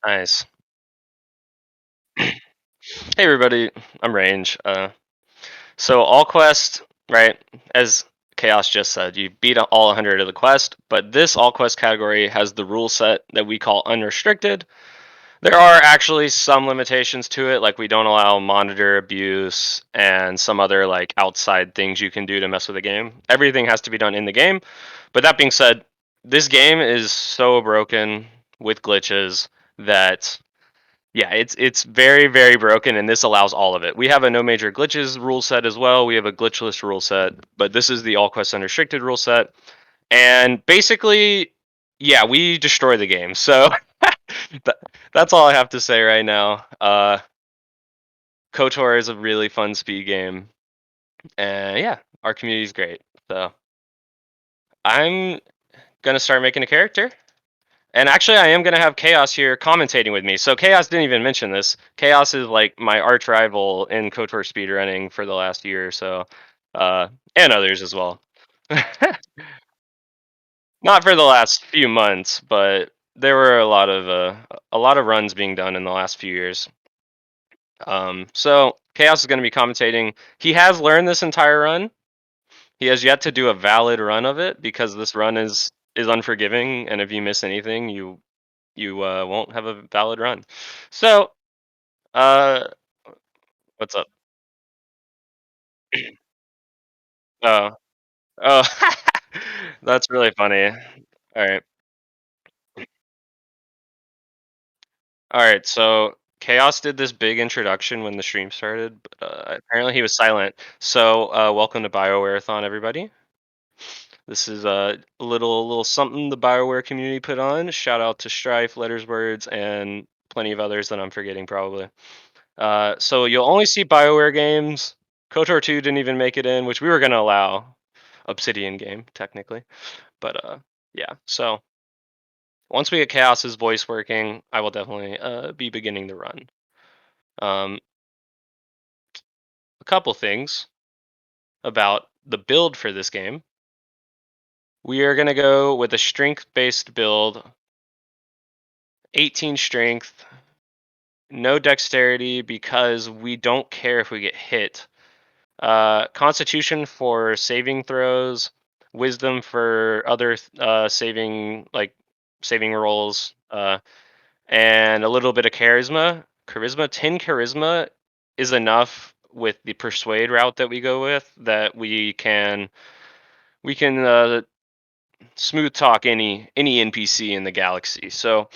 Nice. Hey everybody, I'm Range. So all quest, right? As Chaos just said, you beat all 100 of the quest, but this all quest category has the rule set that we call unrestricted. There are actually some limitations to it, like we don't allow monitor abuse and some other like outside things you can do to mess with the game. Everything has to be done in the game. But that being said, this game is so broken with glitches that yeah, it's very broken, and this allows all of it. We have a no major glitches rule set as well. We have a glitchless rule set, but this is the all quest unrestricted rule set. And basically, yeah, we destroy the game. So that's all I have to say right now. KOTOR is a really fun speed game, and yeah, our community is great. So I'm gonna start making a character. And actually, I am going to have Chaos here commentating with me. So Chaos didn't even mention this. Chaos is like my arch rival in KOTOR speedrunning for the last year or so, and others as well. Not for the last few months, but there were a lot of runs being done in the last few years. So Chaos is going to be commentating. He has learned this entire run. He has yet to do a valid run of it because this run is unforgiving, and if you miss anything, you won't have a valid run. So, uh, what's up? Oh, oh, that's really funny. All right, all right. So Chaos did this big introduction when the stream started, but apparently he was silent. So, welcome to Biowareathon, everybody. This is a little something the Bioware community put on. Shout out to Strife, Letters Words, and plenty of others that I'm forgetting probably. So you'll only see Bioware games. KOTOR 2 didn't even make it in, which we were gonna allow. Obsidian game, technically. But yeah. So once we get Chaos's voice working, I will definitely be beginning the run. Um, a couple things about the build for this game. We are gonna go with a strength-based build, 18 strength, no dexterity because we don't care if we get hit. Constitution for saving throws, wisdom for other saving rolls, and a little bit of charisma. 10 charisma is enough with the persuade route that we go with that we can smooth talk any NPC in the galaxy. So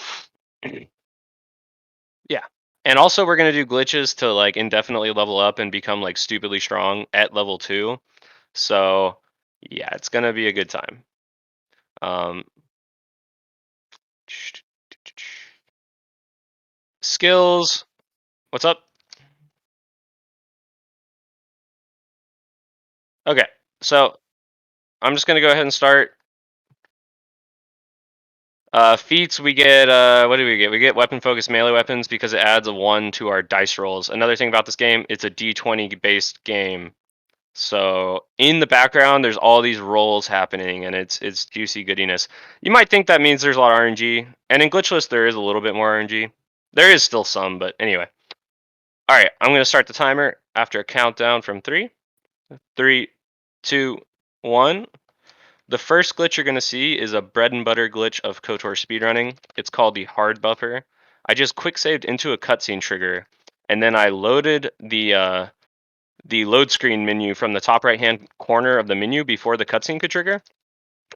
yeah. And also we're gonna do glitches to like indefinitely level up and become like stupidly strong at level 2. So yeah, it's gonna be a good time. Um, skills. What's up? Okay, so I'm just gonna go ahead and start. Feats we get. What do we get? We get weapon focused melee weapons because it adds a 1 to our dice rolls. Another thing about this game, it's a D20 based game. So in the background, there's all these rolls happening, and it's juicy goodiness. You might think that means there's a lot of RNG, and in glitchless there is a little bit more RNG. There is still some, but anyway. All right, I'm gonna start the timer after a countdown from three, three, two, one. The first glitch you're gonna see is a bread and butter glitch of KOTOR speedrunning. It's called the hard buffer. I just quick saved into a cutscene trigger, and then I loaded the load screen menu from the top right hand corner of the menu before the cutscene could trigger.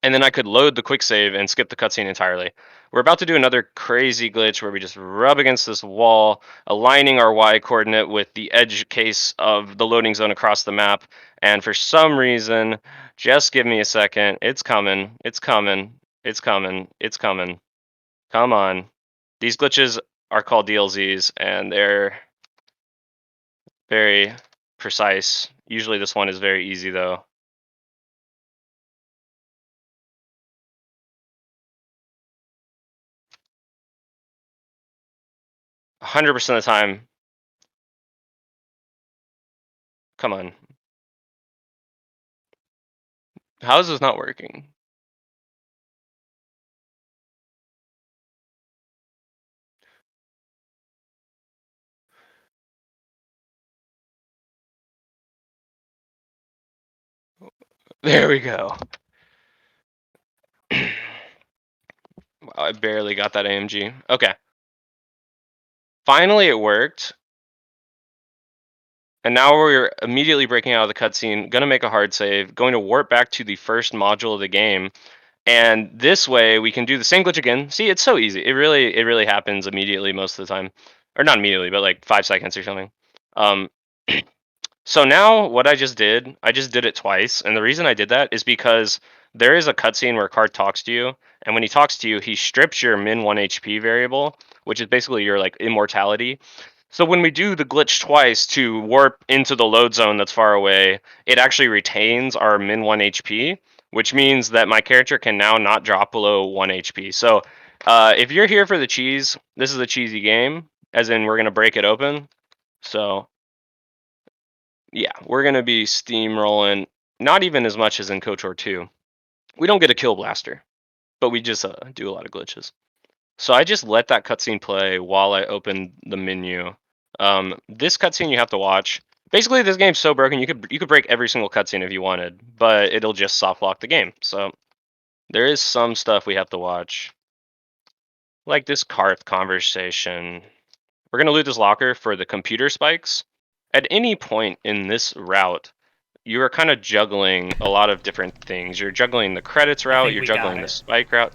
And then I could load the quick save and skip the cutscene entirely. We're about to do another crazy glitch where we just rub against this wall, aligning our Y coordinate with the edge case of the loading zone across the map. And for some reason, just give me a second. It's coming. It's coming. It's coming. It's coming. Come on. These glitches are called DLZs, and they're very precise. Usually this one is very easy though. 100% of the time. Come on. How is this not working? There we go. Wow, I barely got that AMG. Okay. Finally, it worked. And now we're immediately breaking out of the cutscene, gonna make a hard save, going to warp back to the first module of the game. And this way we can do the same glitch again. See, it's so easy. It really happens immediately most of the time. Or not immediately, but like 5 seconds or something. Um So now what I just did it twice, and the reason I did that is because there is a cutscene where Card talks to you, and when he talks to you, he strips your min 1 HP variable, which is basically your like immortality. So when we do the glitch twice to warp into the load zone that's far away, it actually retains our min 1 HP, which means that my character can now not drop below 1 HP. So if you're here for the cheese, this is a cheesy game, as in we're gonna break it open. So yeah, we're gonna be steamrolling. Not even as much as in KOTOR 2. We don't get a kill blaster, but we just do a lot of glitches. So I just let that cutscene play while I open the menu. This cutscene you have to watch. Basically, this game's so broken you could break every single cutscene if you wanted, but it'll just soft lock the game. So there is some stuff we have to watch, like this Karth conversation. We're gonna loot this locker for the computer spikes. At any point in this route, you are kind of juggling a lot of different things. You're juggling the credits I route, think you're we got juggling the it. spike route.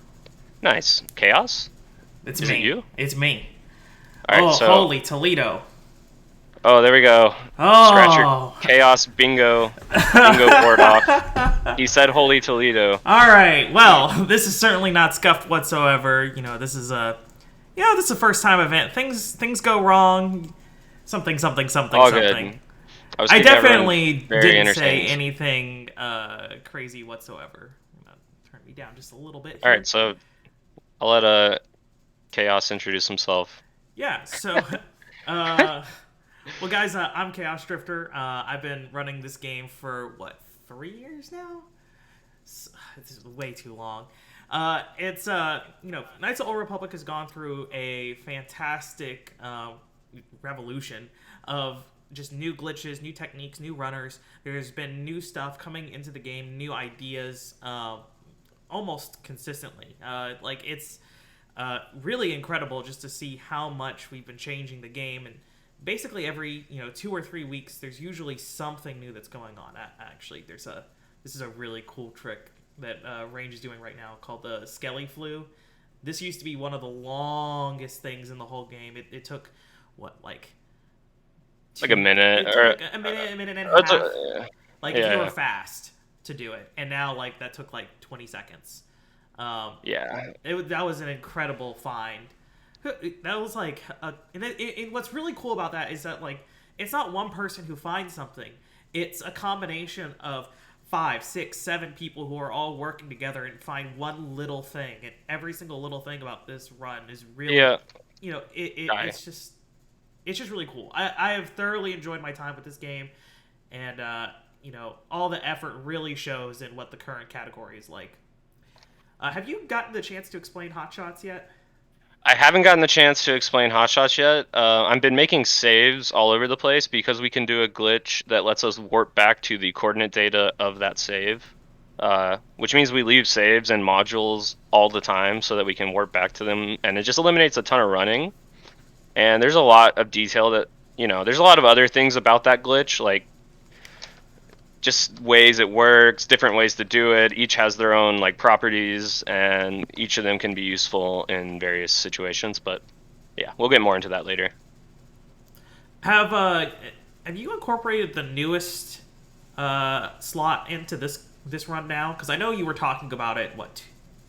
Nice. Chaos? It's Is it me. you? It's me. Alright, Oh, so holy Toledo. oh there we go. Scratch your Oh. chaos bingo board off. He said holy Toledo. All right. Well, this is certainly not scuffed whatsoever. This is this is a first time event. Things go wrong. Something, something, something, All something. good. I was I keeping everyone definitely very didn't say entertained. anything crazy whatsoever. I'm gonna turn me down just a little bit Alright, here. so I'll let Chaos introduce himself. Yeah. So, uh, well, guys, I'm Chaos Drifter. I've been running this game for what 3 years now. It's way too long. It's Knights of the Old Republic has gone through a fantastic revolution of just new glitches, new techniques, new runners. There's been new stuff coming into the game, new ideas, almost consistently. It's really incredible just to see how much we've been changing the game, and basically every 2 or 3 weeks, there's usually something new that's going on. Actually, this is a really cool trick that Range is doing right now called the Skelly Flu. This used to be one of the longest things in the whole game. It took what Like a minute it took or like a minute and a half. Like if you were yeah. fast to do it, and now like that took like 20 seconds. Yeah. That was an incredible find. That was like, what's really cool about that is that like it's not one person who finds something. It's a combination of 5, 6, 7 people who are all working together and find one little thing. And every single little thing about this run is really, Yeah. Die. it's just really cool. I have thoroughly enjoyed my time with this game, and all the effort really shows in what the current category is like. Have you gotten the chance to explain hotshots yet? I haven't gotten the chance to explain hotshots yet. I've been making saves all over the place because we can do a glitch that lets us warp back to the coordinate data of that save, which means we leave saves and modules all the time so that we can warp back to them, and it just eliminates a ton of running. And there's a lot of detail that, there's a lot of other things about that glitch, like just ways it works, different ways to do it. Each has their own like properties, and each of them can be useful in various situations. But yeah, we'll get more into that later. Have uh have you incorporated the newest slot into this run now? Because I know you were talking about it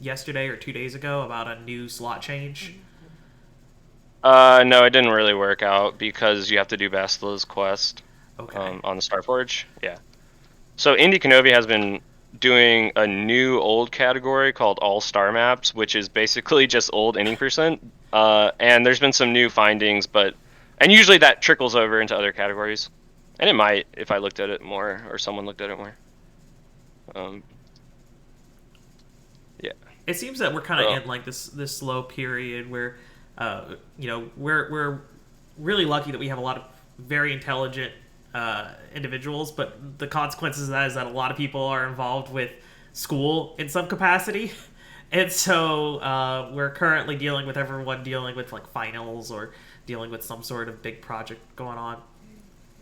yesterday or 2 days ago about a new slot change. No, it didn't really work out because you have to do Bastila's quest Okay. on the Starforge. Yeah. So Indy Kenobi has been doing a new old category called All Star Maps, which is basically just old inning percent. And there's been some new findings, and usually that trickles over into other categories, and it might if I looked at it more or someone looked at it more. Um, yeah. It seems that we're kind of So in like this slow period where we're really lucky that we have a lot of very intelligent individuals, but the consequences of that is that a lot of people are involved with school in some capacity. And so we're currently dealing with everyone dealing with like finals or dealing with some sort of big project going on.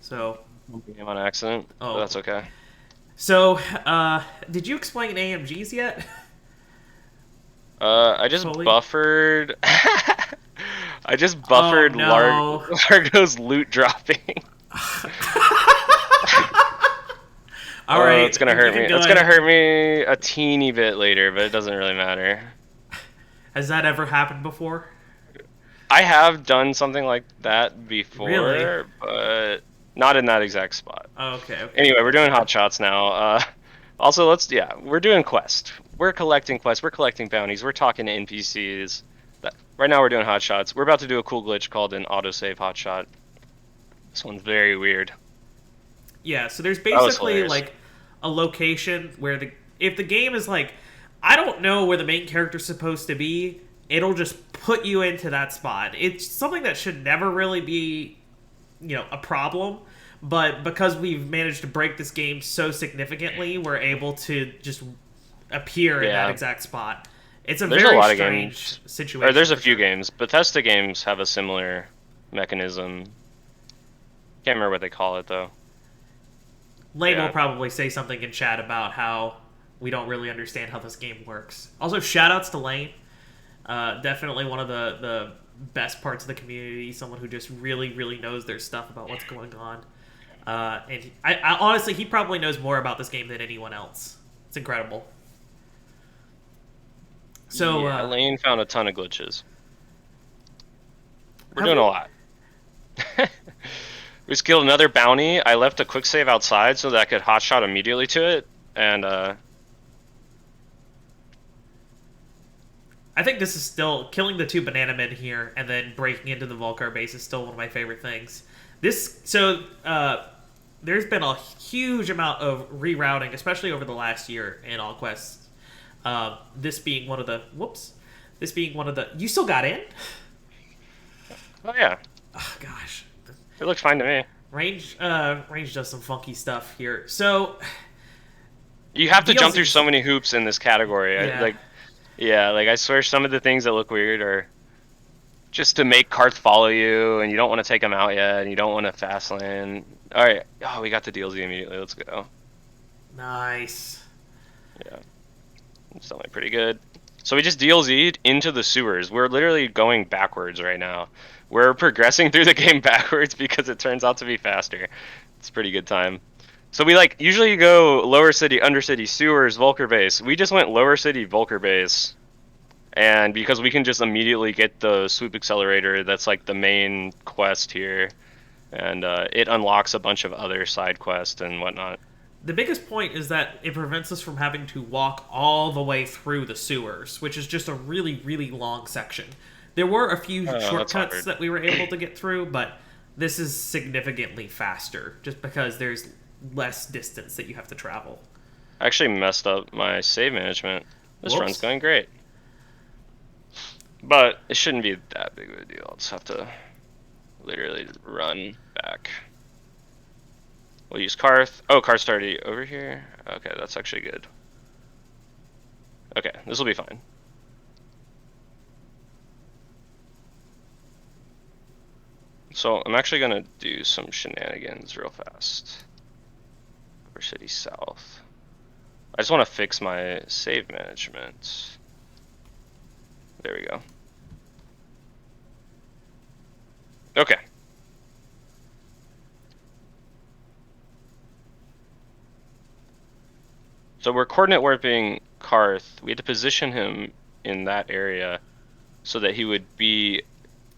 So, Game on accident, but oh, that's okay. so did you explain AMGs yet? I just Fully? buffered. I just Oh buffered no. Largo's loot dropping. All right, It's gonna you hurt can me. go It's gonna ahead. hurt me a teeny bit later, but it doesn't really matter. Has that ever happened before? I have done something like that Really? before, but not in that exact spot. Oh, okay, okay. Anyway, we're doing hot shots now. Also, yeah, we're doing quest. We're collecting quests. We're collecting bounties. We're talking to NPCs. Right now, we're doing hot shots. We're about to do a cool glitch called an autosave hot shot. This one's very weird. Yeah, so there's That was basically hilarious. like a location where the if the game is like I don't know where the main character's supposed to be, it'll just put you into that spot. It's something that should never really be, a problem, but because we've managed to break this game so significantly, we're able to just appear in that Yeah, exact spot. It's a there's a very lot of strange games, or situation there's a for few sure. games. Bethesda games have a similar mechanism. Can't remember what they call it though. Lane will Yeah. probably say something in chat about how we don't really understand how this game works. Also, shoutouts to Lane. Definitely one of the best parts of the community. Someone who just really, really knows their stuff about what's going on. And honestly, he probably knows more about this game than anyone else. It's incredible. So, Yeah, Lane found a ton of glitches. We're have doing a we? lot. We just killed another bounty. I left a quick save outside so that I could hotshot immediately to it, and I think this is still killing the two banana men here and then breaking into the Volcar base is still one of my favorite things. There's been a huge amount of rerouting, especially over the last year in all quests. This being one of the whoops. This being one of the you still got in? oh yeah, Oh, gosh, it looks fine to me. range does some funky stuff here. So You have to jump through DLCs, so many hoops in this category. yeah. Yeah, like I swear some of the things that look weird are just to make Karth follow you, and you don't want to take him out yet, and you don't want to fast lane. All right, oh, we got the DLZ immediately. Let's go. Nice. Yeah, it's definitely pretty good. So we just DLZ'd into the sewers. We're literally going backwards right now. We're progressing through the game backwards because it turns out to be faster. It's a pretty good time. So we usually go lower city, undercity, sewers, Volker base. We just went lower city, Volker base. And because we can just immediately get the swoop accelerator, that's like the main quest here. And it unlocks a bunch of other side quests and whatnot. The biggest point is that it prevents us from having to walk all the way through the sewers, which is just a really, really long section. There were a few Oh, that's shortcuts hard. that we were able to get through, but this is significantly faster just because there's less distance that you have to travel. I actually messed up my save management. This run's Whoops. going great. But it shouldn't be that big of a deal. I'll just have to literally run back. We'll use Karth. Oh, Karth's already over here. Okay, that's actually good. Okay, this will be fine. So I'm actually gonna do some shenanigans real fast. Over City South. I just want to fix my save management. There we go. Okay. So we're coordinate warping Karth. We had to position him in that area so that he would be...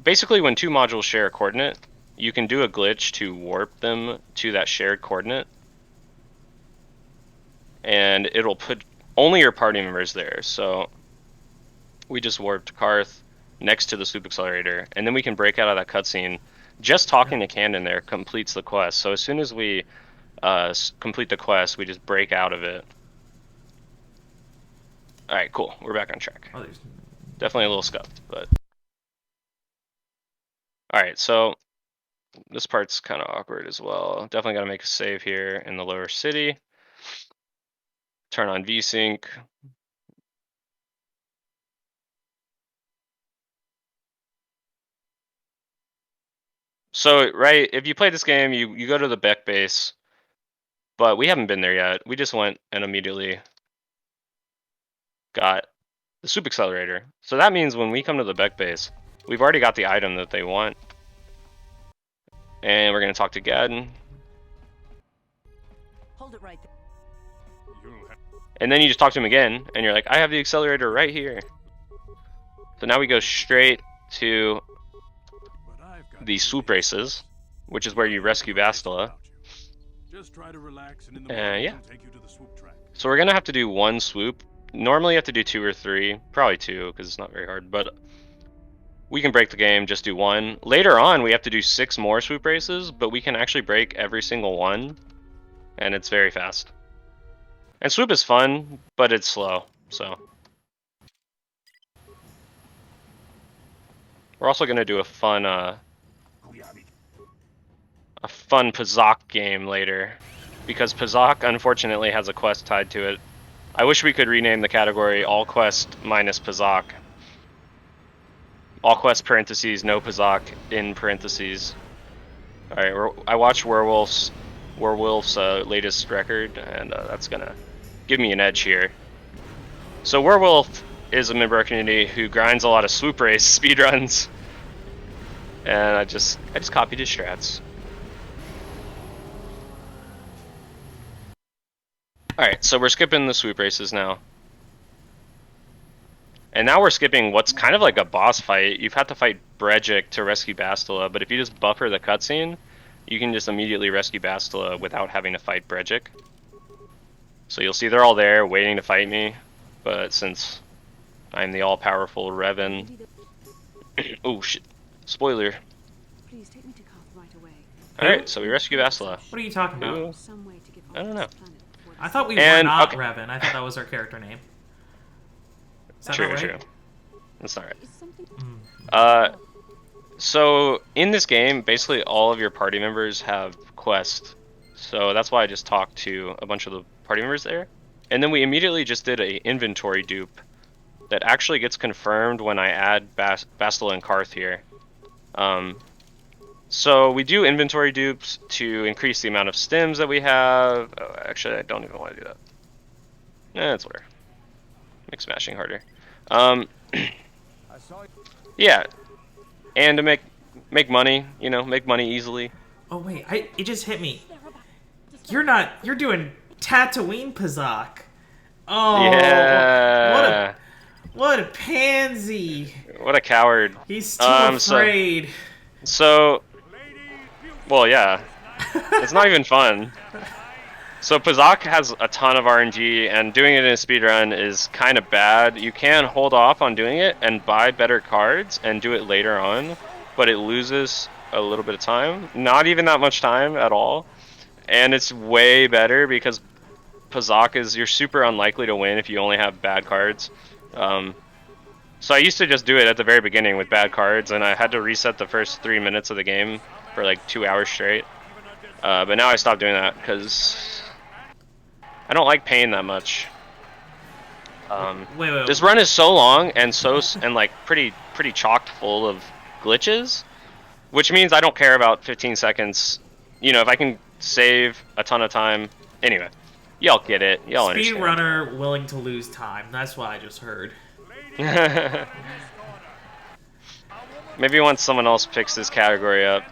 Basically, when two modules share a coordinate, you can do a glitch to warp them to that shared coordinate. And it'll put only your party members there. So we just warped Karth next to the Swoop Accelerator, and then we can break out of that cutscene. Just talking to Candon there completes the quest. So as soon as we complete the quest, we just break out of it. Alright, cool. We're back on track. Oh, there's Definitely a little scuffed, but... Alright, so This part's kind of awkward as well. Definitely got to make a save here in the lower city. Turn on VSync. So, right, if you play this game, you go to the Beck base, but we haven't been there yet. We just went and immediately got the Swoop Accelerator. So that means when we come to the Beck base, we've already got the item that they want. And we're going to talk to Gadden. Hold it right there. And then you just talk to him again, and you're like, I have the accelerator right here. So now we go straight to the Swoop races, which is where you rescue Bastila. Just try to relax and in the morning Yeah. we'll take you to the swoop track. So we're going to have to do one swoop. Normally you have to do 2 or 3. Probably 2, because it's not very hard. But we can break the game, just do 1. Later on, we have to do 6 more swoop races, but we can actually break every single one. And it's very fast. And swoop is fun, but it's slow, so. We're also gonna do a fun Pazaak game later, because Pazaak unfortunately has a quest tied to it. I wish we could rename the category All Quest minus Pazaak. All Quest parentheses, no Pazaak in parentheses. Alright, I watched Werewolf's latest record, and that's gonna give me an edge here. So Werewolf is a member of our community who grinds a lot of swoop race speedruns, and I just copied his strats. Alright, so we're skipping the swoop races now. And now we're skipping what's kind of like a boss fight. You've had to fight Brejic to rescue Bastila, but if you just buffer the cutscene, you can just immediately rescue Bastila without having to fight Brejic. So you'll see they're all there waiting to fight me, but since I'm the all-powerful Revan... Oh shit, spoiler. Please take me to Karth right away. Alright, so we rescue Bastila. What are you talking about? Ooh. Some way to get I don't know. I thought we were And- not okay. Revan. I thought that was our character name. Is that True, not right? true. That's not right. Is something So in this game, basically all of your party members have quests. So that's why I just talked to a bunch of the party members there. And then we immediately just did a inventory dupe that actually gets confirmed when I add Bastila and Karth here. So we do inventory dupes to increase the amount of stims that we have. Oh, actually, I don't even want to do that. That's whatever. Make smashing harder. Yeah, and to make money, you know, make money easily. Oh wait, it just hit me. You're doing Tatooine Pazaak. Oh, Yeah. what a pansy. What a coward. He's too afraid. So, well, yeah, it's not even fun. So Pazaak has a ton of RNG, and doing it in a speedrun is kind of bad. You can hold off on doing it and buy better cards and do it later on, but it loses a little bit of time. Not even that much time at all. And it's way better because Pazaak you're super unlikely to win if you only have bad cards. So I used to just do it at the very beginning with bad cards, and I had to reset the first 3 minutes of the game for like 2 hours straight. But now I stopped doing that because I don't like paying that much. Wait. This run is so long and like pretty chocked full of glitches, which means I don't care about 15 seconds. You know, if I can save a ton of time. Anyway, y'all get it. Y'all understand. Speedrunner willing to lose time. That's what I just heard. Maybe once someone else picks this category up.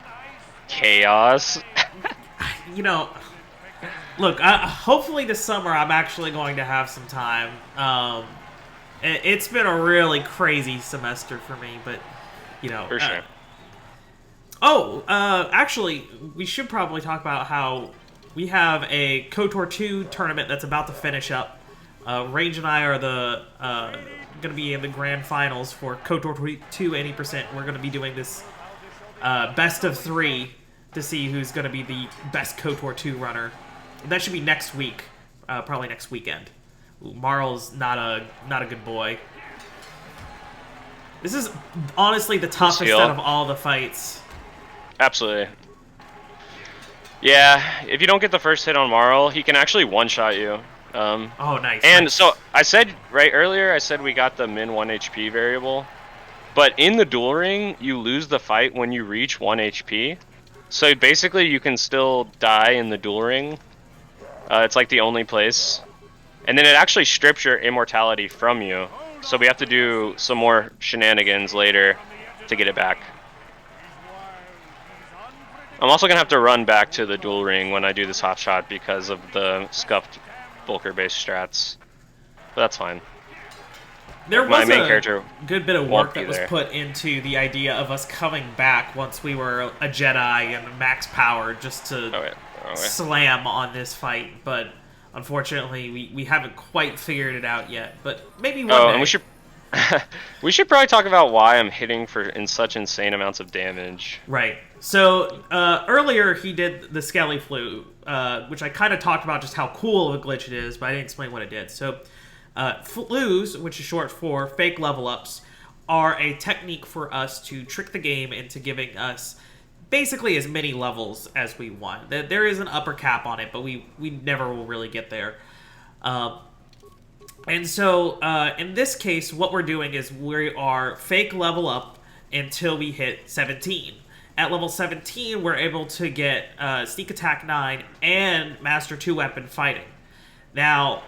Chaos. You know, look, hopefully this summer I'm actually going to have some time. It's been a really crazy semester for me, but, you know. For sure. Actually, we should probably talk about how we have a KOTOR 2 tournament that's about to finish up. Range and I are going to be in the grand finals for KOTOR 2 80%. We're going to be doing this best of 3 to see who's going to be the best KOTOR 2 runner. That should be next week, probably next weekend. Ooh, Marl's not a good boy. This is honestly the toughest out of all the fights. Absolutely. Yeah, if you don't get the first hit on Marl, he can actually one-shot you. Oh, nice. And nice. so I said right earlier, I said we got the min 1 HP variable, but in the duel ring, you lose the fight when you reach 1 HP. So basically, you can still die in the duel ring. It's like the only place. And then it actually strips your immortality from you. So we have to do some more shenanigans later to get it back. I'm also going to have to run back to the duel ring when I do this hot shot because of the scuffed Volker-based strats. But that's fine. There My was main a character good bit of won't work be that was there. put into the idea of us coming back once we were a Jedi and max power just to Oh, wait. slam on this fight, but unfortunately we haven't quite figured it out yet. But maybe one day. And we should we should probably talk about why I'm hitting in such insane amounts of damage. Right. So earlier he did the Skelly Flu, which I kind of talked about just how cool of a glitch it is, but I didn't explain what it did. So flus, which is short for fake level ups, are a technique for us to trick the game into giving us basically as many levels as we want. There is an upper cap on it, but we never will really get there. And so, in this case, what we're doing is we are fake level up until we hit 17. At level 17, we're able to get Sneak Attack 9 and Master 2 Weapon Fighting. Now,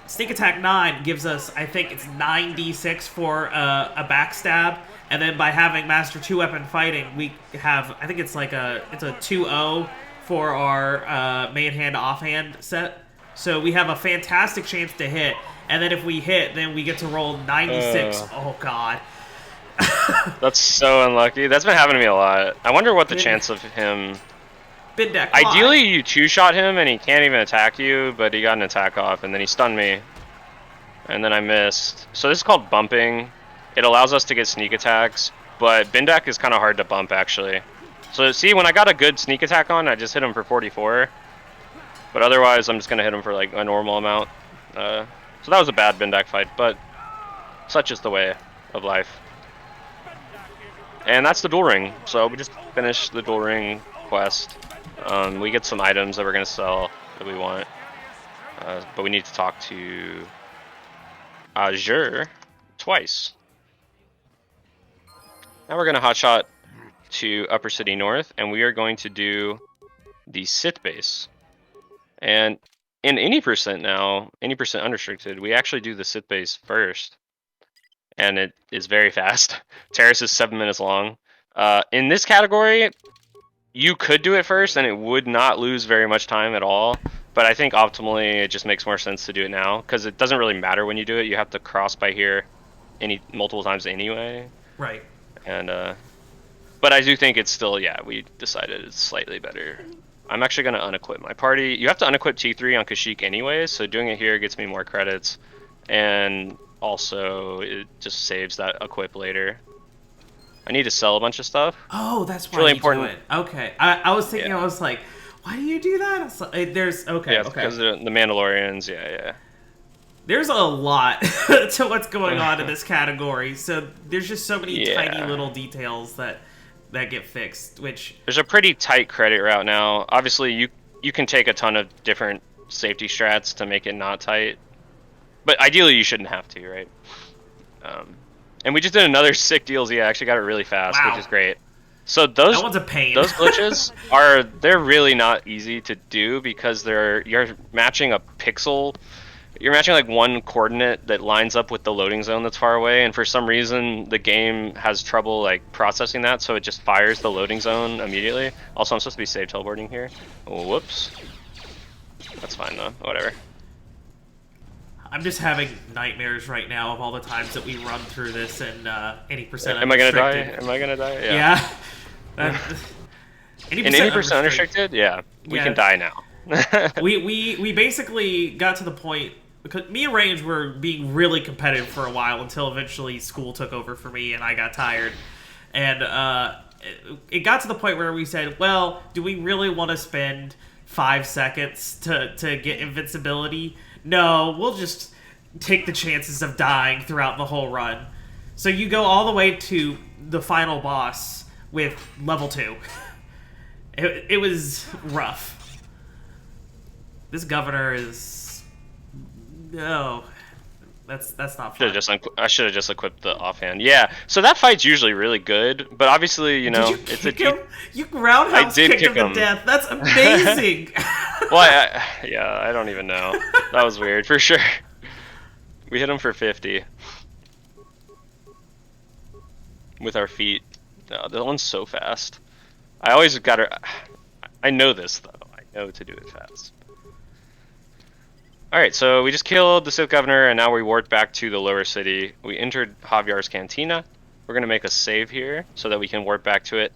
Sneak Attack 9 gives us, I think it's 9d6 for a backstab, and then by having Master 2 Weapon Fighting, we have, I think it's like it's a 2-0 for our main hand offhand set. So we have a fantastic chance to hit, and then if we hit, then we get to roll 96. Oh god. That's so unlucky. That's been happening to me a lot. I wonder what the chance of him... Bindeck, Ideally, you two-shot him and he can't even attack you, but he got an attack off, and then he stunned me. And then I missed. So this is called bumping. It allows us to get sneak attacks, but Bindeck is kind of hard to bump, actually. So see, when I got a good sneak attack on, I just hit him for 44. But otherwise, I'm just going to hit him for like a normal amount. So that was a bad Bindeck fight, but such is the way of life. And that's the duel ring. So we just finished the duel ring quest. We get some items that we're going to sell that we want. But we need to talk to Azure twice. Now we're going to hotshot to Upper City North, and we are going to do the Sith base. And in any percent now, any percent unrestricted, we actually do the Sith base first. And it is very fast. Taris is 7 minutes long. In this category, you could do it first, and it would not lose very much time at all. But I think optimally, it just makes more sense to do it now, because it doesn't really matter when you do it. You have to cross by here multiple times anyway. Right. And but I do think it's still, yeah, we decided it's slightly better. I'm actually going to unequip my party. You have to unequip T3 on Kashyyyk anyway, so doing it here gets me more credits. And also, it just saves that equip later. I need to sell a bunch of stuff. Oh, that's why really you important. Do it. Okay. I was thinking, Yeah. I was like, why do you do that? It's like, there's, okay, Yeah, okay. because the Mandalorians, yeah. There's a lot to what's going on in this category, so there's just so many Yeah. tiny little details that get fixed, which... There's a pretty tight credit route now. Obviously, you can take a ton of different safety strats to make it not tight. But ideally, you shouldn't have to, right? And we just did another sick DLC. I actually got it really fast, Wow. which is great. So those That one's a pain. those glitches they're really not easy to do because you're matching a pixel. You're matching like one coordinate that lines up with the loading zone that's far away, and for some reason the game has trouble like processing that, so it just fires the loading zone immediately. Also, I'm supposed to be safe teleporting here. Oh, whoops. That's fine though. Whatever. I'm just having nightmares right now of all the times that we run through this and 80% Am I gonna die? unrestricted. Am I gonna die? Yeah. 80% In 80% unrestricted, yeah, we Yeah. can die now. we basically got to the point because me and Range were being really competitive for a while until eventually school took over for me and I got tired. And it got to the point where we said, well, do we really want to spend 5 seconds to get invincibility? No, we'll just take the chances of dying throughout the whole run. So you go all the way to the final boss with level 2. It was rough. This governor is no. That's not fun. I should have just equipped the offhand. Yeah, so that fight's usually really good, but obviously, you know, Did you it's a kick him? You roundhouse did kicked kick him to him. death. That's amazing. Well, yeah, I don't even know. That was weird for sure. We hit him for 50 with our feet. No, that one's so fast. I always gotta. I know this though. I know to do it fast. Alright, so we just killed the Sith Governor, and now we warped back to the lower city. We entered Javier's Cantina. We're going to make a save here, so that we can warp back to it.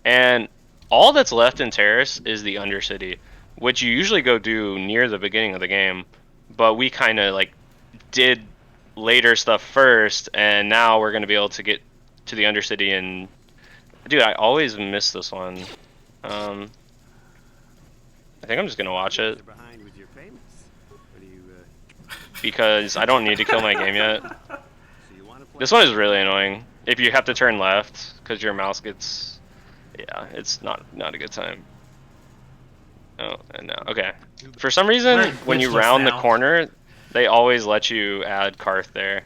And all that's left in Taris is the Undercity, which you usually go do near the beginning of the game. But we kind of, like, did later stuff first, and now we're going to be able to get to the Undercity and... Dude, I always miss this one. I think I'm just going to watch it. Because I don't need to kill my game yet. This one is really annoying. If you have to turn left, because your mouse gets... Yeah, it's not a good time. Oh, and now... Okay. For some reason, when you round the corner, they always let you add Karth there.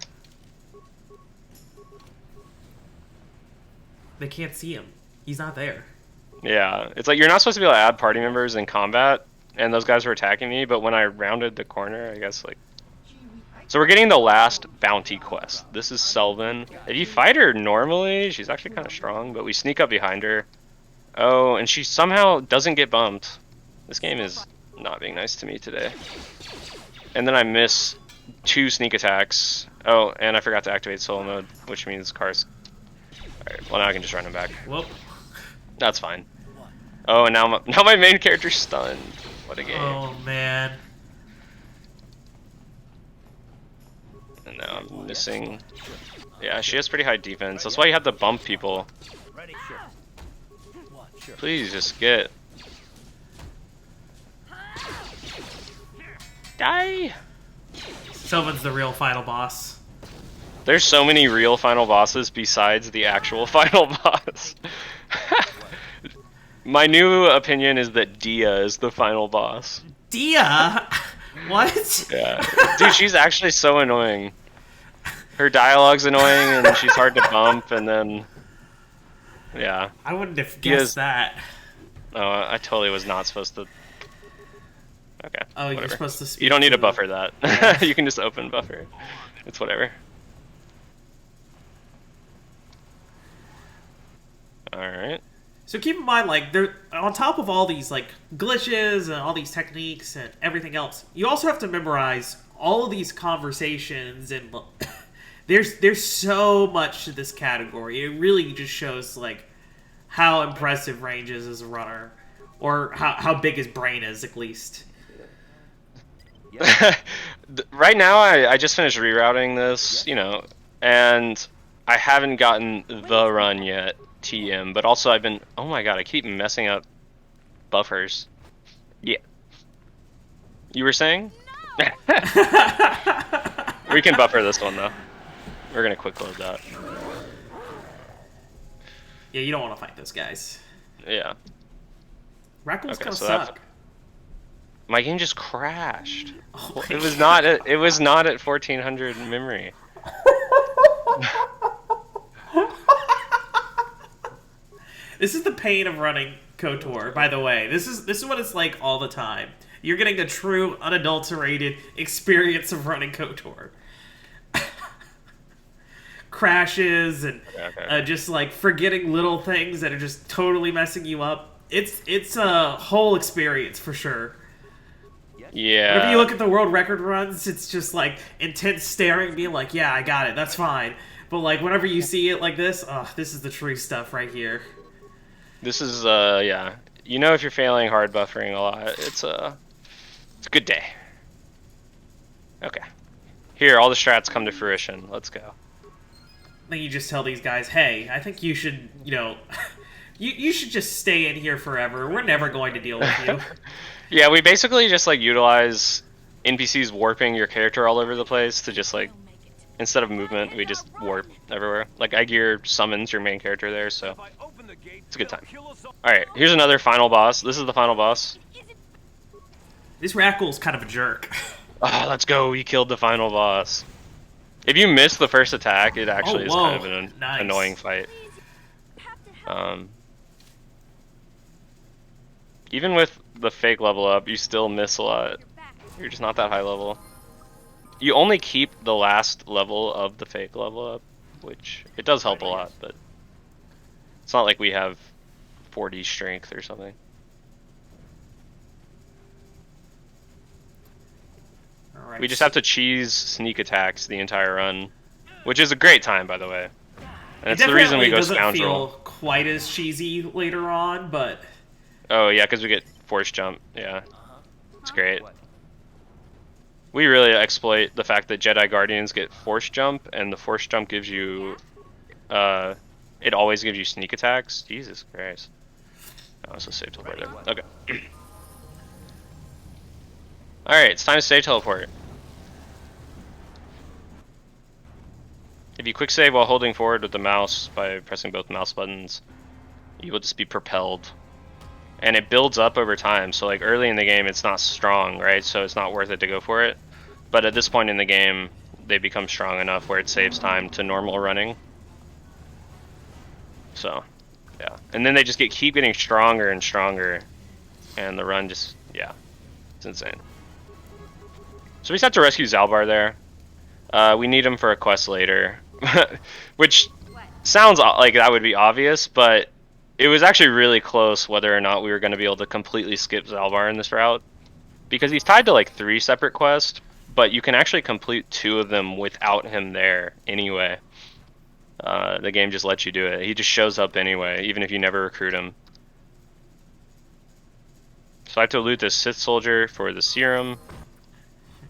They can't see him. He's not there. Yeah, it's like you're not supposed to be able to add party members in combat, and those guys were attacking me, but when I rounded the corner, I guess, like... So we're getting the last bounty quest. This is Selvin. If you fight her normally, she's actually kind of strong, but we sneak up behind her. Oh, and she somehow doesn't get bumped. This game is not being nice to me today. And then I miss 2 sneak attacks. Oh, and I forgot to activate solo mode, which means cars... Alright, well now I can just run him back. Whoop. That's fine. Oh, and now my main character's stunned. What a game. Oh, man. And now I'm missing... Yeah, she has pretty high defense. That's why you have to bump people. Please just get... Die! Sylvan's the real final boss. There's so many real final bosses besides the actual final boss. My new opinion is that Dia is the final boss. Dia? What? Yeah. Dude, she's actually so annoying. Her dialogue's annoying, and she's hard to bump, and then... Yeah. I wouldn't have guessed that. Oh, I totally was not supposed to... Okay, Oh, whatever. you're supposed to speak You don't need to to- buffer that. You can just open buffer. It's whatever. Alright. So keep in mind, like, there on top of all these like glitches and all these techniques and everything else, you also have to memorize all of these conversations and there's so much to this category. It really just shows like how impressive Range is as a runner, or how big his brain is at least. Right now, I just finished rerouting this, you know, and I haven't gotten the run yet, TM, but also I've been... Oh my god, I keep messing up buffers. Yeah. You were saying? We can buffer this one, though. We're gonna quick load that. Yeah, you don't want to fight those guys. Yeah. Raccoons Okay, kind of so that's- suck. My game just crashed. Oh my It was not at, it was not at 1400 memory. This is the pain of running KOTOR, by the way. This is what it's like all the time. You're getting a true, unadulterated experience of running KOTOR. Crashes and just like forgetting little things that are just totally messing you up. It's a whole experience for sure. Yeah. Whenever you look at the world record runs, it's just like intense staring, being like, yeah, I got it, that's fine. But like whenever you see it like this, oh, this is the true stuff right here. This is yeah. You know, if you're failing hard buffering a lot, it's a good day. Okay. Here, all the strats come to fruition. Let's go. Then you just tell these guys, hey, I think you should, you know, you should just stay in here forever. We're never going to deal with you. Yeah, we basically just like utilize NPCs warping your character all over the place to just like, instead of movement, we just warp everywhere. Like Aegir summons your main character there, so It's a good time. Alright, here's another final boss. This is the final boss. This Rackle's kind of a jerk. Oh, let's go. We killed the final boss. If you miss the first attack, it actually is kind of an annoying fight. Even with the fake level up, you still miss a lot. You're just not that high level. You only keep the last level of the fake level up, which it does help a lot, but it's not like we have 40 strength or something. Alright, We just have to cheese sneak attacks the entire run, which is a great time, by the way. And it's the reason we go doesn't scoundrel. feel quite as cheesy later on, but Oh yeah, because we get force jump. Yeah, it's great. We really exploit the fact that Jedi Guardians get force jump, and the force jump gives you, it always gives you sneak attacks. Jesus Christ. Oh, it's a save teleport there. Okay. Alright, it's time to save teleport. If you quick save while holding forward with the mouse by pressing both mouse buttons, you will just be propelled. And it builds up over time, so like early in the game it's not strong, right? So it's not worth it to go for it. But at this point in the game, they become strong enough where it saves time to normal running. So, yeah. And then they just keep getting stronger and stronger. And the run just, yeah, it's insane. So we just have to rescue Zalbar there. We need him for a quest later. Which sounds like that would be obvious, but it was actually really close whether or not we were going to be able to completely skip Zalbar in this route. Because he's tied to like 3 separate quests, but you can actually complete 2 of them without him there anyway. The game just lets you do it. He just shows up anyway, even if you never recruit him. So I have to loot this Sith soldier for the serum.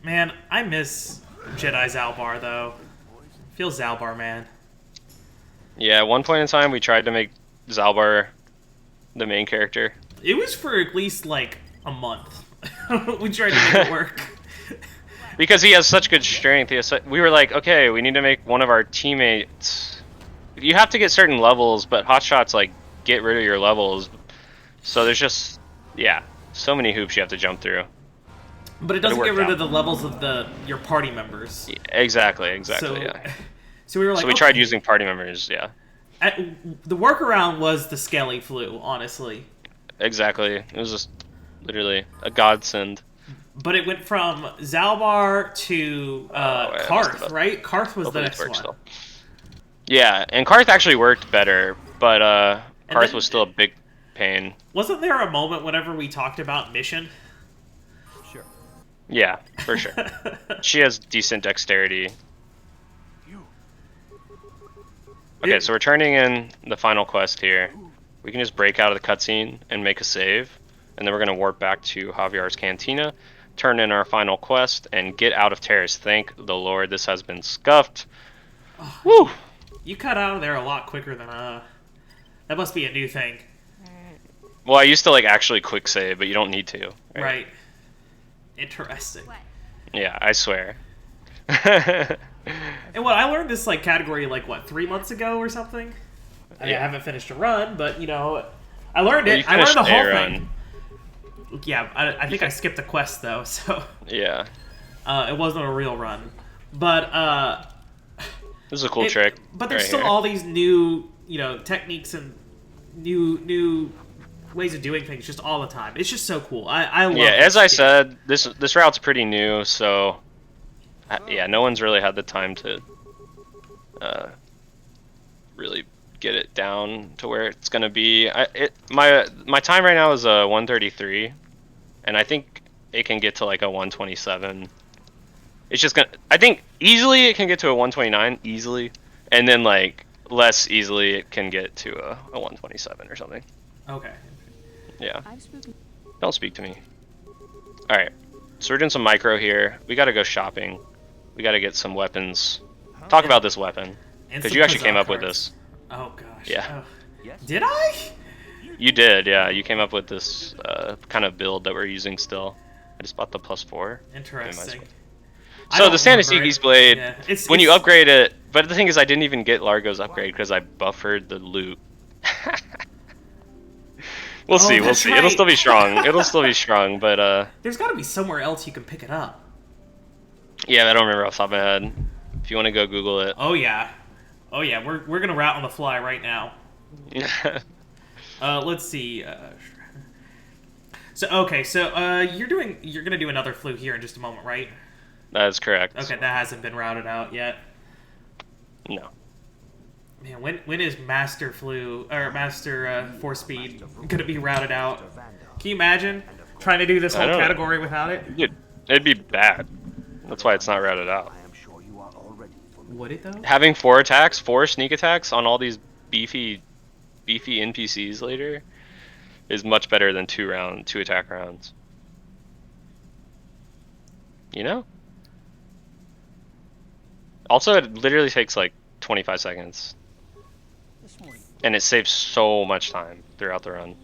man, I miss Jedi Zalbar though. Feel Zalbar, man. Yeah, at one point in time we tried to make Zalbar the main character. It was for at least like a month. We tried to make it work. Because he has such good strength. We were like, okay, we need to make one of our teammates. You have to get certain levels, but hotshots like get rid of your levels. So there's just, yeah, so many hoops you have to jump through. But it doesn't get rid of the levels of your party members. Yeah, exactly, So, yeah. so we were like, So we tried using party members, yeah. The workaround was the Skelly flu, honestly. Exactly. It was just literally a godsend. But it went from Zalbar to Karth, right? Karth was the next one. Still. Yeah, and Karth actually worked better, but Karth was still a big pain. Wasn't there a moment whenever we talked about Mission? Sure. Yeah, for sure. She has decent dexterity. Okay, so we're turning in the final quest here. We can just break out of the cutscene and make a save, and then we're going to warp back to Javier's Cantina, turn in our final quest, and get out of Taris. Thank the Lord, this has been scuffed. Woo! You cut out of there a lot quicker than that must be a new thing. Well, I used to like actually quick save, but you don't need to. Right. Interesting. Yeah, I swear. And I learned this like category like 3 months ago or something. I mean, I haven't finished a run, but you know, I learned it. I learned the whole thing. Yeah, I think I skipped a quest though, so yeah. It wasn't a real run, but this is a cool trick. But there's still all these new, techniques and new ways of doing things just all the time. It's just so cool. I love. Yeah, as I said, this route's pretty new, so yeah, no one's really had the time to really get it down to where it's gonna be. My time right now is 133, and I think it can get to like a 127. It's just gonna. I think easily it can get to a 129 easily, and then like less easily it can get to a 127 or something. Okay. Yeah. Don't speak to me. All right. So we're doing some micro here. We got to go shopping. We got to get some weapons. Talk about this weapon, because you actually came up with this. Oh gosh. Yeah. Oh. Did I? You did, yeah. You came up with this kind of build that we're using still. I just bought the +4. Interesting. So the Sanaseki's blade, yeah. when you upgrade it, but the thing is I didn't even get Largo's upgrade because I buffered the loot. We'll Oh, see. We'll that's see. It'll right. still be strong. It'll still be strong, but There's got to be somewhere else you can pick it up. yeah, I don't remember off the top of my head. If you want to go Google it. Oh yeah, oh yeah. We're gonna route on the fly right now. Let's see. So you're gonna do another flu here in just a moment, right? That is correct. Okay, that hasn't been routed out yet. No. Man, when is Master Flu or Master Force Speed gonna be routed out? Can you imagine trying to do this whole don't know. category without it? Dude, it'd be bad. That's why it's not routed out. Would it though? Having 4 sneak attacks on all these beefy NPCs later is much better than 2 attack rounds. You know? Also, it literally takes like 25 seconds. And it saves so much time throughout the run.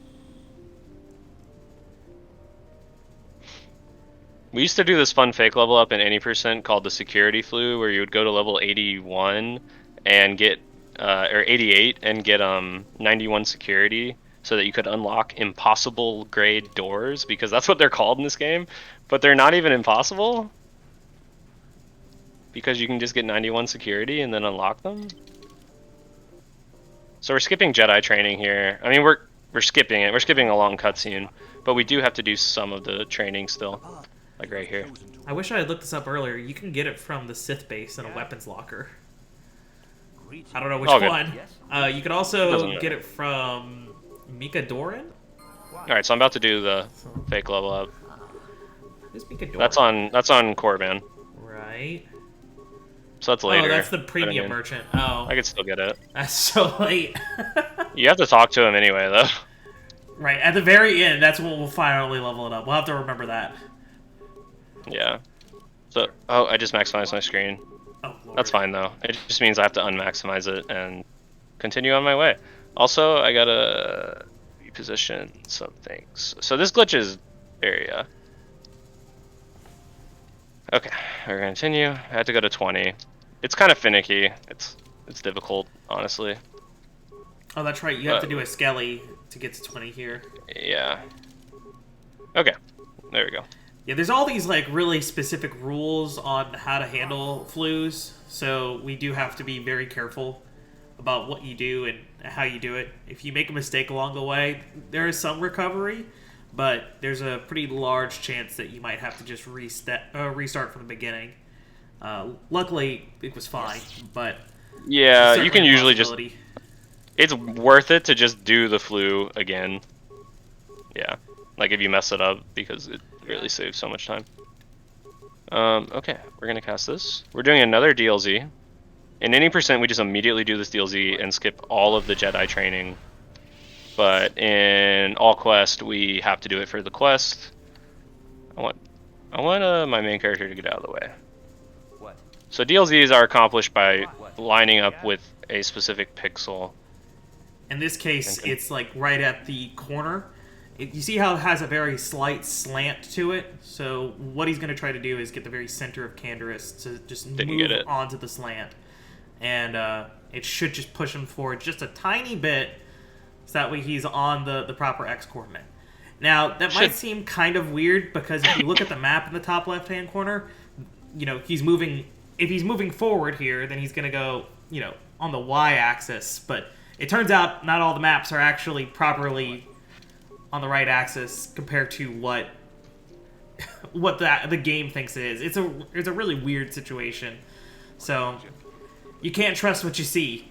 We used to do this fun fake level up in any percent called the security flu, where you would go to level 81 and get, or 88 and get 91 security, so that you could unlock impossible grade doors, because that's what they're called in this game. But they're not even impossible, because you can just get 91 security and then unlock them. So we're skipping Jedi training here. I mean, we're skipping it. We're skipping a long cutscene, but we do have to do some of the training still, like right here. I wish I had looked this up earlier. You can get it from the Sith base in a weapons locker. I don't know which Oh, good. one. You could Doesn't also matter. get it from Mika Doran. All right, so I'm about to do the fake level up. Who's Mika Doran? That's on Korban. Right. So that's later. Oh, that's the but I premium mean, merchant. Oh, I could still get it. that's so late. You have to talk to him anyway, though. Right, at the very end, that's when we'll finally level it up. We'll have to remember that. Yeah. So, oh, I just maximized my screen. Oh, Lord. That's fine though. It just means I have to unmaximize it and continue on my way. Also, I gotta reposition some things. So this glitches area. Okay, we're gonna continue. I had to go to 20. It's kind of finicky. It's difficult, honestly. Oh, that's right. You have to do a skelly to get to 20 here. Yeah. Okay, there we go. Yeah, there's all these like really specific rules on how to handle flus, so we do have to be very careful about what you do and how you do it. If you make a mistake along the way, there is some recovery, but there's a pretty large chance that you might have to just restart from the beginning. Luckily, it was fine, but Yeah, there's you can certainly a usually just... possibility. It's worth it to just do the flu again. Yeah, like if you mess it up, because it really saves so much time. Okay, we're gonna cast this. We're doing another DLZ. In any percent, we just immediately do this DLZ and skip all of the Jedi training. But in all quest, we have to do it for the quest. I want my main character to get out of the way. So DLZs are accomplished by lining up with a specific pixel. In this case, Okay. it's like right at the corner. You see how it has a very slight slant to it? So what he's going to try to do is get the very center of Canderous to just Didn't move get it. onto the slant. And it should just push him forward just a tiny bit, so that way he's on the proper X coordinate. Now, that might Should- seem kind of weird, because if you look at the map in the top left-hand corner, you know, he's moving... If he's moving forward here, then he's going to go, you know, on the Y-axis. But it turns out not all the maps are actually properly on the right axis compared to what the game thinks it is. It's a really weird situation. So you can't trust what you see.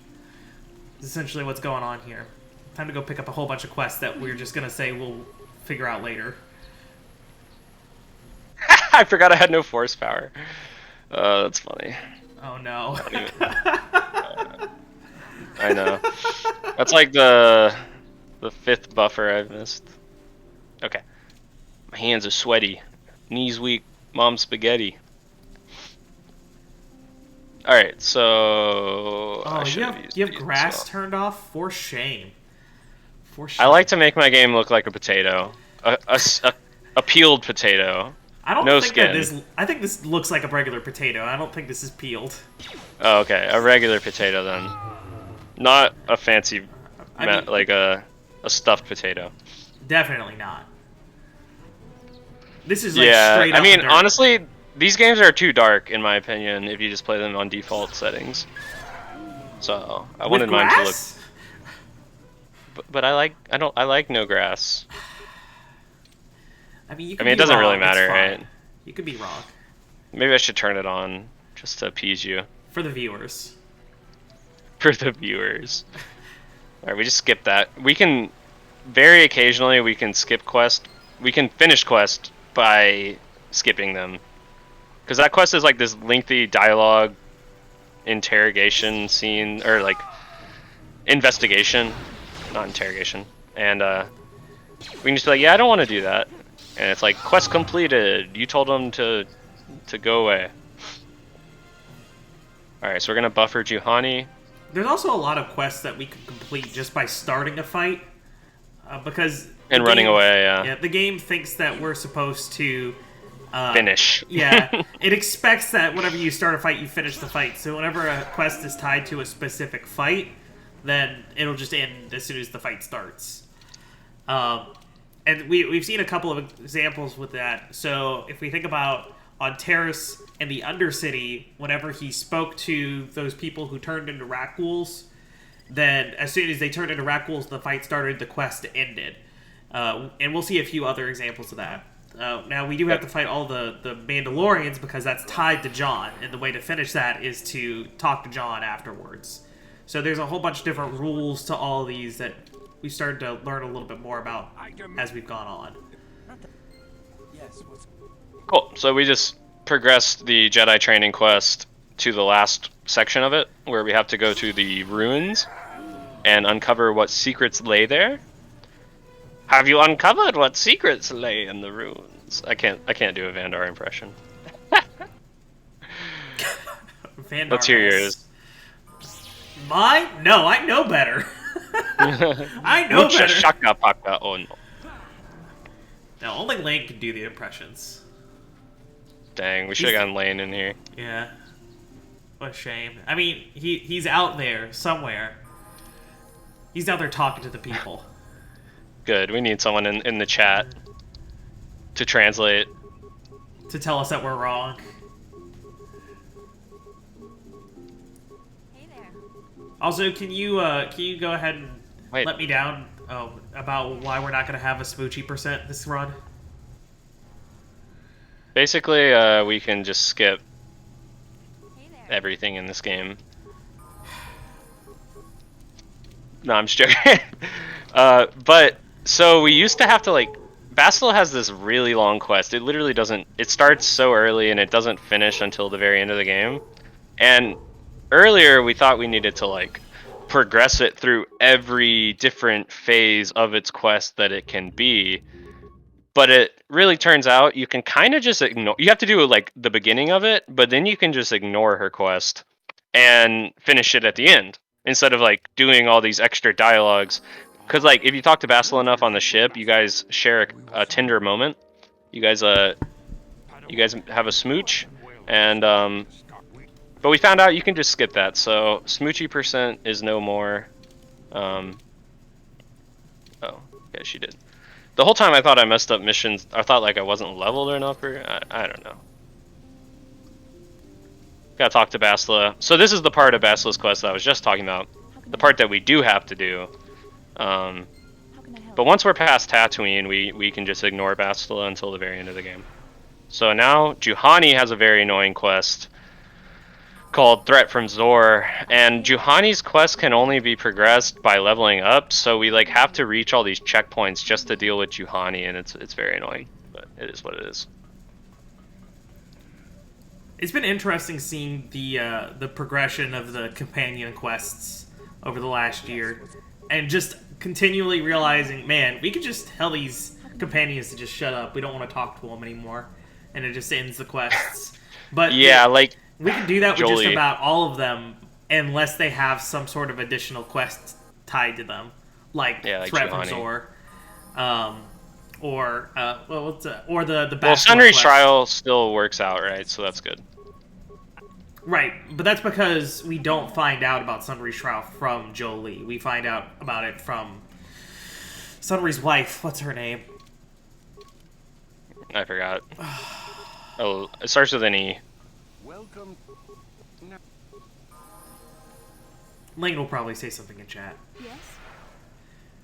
Is essentially what's going on here. Time to go pick up a whole bunch of quests that we're just gonna say we'll figure out later. I forgot I had no force power. That's funny. Oh no. I know. That's like the 5th buffer I've missed. Okay. My hands are sweaty. Knees weak. Mom's spaghetti. Alright, so... Oh, should you have used grass these, so- turned off? For shame. For shame. I like to make my game look like a potato. A peeled potato. I don't no think skin. I think this looks like a regular potato. I don't think this is peeled. Oh, okay. A regular potato then. Not a fancy, I mean- like a stuffed potato. Definitely not. This is like Yeah, straight I up mean, dirt. honestly, these games are too dark in my opinion if you just play them on default settings. So I With wouldn't mind to look, grass? but I like no grass. I mean, you I could mean, it be doesn't wrong. really It's matter, fine. right? You could be wrong. Maybe I should turn it on just to appease you For the viewers. for the viewers. All right, we just skip that. We can very occasionally we can skip quest. We can finish quest by skipping them. Because that quest is like this lengthy dialogue interrogation scene, or like investigation, not interrogation. And we can just be like, yeah, I don't want to do that. And it's like, quest completed. You told them to go away. Alright, so we're gonna buffer Juhani. There's also a lot of quests that we can complete just by starting a fight. Because... And running away, yeah. Yeah, the game thinks that we're supposed to... Finish. Yeah, it expects that whenever you start a fight, you finish the fight. So whenever a quest is tied to a specific fight, then it'll just end as soon as the fight starts. And we've seen a couple of examples with that. So if we think about on Taris and the Undercity, whenever he spoke to those people who turned into Rakghouls, then as soon as they turned into Rakghouls, the fight started, the quest ended. And we'll see a few other examples of that. Now, we do have to fight all the Mandalorians because that's tied to John, and the way to finish that is to talk to John afterwards. So there's a whole bunch of different rules to all of these that we started to learn a little bit more about as we've gone on. Cool, so we just progressed the Jedi training quest to the last section of it, where we have to go to the ruins and uncover what secrets lay there. Have you uncovered what secrets lay in the ruins? I can't do a Vandar impression. Vandar Let's hear has- yours. Mine? No, I know better. I know Mucha better. shaka paka oh no. No, only Lane can do the impressions. Dang, we should have gotten Lane in here. Yeah. What a shame. I mean, he's out there somewhere. He's out there talking to the people. Good, we need someone in the chat to translate. To tell us that we're wrong. Hey there. Also, can you go ahead and Wait. let me down about why we're not going to have a smoochy % this run? Basically, we can just skip Hey there. everything in this game. No, I'm just joking. But, so we used to have to, like, Bastila has this really long quest. It literally doesn't, it starts so early and it doesn't finish until the very end of the game. And earlier we thought we needed to, like, progress it through every different phase of its quest that it can be. But it really turns out you can kind of just ignore, you have to do, like, the beginning of it, but then you can just ignore her quest and finish it at the end, instead of, like, doing all these extra dialogues. Because, like, if you talk to Bastila enough on the ship, you guys share a tender moment. You guys have a smooch, and but we found out you can just skip that. So smoochy % is no more. Oh, yeah, she did. The whole time I thought I messed up missions. I thought, like, I wasn't leveled enough, or I don't know. Gotta talk to Bastila. So this is the part of Bastila's quest that I was just talking about. The part that we do have to do. How can I help? But once we're past Tatooine, we can just ignore Bastila until the very end of the game. So now Juhani has a very annoying quest called Threat from Zor, and Juhani's quest can only be progressed by leveling up, so we, like, have to reach all these checkpoints just to deal with Juhani, and it's very annoying, but it is what it is. It's been interesting seeing the progression of the companion quests over the last year, and just continually realizing, man, we could just tell these companions to just shut up. We don't want to talk to them anymore, and it just ends the quests. But Yeah, like, we can do that with just Jolie. about all of them, unless they have some sort of additional quest tied to them, like Yeah, like Threat from Juhani. Zor, or or the well, Bastila Sunry's quest. Trial still works out, right? So that's good. Right, but that's because we don't find out about Sunry's Trial from Jolie. We find out about it from Sunry's wife, what's her name? I forgot. Oh, it starts with an E. Welcome. Lane will probably say something in chat. Yes?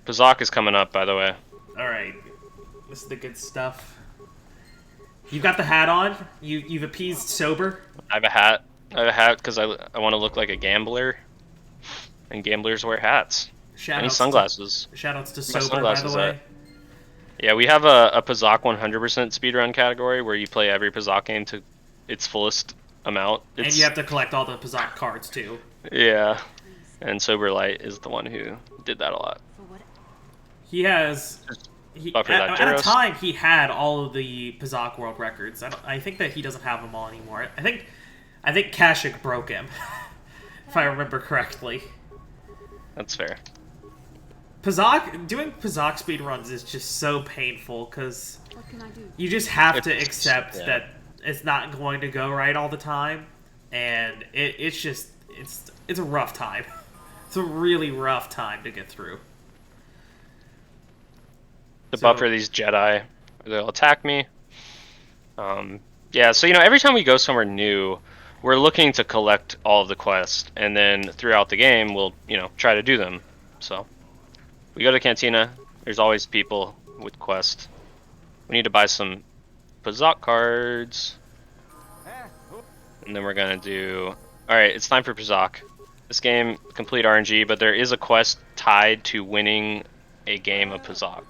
Pazaak is coming up, by the way. Alright. This is the good stuff. You've got the hat on? You've appeased sober? I have a hat. I have a hat because I want to look like a gambler. And gamblers wear hats. I need sunglasses. Shoutouts to My sober, by the sunglasses way. Yeah, we have a Pazaak 100% speedrun category where you play every Pazaak game to its fullest amount. And you have to collect all the Pazaak cards, too. Yeah. And Sober Light is the one who did that a lot. For what? He has... Buffer that at a Gyros. time, he had all of the Pazaak world records. I think that he doesn't have them all anymore. I think Kashyyyk broke him, if I remember correctly. That's fair. Doing Pazaak speedruns is just so painful, because What can I do? you just have to It's- accept yeah. that it's not going to go right all the time, and it's a rough time. It's a really rough time to get through. To So- buffer these Jedi, they'll attack me. Yeah, so every time we go somewhere new, we're looking to collect all of the quests, and then throughout the game, we'll try to do them. So we go to Cantina. There's always people with quests. We need to buy some Pazaak cards, and then we're gonna do. All right, it's time for Pazaak. This game complete RNG, but there is a quest tied to winning a game of Pazaak.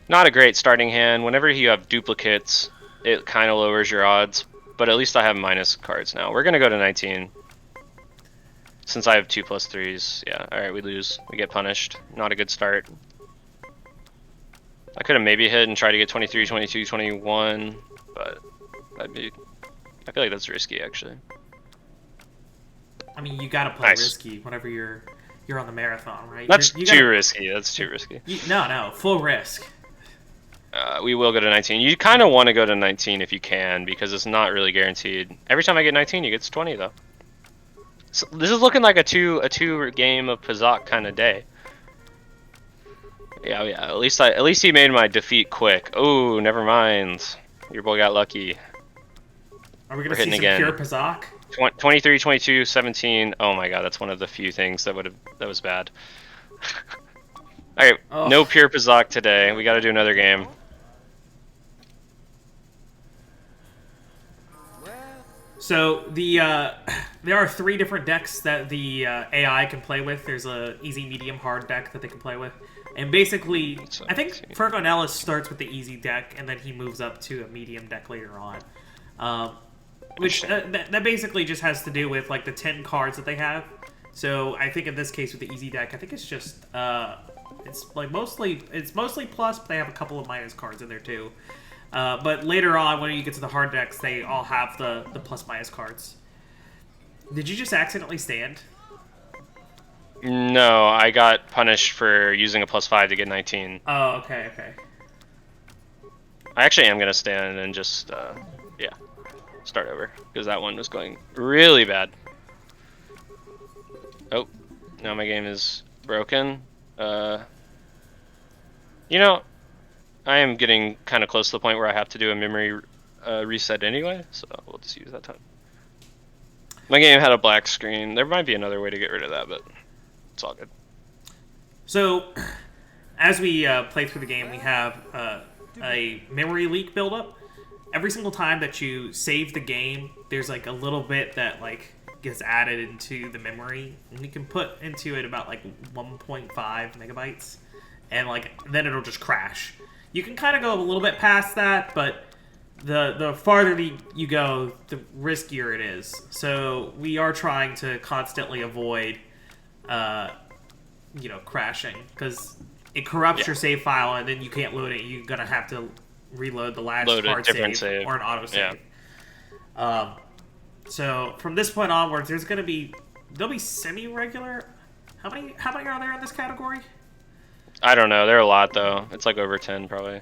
Not a great starting hand. Whenever you have duplicates, it kind of lowers your odds, but at least I have minus cards now. We're gonna go to 19. Since I have 2+3s, yeah. Alright, we lose. We get punished. Not a good start. I could have maybe hit and tried to get 23, 22, 21, but I feel like that's risky, actually. I mean, you gotta play Nice. risky whenever you're on the marathon, right? That's You too gotta- risky. That's too risky. No, full risk. We will go to 19. You kind of want to go to 19 if you can, because it's not really guaranteed. Every time I get 19, you get 20 though. So this is looking like a two game of Pazaak kind of day. Yeah. At least he made my defeat quick. Oh, never mind. Your boy got lucky. Are we gonna We're see hitting some again. pure Pazaak? 23, 22, 17. Oh my god, that's one of the few things that was bad. All right, Oh. no pure Pazaak today. We got to do another game. So there are 3 different decks that the AI can play with. There's a easy, medium, hard deck that they can play with, and basically, I think Fergon Ellis starts with the easy deck, and then he moves up to a medium deck later on. Which that basically just has to do with like the 10 cards that they have. So I think in this case with the easy deck, I think it's just it's mostly plus, but they have a couple of minus cards in there too. But later on, when you get to the hard decks, they all have the plus minus cards. Did you just accidentally stand? No, I got punished for using a +5 to get 19. Oh, okay. I actually am gonna stand and just start over because that one was going really bad. Oh, now my game is broken. I am getting kind of close to the point where I have to do a memory reset anyway, so we'll just use that time. My game had a black screen. There might be another way to get rid of that, but it's all good. So, as we play through the game, we have a memory leak buildup. Every single time that you save the game, there's like a little bit that like gets added into the memory, and you can put into it about like 1.5 megabytes, and like then it'll just crash. You can kind of go a little bit past that, but the farther you go, the riskier it is. So we are trying to constantly avoid, crashing, because it corrupts your save file, and then you can't load it. You're gonna have to reload the last Load a hard different save save. or an auto save. So from this point onwards, there'll be semi-regular. How many are there in this category? I don't know. There are a lot though. It's like over 10 probably.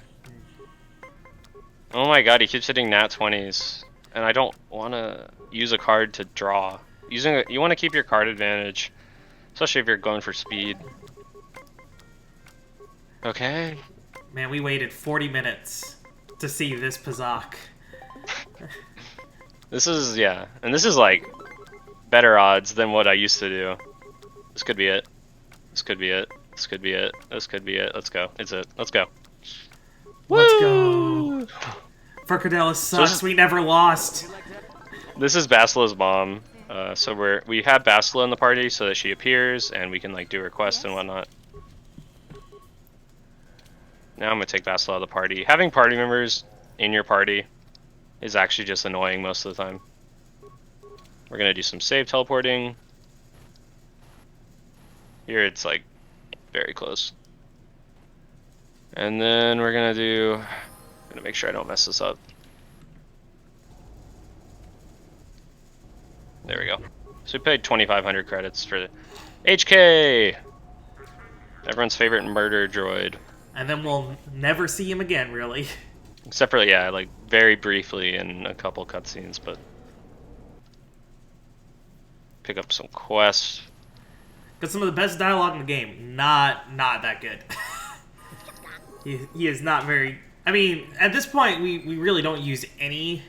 Oh my god, he keeps hitting nat 20s, and I don't want to use a card to draw. You want to keep your card advantage, especially if you're going for speed. Okay. Man, we waited 40 minutes to see this Pazaak. This is, yeah. And this is like better odds than what I used to do. This could be it. This could be it. This could be it. This could be it. Let's go. It's it. Let's go. Let's Woo! go. Farcadelis sucks. this is- We never lost. This is Basila's mom. So we have Basila in the party so that she appears and we can like do her quest and whatnot. Now I'm gonna take Basila out of the party. Having party members in your party is actually just annoying most of the time. We're gonna do some save teleporting. Here it's like very close. And then we're gonna make sure I don't mess this up. There we go. So we paid 2,500 credits for HK! Everyone's favorite murder droid. And then we'll never see him again, really. Except for, yeah, like very briefly in a couple cutscenes, but... Pick up some quests. Got some of the best dialogue in the game. Not that good. he is not very... I mean, at this point, we really don't use any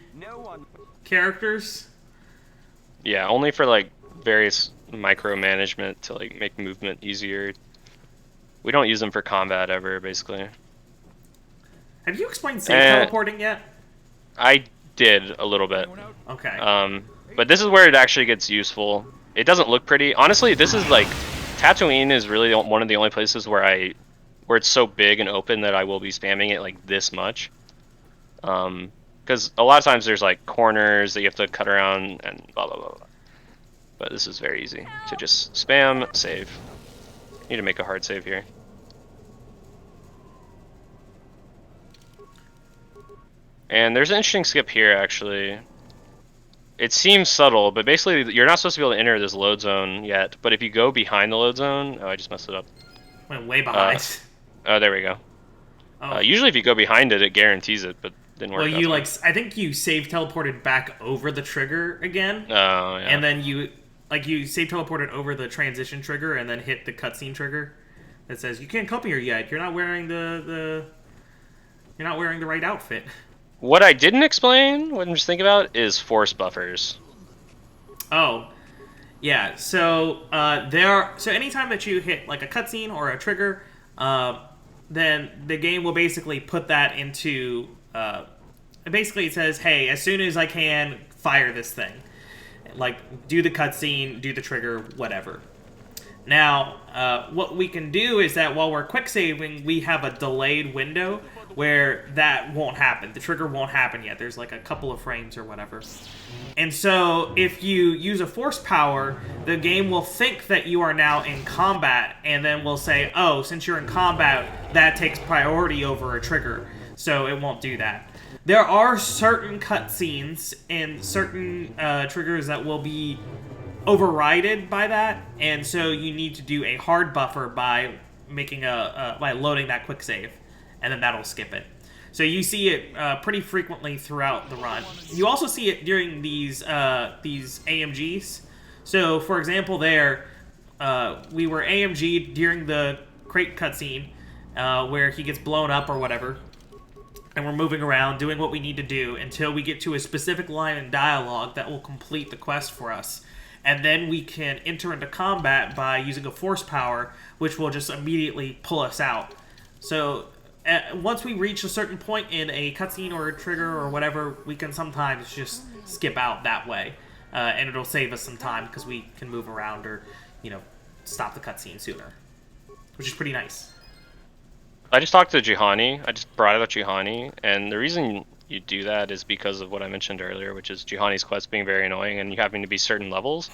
characters. Yeah, only for like various micromanagement to like make movement easier. We don't use them for combat ever, basically. Have you explained save teleporting yet? I did a little bit. Okay. But this is where it actually gets useful. It doesn't look pretty. Honestly, this is like Tatooine is really one of the only places where it's so big and open that I will be spamming it like this much. Because a lot of times there's like corners that you have to cut around and blah blah blah blah. But this is very easy to just spam save. Need to make a hard save here. And there's an interesting skip here actually. It seems subtle, but basically you're not supposed to be able to enter this load zone yet. But if you go behind the load zone, oh, I just messed it up. Went way behind. Oh, there we go. Oh. Usually if you go behind it, it guarantees it, but didn't work. Well, that you time. like, I think you save teleported back over the trigger again. Oh, yeah. And then you save teleported over the transition trigger and then hit the cutscene trigger that says you can't come here yet. You're not wearing the right outfit. What I didn't explain, what I'm just thinking about, is force buffers. Oh, yeah. So so anytime that you hit like a cutscene or a trigger, then the game will basically put that into. Basically, it says, "Hey, as soon as I can, fire this thing. Like, do the cutscene, do the trigger, whatever." Now, what we can do is that while we're quick saving, we have a delayed window where that won't happen. The trigger won't happen yet. There's like a couple of frames or whatever. And so if you use a force power, the game will think that you are now in combat and then will say, oh, since you're in combat, that takes priority over a trigger. So it won't do that. There are certain cutscenes and certain triggers that will be overridden by that, and so you need to do a hard buffer by making by loading that quick save, and then that'll skip it. So you see it pretty frequently throughout the run. You also see it during these AMGs. So for example, we were AMG during the crate cutscene where he gets blown up or whatever. And we're moving around, doing what we need to do until we get to a specific line in dialogue that will complete the quest for us. And then we can enter into combat by using a force power, which will just immediately pull us out. So once we reach a certain point in a cutscene or a trigger or whatever, we can sometimes just skip out that way. And it'll save us some time because we can move around or, stop the cutscene sooner. Which is pretty nice. I just talked to Juhani. I just brought up Juhani, and the reason you do that is because of what I mentioned earlier, which is Juhani's quest being very annoying and you having to be certain levels.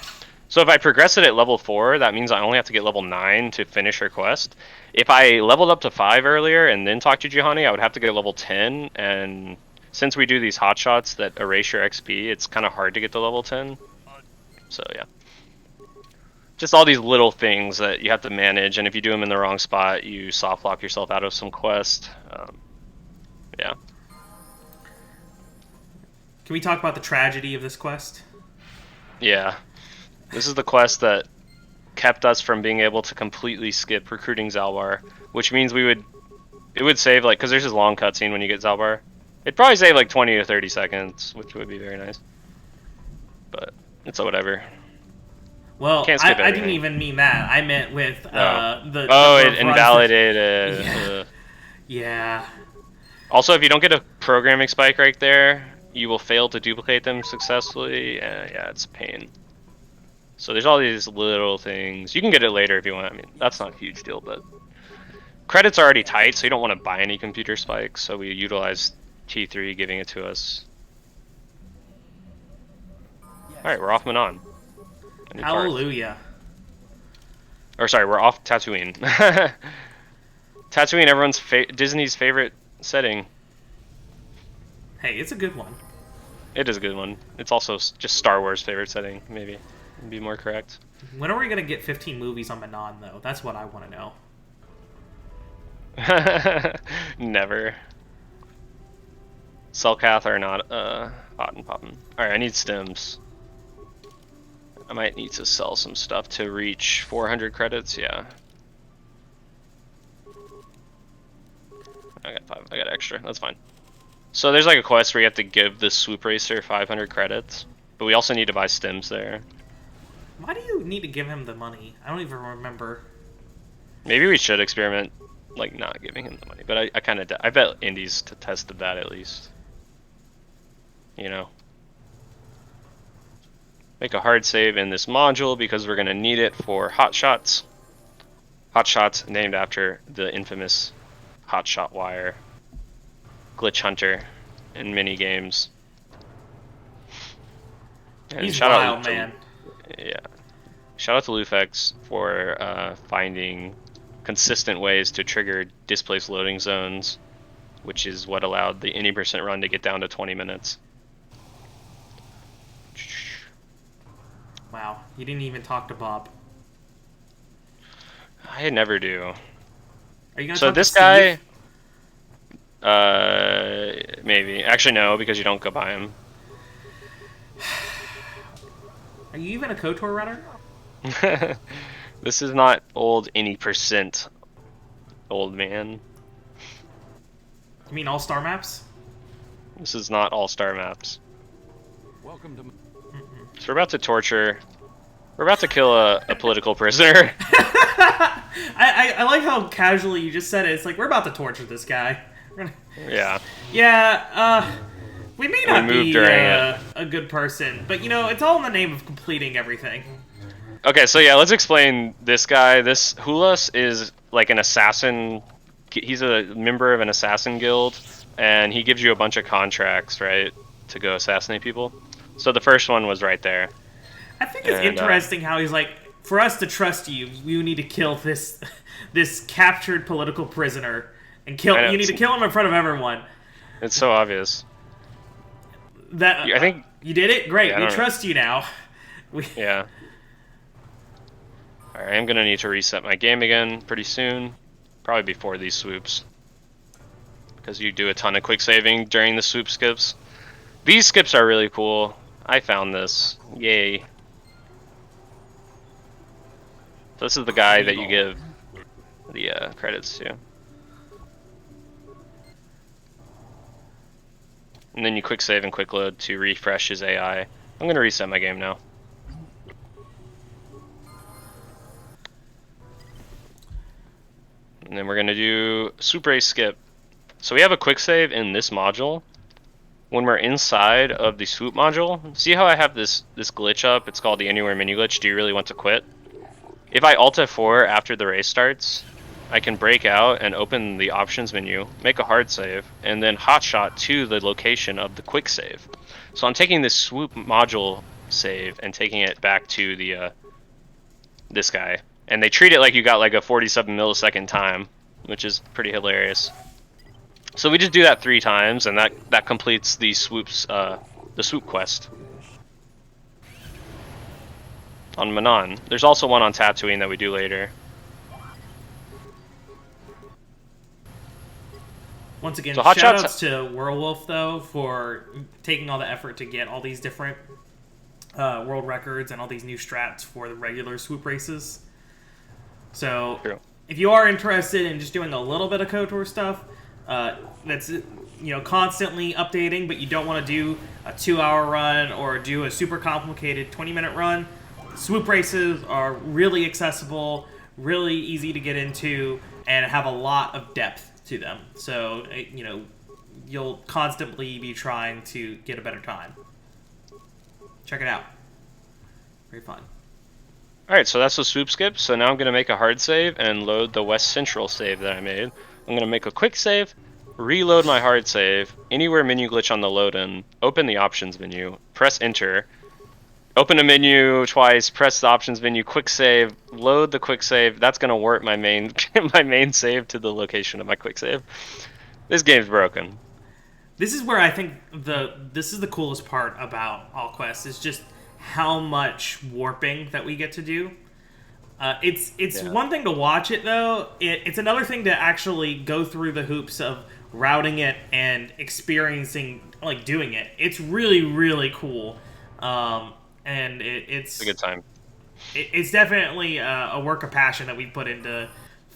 So if I progress it at level 4, that means I only have to get level 9 to finish her quest. If I leveled up to 5 earlier and then talked to Juhani, I would have to get level 10, and since we do these hotshots that erase your XP, it's kind of hard to get to level 10. So yeah. Just all these little things that you have to manage, and if you do them in the wrong spot, you soft lock yourself out of some quest. Yeah. Can we talk about the tragedy of this quest? Yeah. This is the quest that kept us from being able to completely skip recruiting Zalbar, which means we would It would save like, because there's this long cutscene when you get Zalbar. It'd probably save like 20 to 30 seconds, which would be very nice. But it's a whatever. Well, Can't skip I didn't everything. even mean that. I meant with the Oh, number it of runs that- invalidated. Yeah. Ugh. Yeah. Also, if you don't get a programming spike right there, you will fail to duplicate them successfully. Yeah, it's a pain. So there's all these little things. You can get it later if you want. I mean, that's not a huge deal, but credits are already tight, so you don't want to buy any computer spikes. So we utilize T3 giving it to us. All right, we're off Manon. A new Tarth. Hallelujah. Or sorry, we're off Tatooine. Tatooine, everyone's Disney's favorite setting. Hey, it's a good one. It is a good one. It's also just Star Wars' favorite setting, maybe. Would be more correct. When are we gonna get 15 movies on Manon, though? That's what I want to know. Never. Selkath are not hot and poppin'. Alright, I need stems. I might need to sell some stuff to reach 400 credits, yeah. I got 5. I got extra. That's fine. So there's like a quest where you have to give the Swoop Racer 500 credits, but we also need to buy stems there. Why do you need to give him the money? I don't even remember. Maybe we should experiment, like, not giving him the money, but I kind of, I bet Indies tested that at least. You know? Make a hard save in this module because we're going to need it for hotshots. Hotshots named after the infamous hotshot wire glitch hunter in mini games. And He's shout wild, out to, man. Yeah. Shout out to Lufex for finding consistent ways to trigger displaced loading zones, which is what allowed the any percent run to get down to 20 minutes. Wow, you didn't even talk to Bob. I never do. Are you gonna So talk this to guy, Steve? maybe. Actually, no, because you don't go by him. Are you even a KOTOR runner? This is not old any percent, old man. You mean all star maps? This is not all-star maps. Welcome to. So we're about to torture. We're about to kill a political prisoner. I like how casually you just said it. It's like, we're about to torture this guy. Yeah. Yeah, we may not moved be during it. a good person, but you know, it's all in the name of completing everything. Okay, so yeah, let's explain this guy. This Hulas is like an assassin. He's a member of an assassin guild, and he gives you a bunch of contracts, right, to go assassinate people. So the first one was right there. I think it's And, interesting how he's like, for us to trust you, you need to kill this captured political prisoner, and kill. I know, You need to kill him in front of everyone. It's so obvious. That I think. you did it. Great. Yeah, I We don't know. trust you now. We, Yeah. Alright, I'm gonna need to reset my game again pretty soon. Probably before these swoops. Because you do a ton of quick saving during the swoop skips. These skips are really cool. I found this. Yay. So this is the guy that you give the credits to. And then you quick save and quick load to refresh his AI. I'm going to reset my game now. And then we're going to do Swoop Race Skip. So we have a quick save in this module. When we're inside of the Swoop module, see how I have this glitch up? It's called the Anywhere Menu Glitch. Do you really want to quit? If I Alt F4 after the race starts, I can break out and open the options menu, make a hard save, and then hotshot to the location of the quick save. So I'm taking this Swoop module save and taking it back to the this guy. And they treat it like you got like a 47 millisecond time, which is pretty hilarious. So we just do that 3 times, and that completes the swoops, the swoop quest on Manon. There's also one on Tatooine that we do later. once again, So hot shout shots- outs to Werewolf though for taking all the effort to get all these different world records and all these new strats for the regular swoop races. So True. if you are interested in just doing a little bit of KOTOR stuff, that's constantly updating, but you don't want to do a 2-hour run or do a super complicated 20-minute run, Swoop races are really accessible, really easy to get into, and have a lot of depth to them. So, you'll constantly be trying to get a better time. Check it out. Very fun. Alright, so that's the swoop skip. So now I'm going to make a hard save and load the West Central save that I made. I'm going to make a quick save, reload my hard save, anywhere menu glitch on the load in, open the options menu, press enter, open a menu twice, press the options menu, quick save, load the quick save. That's going to warp my main my main save to the location of my quick save. This game's broken. This is where I think this is the coolest part about All Quest is just how much warping that we get to do. It's one thing to watch it though. It's another thing to actually go through the hoops of routing it and experiencing doing it. It's really really cool, and it's a good time. It's definitely a work of passion that we put into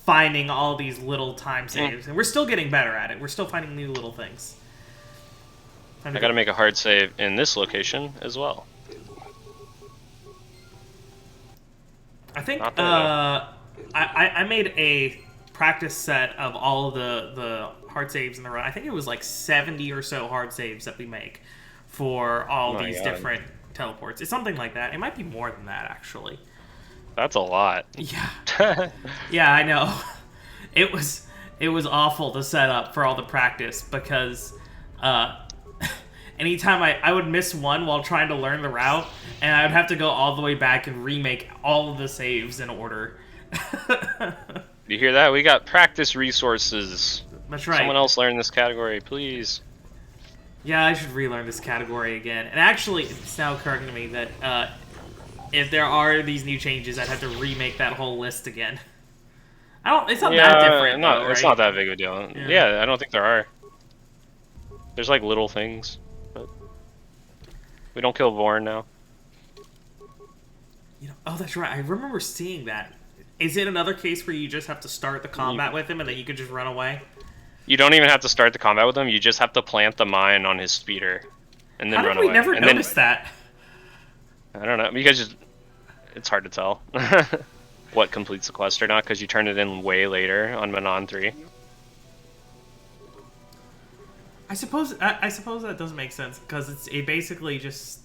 finding all these little time saves, and we're still getting better at it. We're still finding new little things. I gotta make a hard save in this location as well. I think I made a practice set of all the hard saves in the run. I think it was 70 or so hard saves that we make for all these different teleports. It's something like that. It might be more than that, actually. That's a lot. Yeah. Yeah, I know. It was awful to set up for all the practice because anytime I would miss one while trying to learn the route, and I would have to go all the way back and remake all of the saves in order. You hear that? We got practice resources. That's right. Someone else learn this category, please. Yeah, I should relearn this category again. And actually, it's now occurring to me that if there are these new changes, I'd have to remake that whole list again. It's not that different, though, right? It's not that big of a deal. Yeah, I don't think there are. There's little things, but we don't kill Vorn now. Oh, that's right. I remember seeing that. Is it another case where you just have to start the combat with him and then you could just run away? You don't even have to start the combat with him. You just have to plant the mine on his speeder and then run away. How did we never notice that? I don't know. Because it's hard to tell what completes the quest or not because you turn it in way later on Manon 3. I suppose that doesn't make sense because it basically just.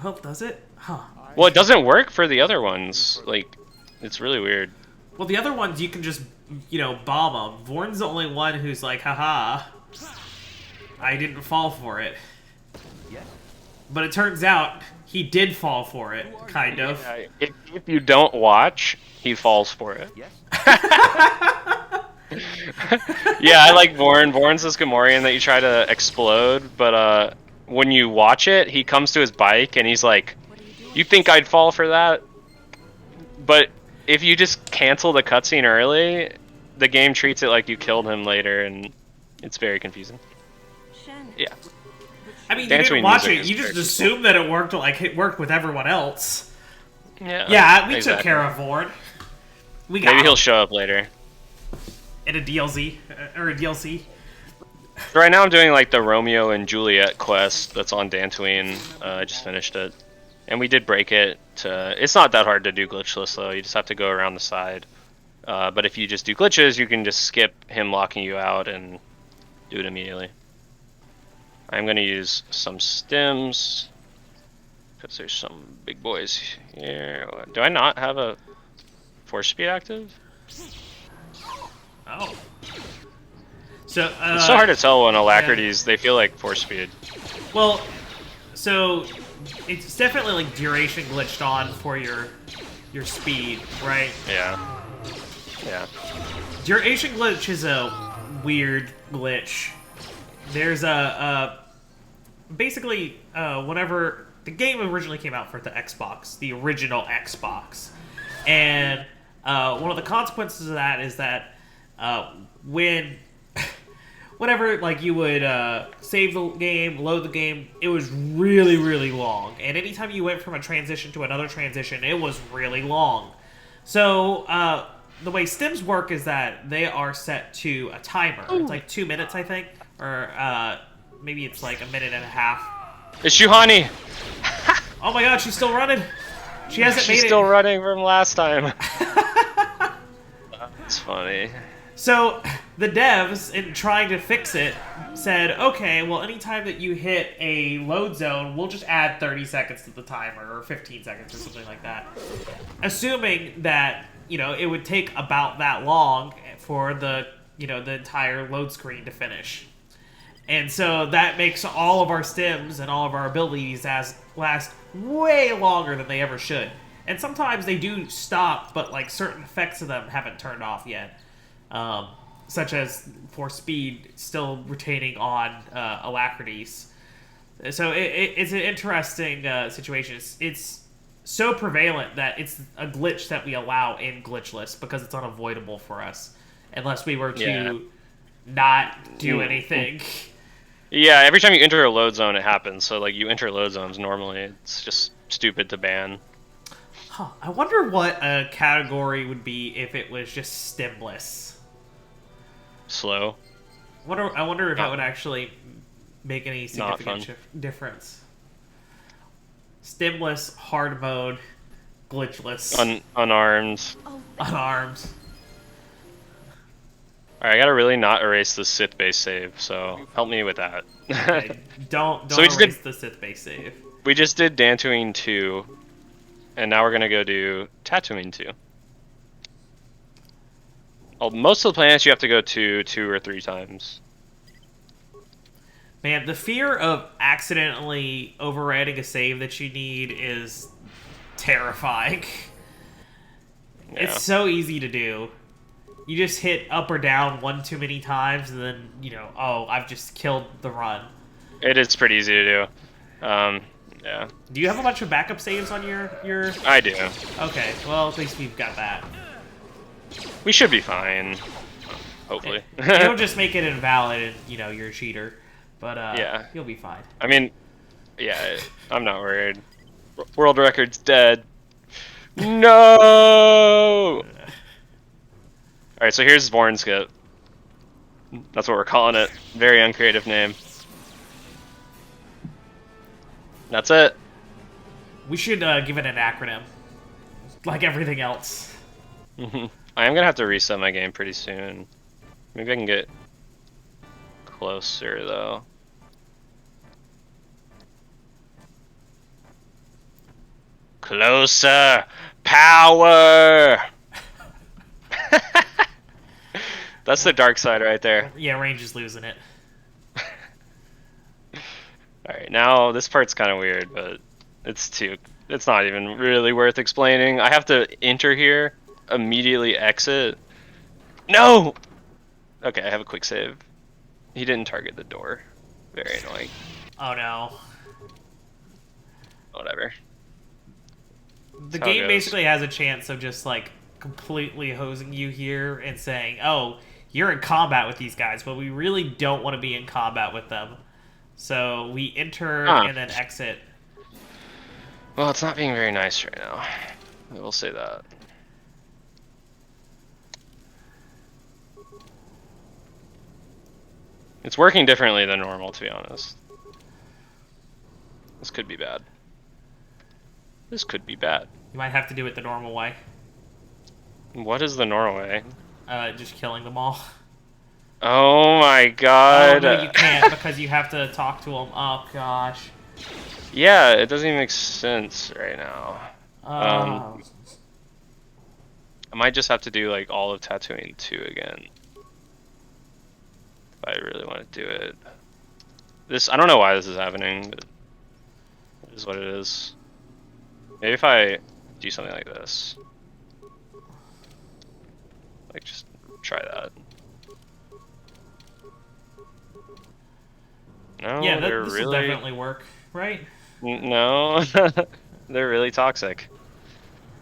Well, does it? Huh. Well, it doesn't work for the other ones. It's really weird. Well, the other ones you can just, bomb them. Vorn's the only one who's like, haha, I didn't fall for it. But it turns out he did fall for it, kind of. If you don't watch, he falls for it. Yeah, I like Vorn. Vorn's this Gamorrean that you try to explode, but when you watch it, he comes to his bike and he's like, you think I'd fall for that? But if you just cancel the cutscene early, the game treats it like you killed him later, and it's very confusing. Yeah. I mean, you didn't watch it, you just assumed that it worked it worked with everyone else. Yeah, we took care of Vorn. Maybe he'll show up later. In a DLC, or a DLC. Right now I'm doing the Romeo and Juliet quest that's on Tatooine. I just finished it. And we did break it. It's not that hard to do glitchless though, you just have to go around the side. But if you just do glitches, you can just skip him locking you out and do it immediately. I'm going to use some stems, because there's some big boys here. Do I not have a force speed active? Oh. So, it's so hard to tell when alacrities, they feel like force speed. Well, so it's definitely duration glitched on for your speed, right? Yeah. Yeah. Duration glitch is a weird glitch. There's basically whenever the game originally came out for the Xbox, the original Xbox, and one of the consequences of that is that whenever you would save the game, load the game, it was really, really long. And anytime you went from a transition to another transition, it was really long. So the way stims work is that they are set to a timer. It's like 2 minutes, I think, or maybe it's like a minute and a half. It's Shuhani! Oh my god, she's still running. She hasn't She's made still it. running from last time. That's funny. So the devs, in trying to fix it, said, okay, well, anytime that you hit a load zone, we'll just add 30 seconds to the timer, or 15 seconds, or something like that. Assuming that, it would take about that long for the entire load screen to finish. And so that makes all of our stims and all of our abilities last way longer than they ever should. And sometimes they do stop, but like certain effects of them haven't turned off yet. Such as for speed still retaining on alacrities. So it's an interesting situation. It's so prevalent that it's a glitch that we allow in glitchless because it's unavoidable for us unless we were to not do anything. Yeah, every time you enter a load zone, it happens. So like you enter load zones normally, it's just stupid to ban. Huh. I wonder what a category would be if it was just stimless. Slow. I wonder if that would actually make any significant difference. Stimless, hard mode, glitchless, Unarmed. Oh, unarmed. Alright, I gotta really not erase the Sith base save, so help me with that. Okay, don't So we just erase did- the Sith base save. We just did Tatooine 2, and now we're gonna go do Tatooine 2. Most of the planets you have to go to 2 or 3 times. Man, the fear of accidentally overwriting a save that you need is terrifying. Yeah. It's so easy to do. You just hit up or down one too many times, and then, oh, I've just killed the run. It is pretty easy to do. Yeah. Do you have a bunch of backup saves on your... I do. Okay, well, at least we've got that. We should be fine. Hopefully. It'll just make it invalid and, you're a cheater. But, Yeah. you'll be fine. I mean, yeah, I'm not worried. World record's dead. No! Alright, so here's Vorn Skip. That's what we're calling it. Very uncreative name. That's it. We should give it an acronym. Like everything else. I am gonna have to reset my game pretty soon. Maybe I can get closer though. Closer! Power! That's the dark side right there. Yeah, Range is losing it. Alright, now this part's kind of weird, but it's not even really worth explaining. I have to enter here, immediately exit. No! Okay, I have a quick save. He didn't target the door. Very annoying. Oh no. Whatever. The That's how it game goes. basically has a chance of just like completely hosing you here and saying, oh, you're in combat with these guys, but we really don't want to be in combat with them. So we enter and then exit. Well, it's not being very nice right now. I will say that. It's working differently than normal, to be honest. This could be bad. This could be bad. You might have to do it the normal way. What is the normal way? Just killing them all. Oh my Oh, god. no, you can't because you have to talk to them. Oh, gosh. Yeah, it doesn't even make sense right now. Oh. I might just have to do like all of Tatooine 2 again. If I really want to do it. I don't know why this is happening, but it is what it is. Maybe if I do something like this. Like, just try that. No, Yeah, they're this really... will definitely work, right? No, they're really toxic.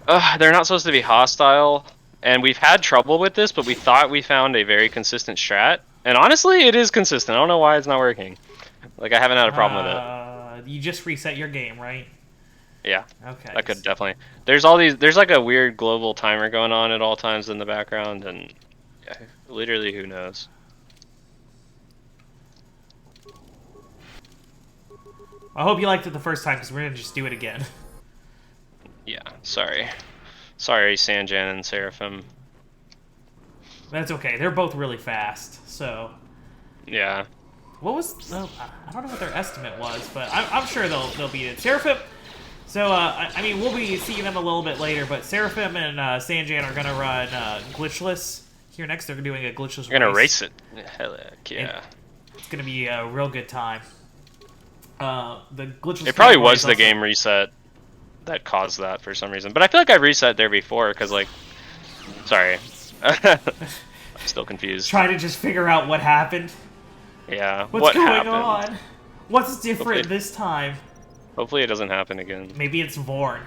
They're not supposed to be hostile, and we've had trouble with this, but we thought we found a very consistent strat. And honestly, it is consistent. I don't know why it's not working. Like, I haven't had a problem with it. You just reset your game, right? Yeah, Okay. that could definitely. There's all these. There's like a weird global timer going on at all times in the background, and yeah, literally, who knows? I hope you liked it the first time, because we're gonna just do it again. Yeah, sorry, Sanjan and Seraphim. That's okay. They're both really fast, so. Yeah. What was? I don't know what their estimate was, but I'm sure they'll beat it. Seraphim. So I mean, we'll be seeing them a little bit later, but Seraphim and Sanjan are gonna run glitchless here next. They're doing a glitchless. We're gonna race it. Hell yeah. And it's gonna be a real good time. The glitchless. It probably category was is the also- game reset that caused that for some reason, but I feel like I've reset there before because like, sorry, I'm still confused. Trying to just figure out what happened. Yeah. What's what going happened? on? What's different Hopefully- this time? Hopefully it doesn't happen again. Maybe it's Vorn.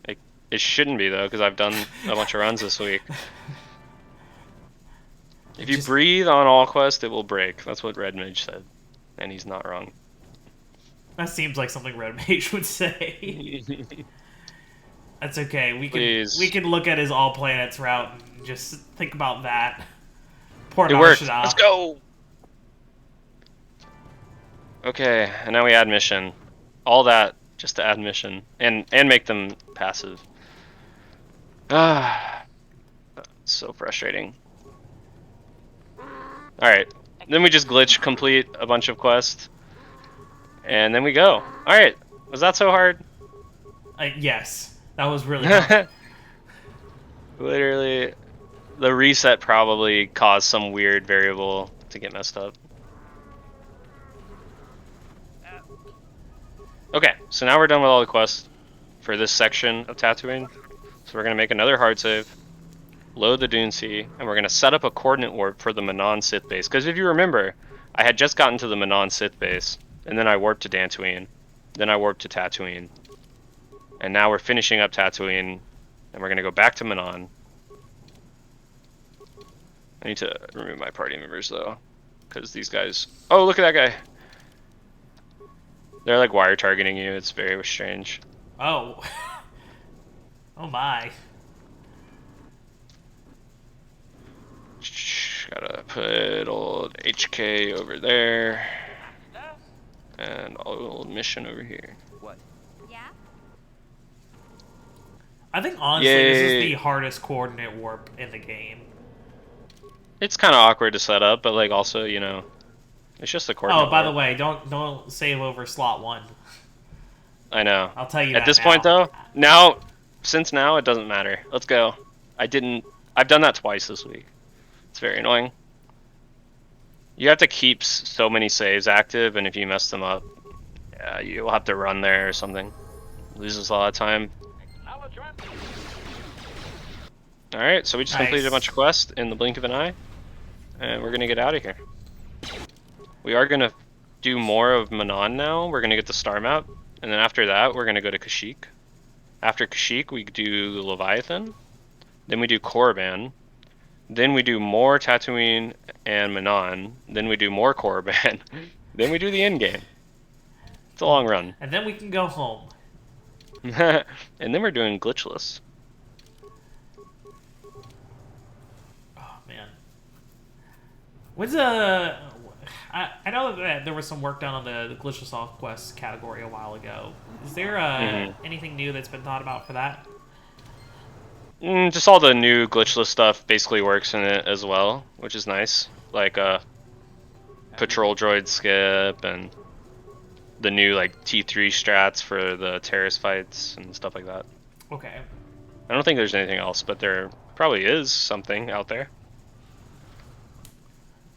It shouldn't be though, because I've done a bunch of runs this week. If you breathe on all quest, it will break. That's what Red Mage said, and he's not wrong. That seems like something Red Mage would say. That's okay. We can look at his all planets route and just think about that. Poor It worked. Narashada. Let's go. Okay, and now we add mission. All that just to add mission and make them passive. Ah, so frustrating. All right, then we just glitch complete a bunch of quests, and then we go. All right, was that so hard? Yes, that was really hard. Literally, the reset probably caused some weird variable to get messed up. Okay, so now we're done with all the quests for this section of Tatooine. So we're going to make another hard save, load the Dune Sea, and we're going to set up a coordinate warp for the Manon Sith base. Because if you remember, I had just gotten to the Manon Sith base, and then I warped to Dantooine, then I warped to Tatooine. And now we're finishing up Tatooine, and we're going to go back to Manon. I need to remove my party members, though, because these guys... Oh, look at that guy! They're like wire targeting you. It's very strange. Oh. Oh my. Gotta put old HK over there. And old mission over here. What? Yeah? I think honestly this is Yay. the hardest coordinate warp in the game. It's kind of awkward to set up, but like also, you know, it's just a coordinate Oh, by warp. the way, don't save over slot 1. I know. I'll tell you At that this now. point, though, now, since now, it doesn't matter. Let's go. I've done that twice this week. It's very annoying. You have to keep so many saves active, and if you mess them up, yeah, you'll have to run there or something. Loses a lot of time. Alright, so we just completed a Nice. bunch of quests in the blink of an eye, and we're gonna get out of here. We are gonna do more of Manon now. We're gonna get the star map, and then after that, we're gonna go to Kashyyyk. After Kashyyyk, we do Leviathan, then we do Korriban, then we do more Tatooine and Manon, then we do more Korriban, then we do the end game. It's a long run. And then we can go home. And then we're doing glitchless. Oh man. When's I know that there was some work done on the glitchless off quest category a while ago. Is there anything new that's been thought about for that? Just all the new glitchless stuff basically works in it as well, which is nice. Like patrol droid skip and the new like T3 strats for the Taris fights and stuff like that. Okay. I don't think there's anything else, but there probably is something out there.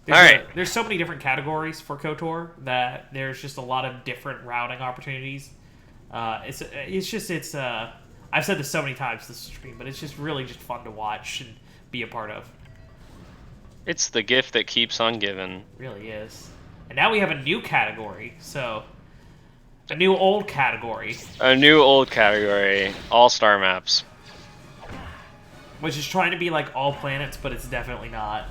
There's so many different categories for KOTOR that there's just a lot of different routing opportunities. I've said this so many times this stream, but it's just really just fun to watch and be a part of. It's the gift that keeps on giving. It really is. And now we have a new category, so a new old category, A new old category, all star maps. which is trying to be like all planets, but it's definitely not.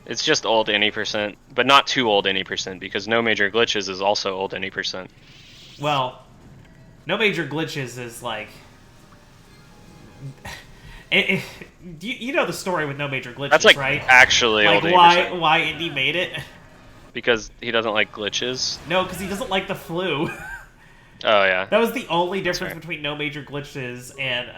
It's just old any percent, but not too old any percent, because no major glitches is also old any percent. Well, no major glitches is like. You know the story with no major glitches, That's like right? actually Like old why Indy made it? because he doesn't like glitches. No, because he doesn't like the flu. Oh yeah, That was the only difference right. between no major glitches and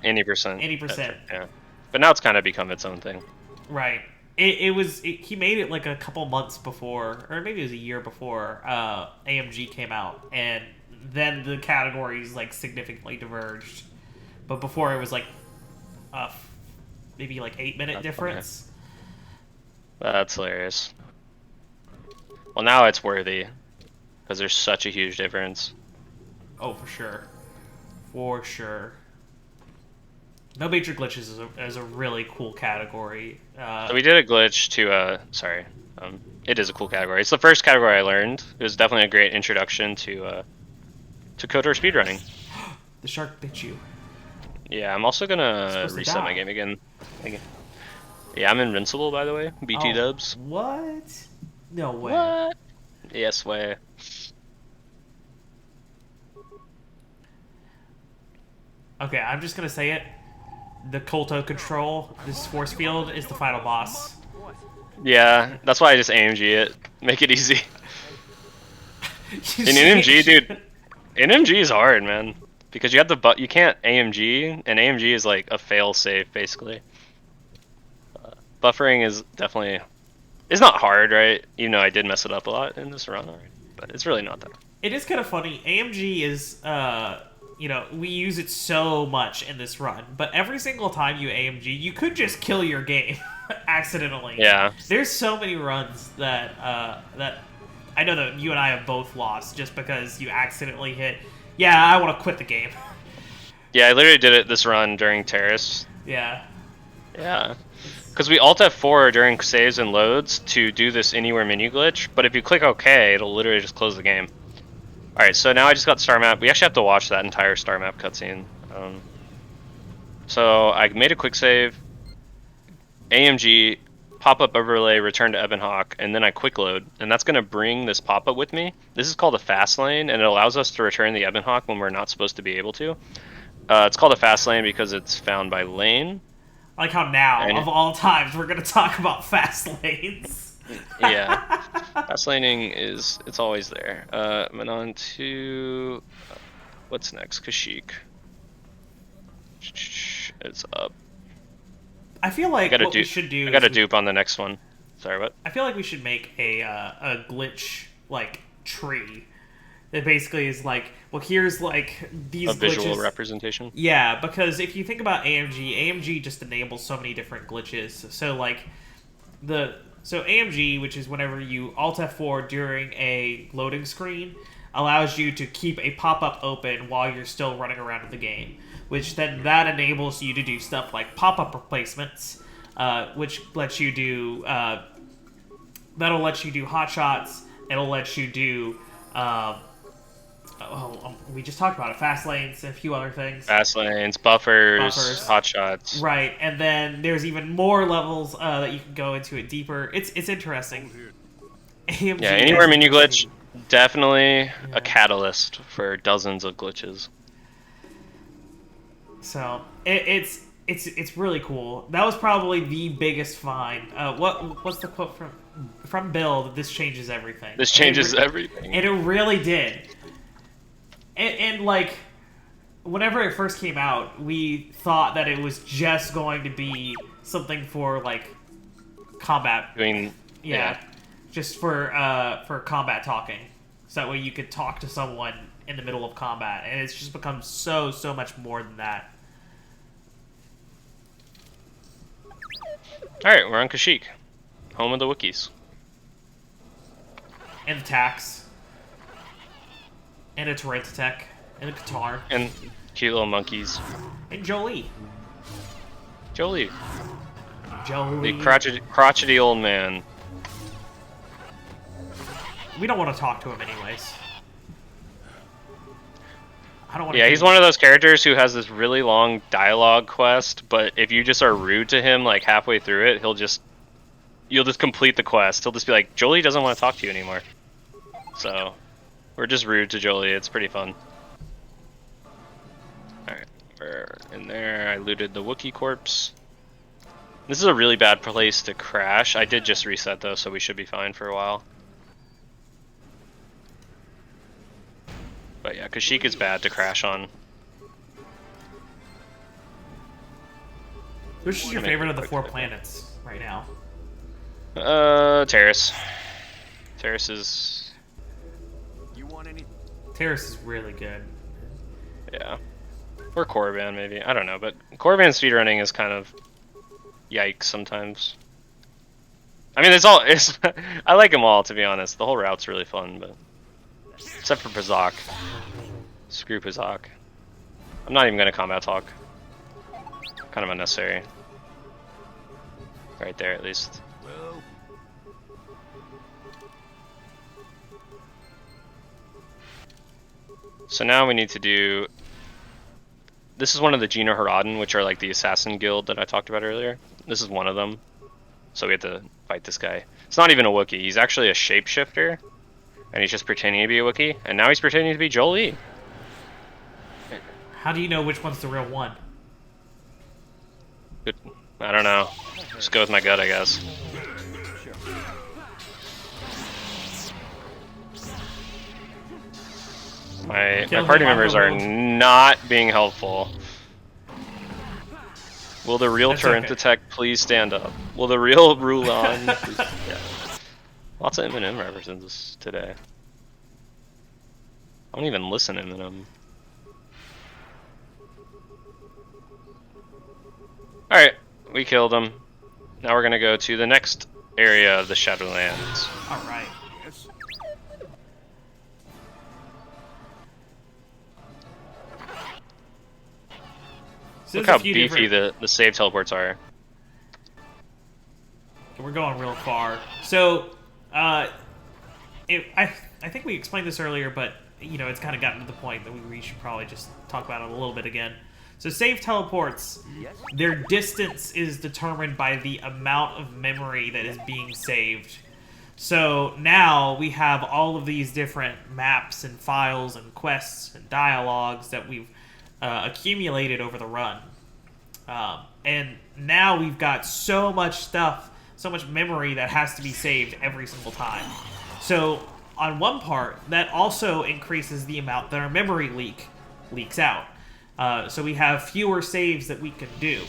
80%. 80%. Yeah, but now it's kind of become its own thing. Right. He made it like a couple months before, or maybe it was a year before AMG came out, and then the categories like significantly diverged. But before it was like maybe like 8-minute That's difference. That's hilarious. Well, now it's worthy because there's such a huge difference. Oh, for sure. For sure. No major glitches is a really cool category. So we did a glitch to sorry, it is a cool category. It's the first category I learned. It was definitely a great introduction to KOTOR speedrunning. The shark bit you. Yeah, I'm also gonna Supposed to reset die. my game again. Yeah, I'm invincible, by the way. BT Oh, dubs. What? No way. What? Yes way. Okay, I'm just gonna say it. The Kolto control, this force field, is the final boss. Yeah, that's why I just AMG it. Make it easy. In NMG, dude, NMG is hard, man. Because you have the you can't AMG, and AMG is like a fail-safe, basically. Buffering is definitely... It's not hard, right? Even though I did mess it up a lot in this run already. But it's really not that hard. It is kind of funny. AMG is, you know, we use it so much in this run, but every single time you AMG, you could just kill your game accidentally. Yeah. There's so many runs that that I know that you and I have both lost just because you accidentally hit. Yeah, I want to quit the game. Yeah, I literally did it this run during Taris. Yeah. Yeah. Because we Alt F4 during saves and loads to do this anywhere menu glitch, but if you click OK, it'll literally just close the game. Alright, so now I just got star map. We actually have to watch that entire star map cutscene. So I made a quick save, AMG, pop-up overlay, return to Ebonhawk, and then I quick load, and that's going to bring this pop-up with me. This is called a fast lane, and it allows us to return the Ebonhawk when we're not supposed to be able to. It's called a fast lane because it's found by lane. I like how now, And of all times, we're going to talk about fast lanes. Yeah, fast laning it's always there. Went on to what's next? Kashyyyk. It's up. I feel like what we should do I got is a dupe on the next one. Sorry, what? I feel like we should make a glitch like tree that basically is like, well, here's like these A visual glitches. representation. Yeah, because if you think about AMG just enables so many different glitches. So like so AMG, which is whenever you Alt F4 during a loading screen, allows you to keep a pop-up open while you're still running around in the game, which then that enables you to do stuff like pop-up replacements, which lets you do that'll let you do hot shots. It'll let you do we just talked about it, fast lanes and a few other things. Fast lanes, buffers, hot shots. Right, and then there's even more levels that you can go into it deeper. It's interesting. AMG Yeah, anywhere menu glitch, interesting. definitely a catalyst for dozens of glitches. So it's really cool. That was probably the biggest find. What's the quote from Bill? That this changes everything. This changes everything. And it really did. And like, whenever it first came out, we thought that it was just going to be something for like combat. Yeah. Just for combat talking, so that way you could talk to someone in the middle of combat, and it's just become so much more than that. All right, we're on Kashyyyk, home of the Wookiees. And the tax. And a Tech. And a guitar. And cute little monkeys. And Jolie. Jolie. Jolie. The crotchety old man. We don't want to talk to him anyways. I don't want to. Yeah, he's one of those characters who has this really long dialogue quest, but if you just are rude to him like halfway through it, you'll just complete the quest. He'll just be like, Jolie doesn't want to talk to you anymore. So We're just rude to Jolie. It's pretty fun. Alright, we're in there. I looted the Wookiee corpse. This is a really bad place to crash. I did just reset though, so we should be fine for a while. But yeah, Kashyyyk is bad to crash on. Which is your favorite of the 4 planets right now? Taris. Taris is... You want any? Taris is really good. yeah. Or Korriban maybe. I don't know, but Korriban speedrunning is kind of... yikes sometimes. I mean, it's I like them all, to be honest. The whole route's really fun, but... except for Pazaak. Screw Pazaak. I'm not even gonna combat talk. Kind of unnecessary. Right there, at least. Well, So now we need to do... this is one of the Gina Haradan, which are like the assassin guild that I talked about earlier. This is one of them. So we have to fight this guy. It's not even a Wookiee. He's actually a shapeshifter. And he's just pretending to be a Wookiee. And now he's pretending to be Jolie. How do you know which one's the real one? Good. I don't know. Just go with my gut, I guess. sure. My Kill party him on members the are road. not being helpful. Will the real That's Turret okay. Tech please stand up? Will the real Rulon please... yeah. Lots of Eminem references today. I don't even listen to Eminem. Alright, we killed him. Now we're gonna go to the next area of the Shadowlands. Alright. Yes. So Look there's a how few beefy different- the save teleports are. We're going real far. So, I think we explained this earlier, but you know it's kind of gotten to the point that we should probably just talk about it a little bit again. So save teleports, Yes. their distance is determined by the amount of memory that is being saved. So now we have all of these different maps and files and quests and dialogues that we've accumulated over the run. And now we've got so much stuff, so much memory that has to be saved every single time. So on one part, that also increases the amount that our memory leaks out. So we have fewer saves that we can do.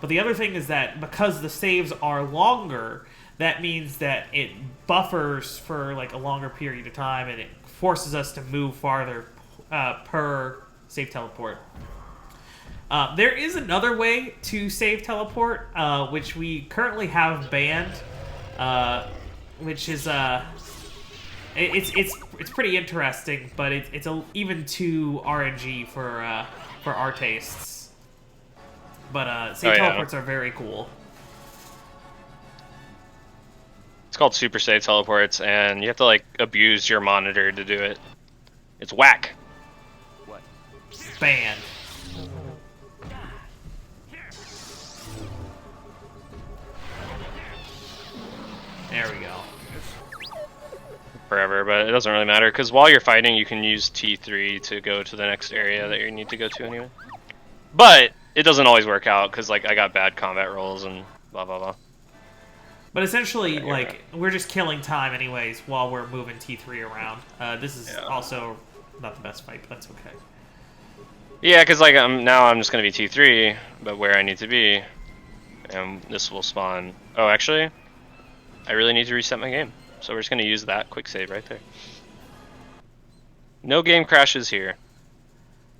But the other thing is that because the saves are longer, that means that it buffers for like a longer period of time, and it forces us to move farther per save teleport. There is another way to save teleport, which we currently have banned, which is it's pretty interesting, but it's even too RNG for our tastes. But save teleports are very cool. It's called Super Save Teleports, and you have to like abuse your monitor to do it. It's whack. What? Banned. There we go. Forever, but it doesn't really matter because while you're fighting, you can use T3 to go to the next area that you need to go to anyway. But it doesn't always work out because like I got bad combat rolls and blah blah blah. But essentially, Yeah, like, we're just killing time anyways while we're moving T3 around. This is also not the best fight, but that's okay. Yeah, because like now I'm just gonna be T3, but where I need to be, and this will spawn. Oh, actually, I really need to reset my game, so we're just gonna use that quick save right there. No game crashes here.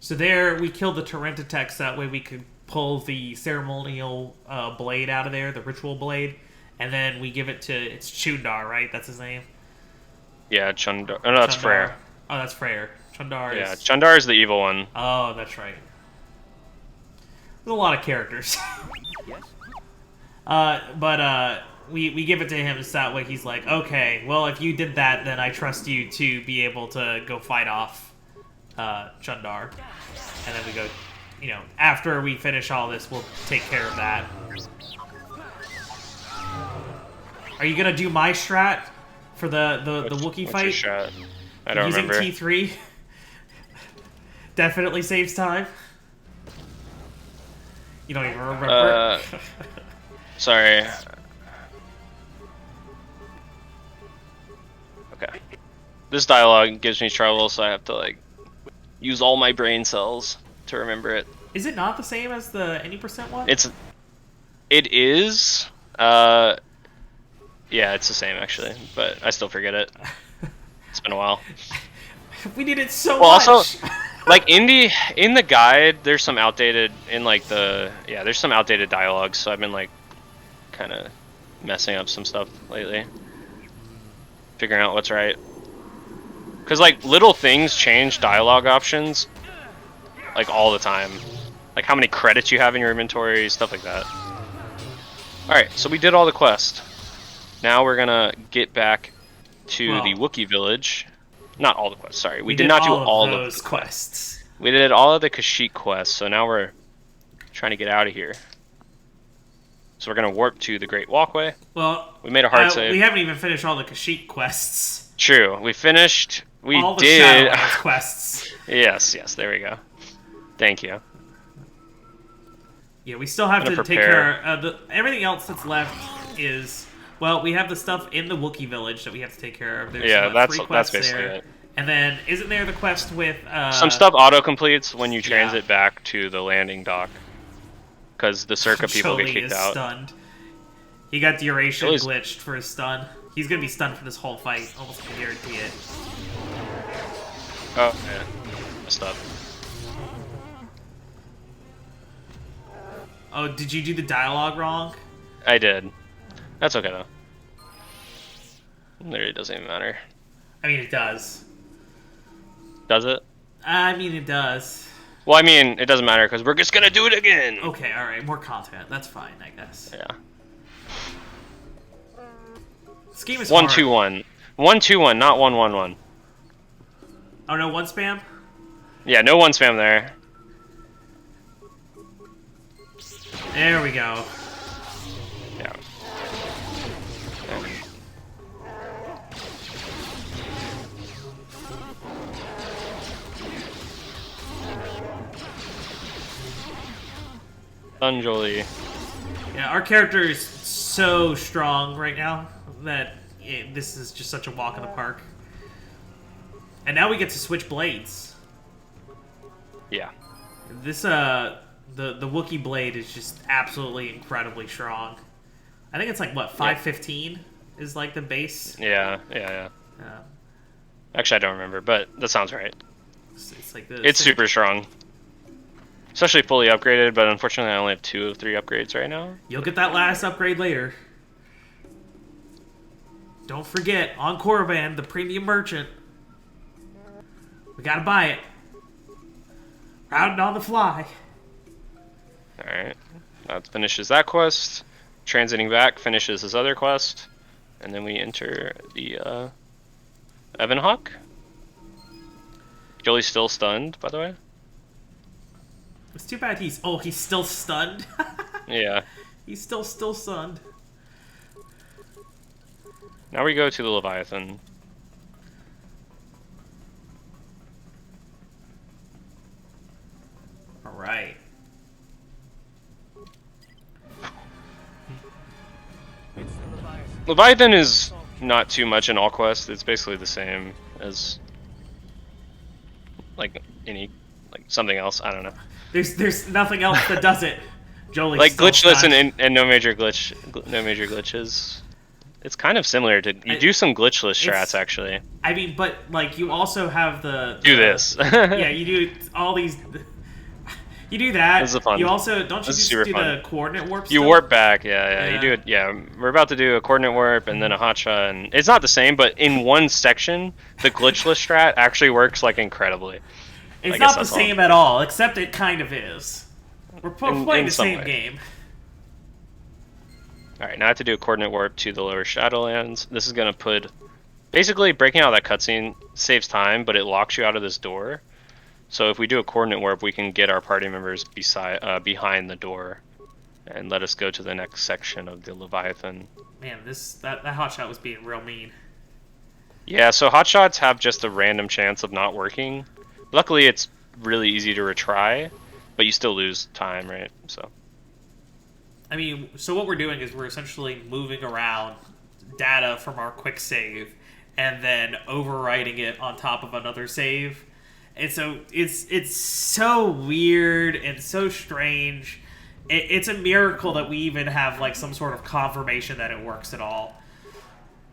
So there, we killed the Torrentatex, that way we could pull the ceremonial blade out of there, the ritual blade, and then we give it to, it's Chundar, right? That's his name? Yeah, Chundar. Oh no, that's Chundar. Freyr. Oh, that's Freyr. Chundar Yeah, is... Chundar is the evil one. Oh, that's right. There's a lot of characters. Yes. But we give it to him so that way he's like, okay, well, if you did that, then I trust you to be able to go fight off Chundar. And then we go, you know, after we finish all this, we'll take care of that. Are you gonna do my strat for the Wookiee What's fight? your strat? I don't Using remember. T3 definitely saves time. You don't even remember. Sorry. Okay. This dialogue gives me trouble, so I have to like use all my brain cells to remember it. Is it not the same as the any % one? It is. Yeah, it's the same actually, but I still forget it. It's been a while. We did it so Well, much. also, like in the guide, there's some outdated there's some outdated dialogue, so I've been like kind of messing up some stuff lately, figuring out what's right. Cause like little things change dialogue options, like all the time, like how many credits you have in your inventory, stuff like that. All right, so we did all the quest. Now we're gonna get back to the Wookiee village. Not all the quests, sorry. We did not do all of those the quests. We did all of the Kashyyyk quests, so now we're trying to get out of here. So we're gonna warp to the Great Walkway. Well, We made a hard save. We haven't even finished all the Kashyyyk quests. True, we finished. We all the did. Shadowlands quests. Yes, there we go. Thank you. Yeah, we still have to take care of everything else that's left is... Well, we have the stuff in the Wookiee village that we have to take care of. There's that's basically it. And then, isn't there the quest with... Some stuff auto-completes when you transit back to the landing dock. Because the Circa people get kicked out. Stunned. He got duration glitched for his stun. He's gonna be stunned for this whole fight. Almost can guarantee it. Oh, yeah. Messed up. Oh, did you do the dialogue wrong? I did. That's okay, though. It doesn't even matter. I mean, it does. Does it? I mean, it does. Well, I mean, it doesn't matter, because we're just gonna do it again! Okay, alright, more content. That's fine, I guess. Yeah. This game is 1-2-1. 1-2-1, not 1-1-1. Oh, no, one spam? Yeah, no one spam there. There we go. Yeah. Jolie. Yeah, our character is so strong right now that this is just such a walk in the park. And now we get to switch blades. Yeah. This the Wookiee blade is just absolutely incredibly strong. I think it's like what 515 is like the base. Yeah. Actually, I don't remember, but that sounds right. It's like it's super strong, especially fully upgraded. But unfortunately, I only have 2 of 3 upgrades right now. You'll get that last upgrade later. Don't forget on Korriban, the premium merchant. We gotta buy it. Routing on the fly. Alright. That finishes that quest. Transiting back finishes his other quest. And then we enter the Evan Hawk. Jolie's still stunned, by the way. It's too bad he's still stunned. Yeah. He's still stunned. Now we go to the Leviathan. Alright. Leviathan is not too much in all quests. It's basically the same as like something else. I don't know. There's nothing else that does it. Jolie like glitchless and no major glitches. It's kind of similar to you do some glitchless strats actually. I mean, but like you also have the do this. Yeah, you do all these. You do that. This is fun. You also don't you just do fun. the coordinate warp? You warp back, yeah. You do it. Yeah, we're about to do a coordinate warp and then a hotshot, and it's not the same, but in one section, the glitchless strat actually works like incredibly. It's not the same at all, except it kind of is. We're playing the same game. All right, now I have to do a coordinate warp to the lower Shadowlands. This is gonna put basically breaking out that cutscene saves time, but it locks you out of this door. So if we do a coordinate warp, we can get our party members behind the door, and let us go to the next section of the Leviathan. Man, that hotshot was being real mean. Yeah, so hotshots have just a random chance of not working. Luckily, it's really easy to retry, but you still lose time, right? So. I mean, so what we're doing is we're essentially moving around data from our quick save and then overwriting it on top of another save. And so it's so weird and so strange. It's a miracle that we even have like some sort of confirmation that it works at all.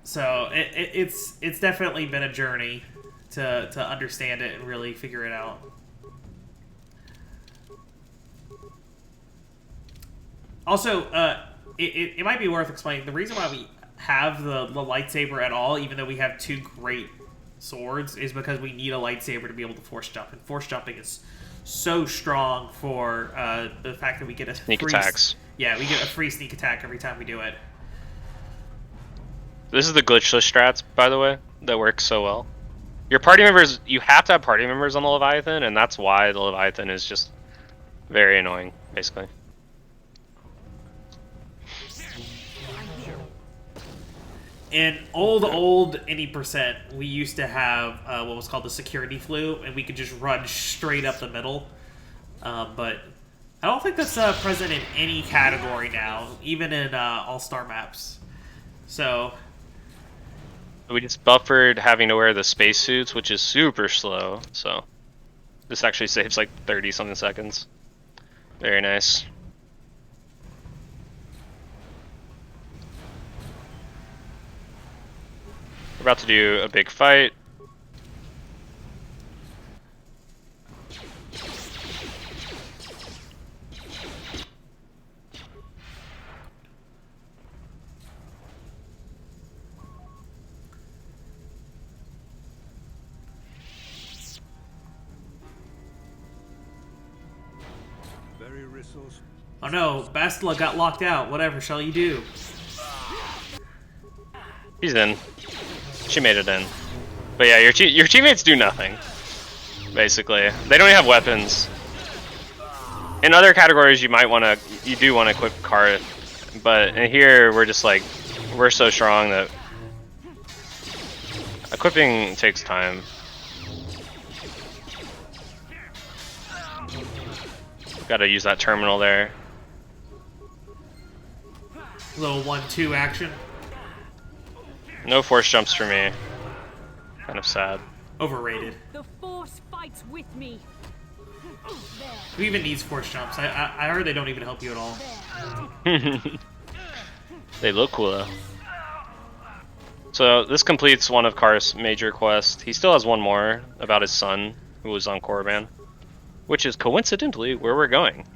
So it's definitely been a journey to understand it and really figure it out. Also, it might be worth explaining the reason why we have the lightsaber at all, even though we have two great swords, is because we need a lightsaber to be able to force jump, and force jumping is so strong for the fact that we get a Sneak free, attacks. Yeah, we get a free sneak attack every time we do it. This is the glitchless strats, by the way, that works so well. Your party members, you have to have party members on the Leviathan, and that's why the Leviathan is just very annoying, basically. In old any percent, we used to have what was called the security flu, and we could just run straight up the middle. But I don't think that's present in any category now, even in all-star maps. So We just buffered having to wear the spacesuits, which is super slow, so this actually saves like 30-something seconds. Very nice. We're about to do a big fight. Very resourceful. Oh no, Bastila got locked out. Whatever shall you do? He's in. She made it in. But yeah, your teammates do nothing. Basically, they don't even have weapons. In other categories, you do want to equip Karth, but in here we're just like, we're so strong that equipping takes time. Got to use that terminal there. Little 1-2 action. No force jumps for me. Kind of sad. Overrated. The Force fights with me. Who even needs force jumps? I heard they don't even help you at all. They look cool though. So this completes one of Karth's major quests. He still has one more about his son, who was on Korriban, which is coincidentally where we're going.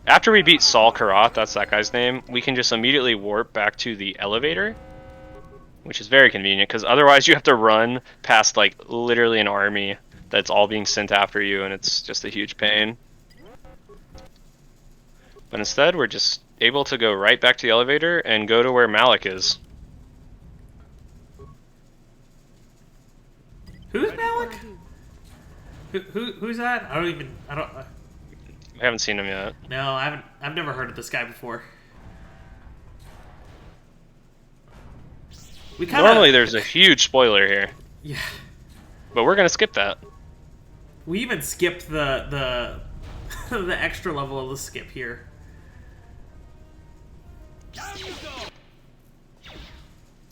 After we beat Saul Karath, that's that guy's name, we can just immediately warp back to the elevator, which is very convenient, because otherwise you have to run past like literally an army that's all being sent after you, and it's just a huge pain. But instead, we're just able to go right back to the elevator and go to where Malik is. Who's Malik? Who's that? I don't. We haven't seen him yet. No, I've never heard of this guy before. We kind of Normally there's a huge spoiler here, yeah. but we're gonna skip that. We even skipped the the extra level of the skip here.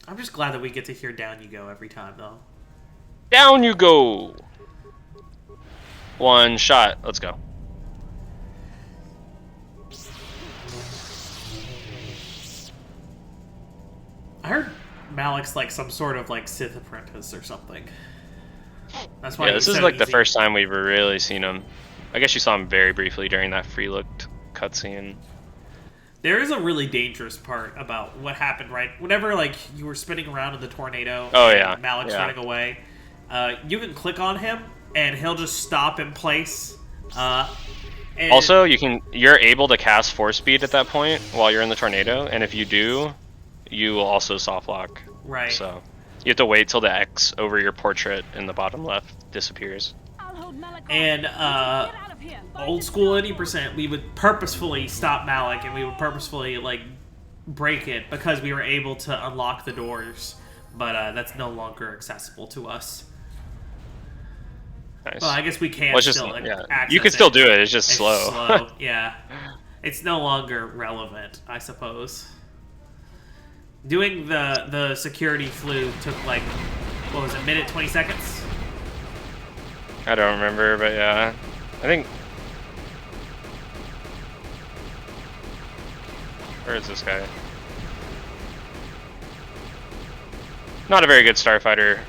I'm just glad that we get to hear "Down You Go" every time, though. Down you go! One shot, let's go. I heard Malik's like some sort of like Sith apprentice or something. That's why Yeah, he's this is so like the easy. first time we've really seen him. I guess you saw him very briefly during that free-looked cutscene. There is a really dangerous part about what happened right whenever like you were spinning around in the tornado. Oh, and yeah. Malik's Yeah. running away. You can click on him and he'll just stop in place. And Also, you're able to cast Force Speed at that point while you're in the tornado, and if you do, you will also soft lock. right. So you have to wait till the X over your portrait in the bottom left disappears. I'll hold Malak off. And Get out of here. Find old this school door. 80%, we would purposefully stop Malik and we would purposefully like break it because we were able to unlock the doors. but that's no longer accessible to us. Nice. Well, I guess we can Well, it's just, still yeah. access You can still it. do it. It's just It's slow. slow, yeah. It's no longer relevant, I suppose. Doing the security flu took like, what was it, minute 20 seconds? I don't remember, but yeah. I think... Where is this guy? Not a very good starfighter.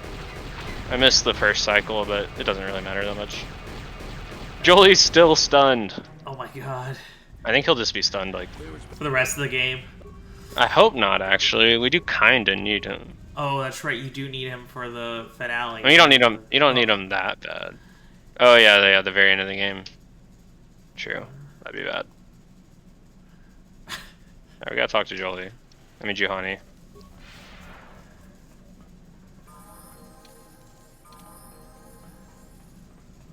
I missed the first cycle, but it doesn't really matter that much. Jolie's still stunned. Oh my god. I think he'll just be stunned, like... For the rest of the game. I hope not, actually. We do kinda need him. Oh, that's right, you do need him for the finale. I mean, you don't need him. You don't need him that bad. Oh yeah, the very end of the game. True, that'd be bad. Alright, we gotta talk to Jolie. I mean, Juhani.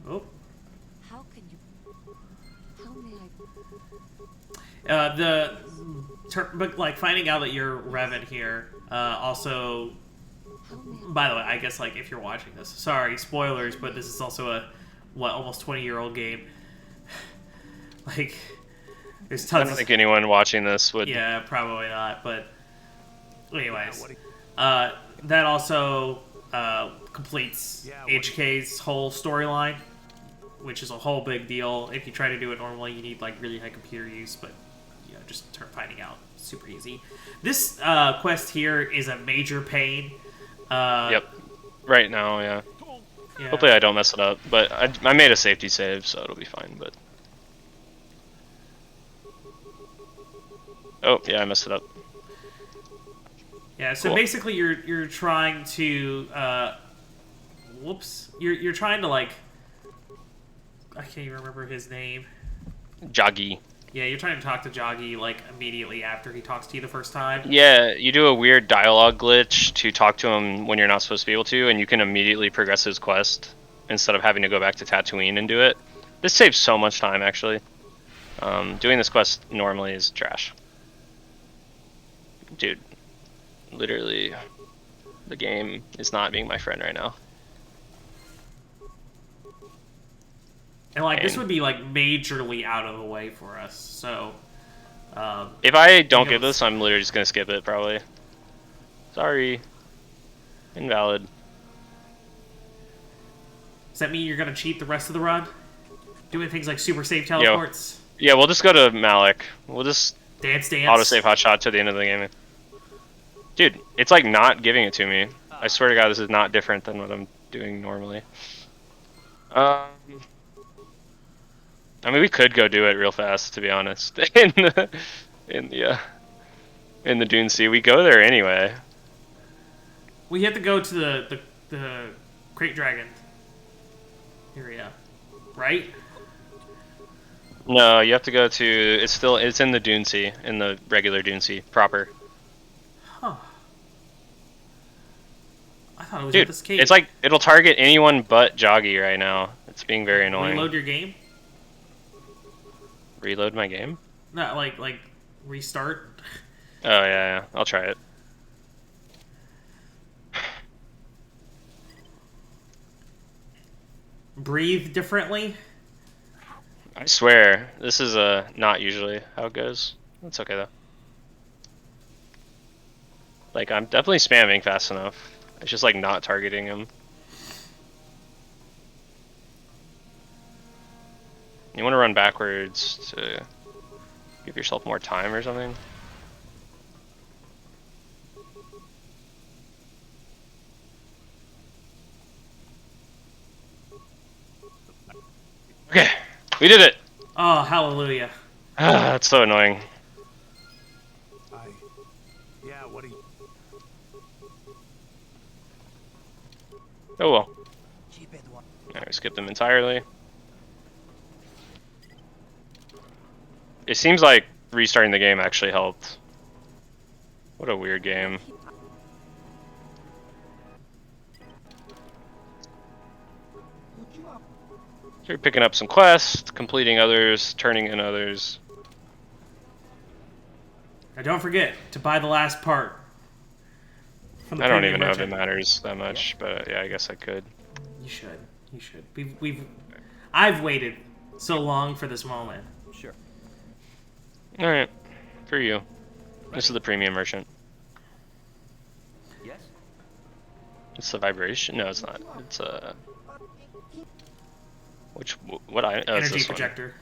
Oh. How can you? How may I? But like finding out that you're Revan here, also. How may I? By the way, I guess like if you're watching this, sorry, spoilers, but this is also a almost 20-year-old game. Like, there's I tons. don't of... think anyone watching this would. Yeah, probably not. But anyways, that also completes HK's whole storyline, which is a whole big deal. If you try to do it normally, you need like really high computer use, but you know, just start finding out. Super easy. This quest here is a major pain. Yep. Right now, yeah. Yeah. Hopefully I don't mess it up, but I made a safety save, so it'll be fine. But oh yeah, I messed it up. Yeah, so Cool. basically you're trying to whoops. You're trying to like I can't even remember his name. Joggy. Yeah, you're trying to talk to Joggy like immediately after he talks to you the first time. Yeah, you do a weird dialogue glitch to talk to him when you're not supposed to be able to, and you can immediately progress his quest instead of having to go back to Tatooine and do it. This saves so much time, actually. Doing this quest normally is trash. Dude, literally, the game is not being my friend right now. And like this Dang. would be like majorly out of the way for us. So If I don't think get this, I'm literally just gonna skip it, probably. Sorry. Invalid. does that mean you're gonna cheat the rest of the run? Doing things like super safe teleports? Yeah, we'll just go to Malik. We'll just Dance. autosave hotshot to the end of the game. Dude, it's like not giving it to me. I swear to God, this is not different than what I'm doing normally. I mean, we could go do it real fast, to be honest. in the Dune Sea, we go there anyway. We have to go to the Crate Dragon area, right? No, you have to go to. It's in the Dune Sea, in the regular Dune Sea proper. Huh. I thought it was at Dude, this cave. it's like it'll target anyone but Joggy right now. It's being very annoying. Reload your game? Reload my game? Not like restart. Oh yeah, I'll try it. Breathe differently. I swear, this is not usually how it goes. It's okay though. Like, I'm definitely spamming fast enough. It's just like not targeting him. You want to run backwards to give yourself more time or something? Okay, we did it! Oh, hallelujah. That's so annoying. Yeah, what do you... Oh well. Alright, skip them entirely. It seems like restarting the game actually helped. What a weird game. So you're picking up some quests, completing others, turning in others. Now don't forget to buy the last part. from the I don't premium even know if it merchant. matters that much, but yeah, I guess I could. You should. You should. I've waited so long for this moment. Sure. All right, for you. This is the premium merchant. Yes. It's the vibration. No, it's not. It's what I? Oh, it's Energy this one. projector.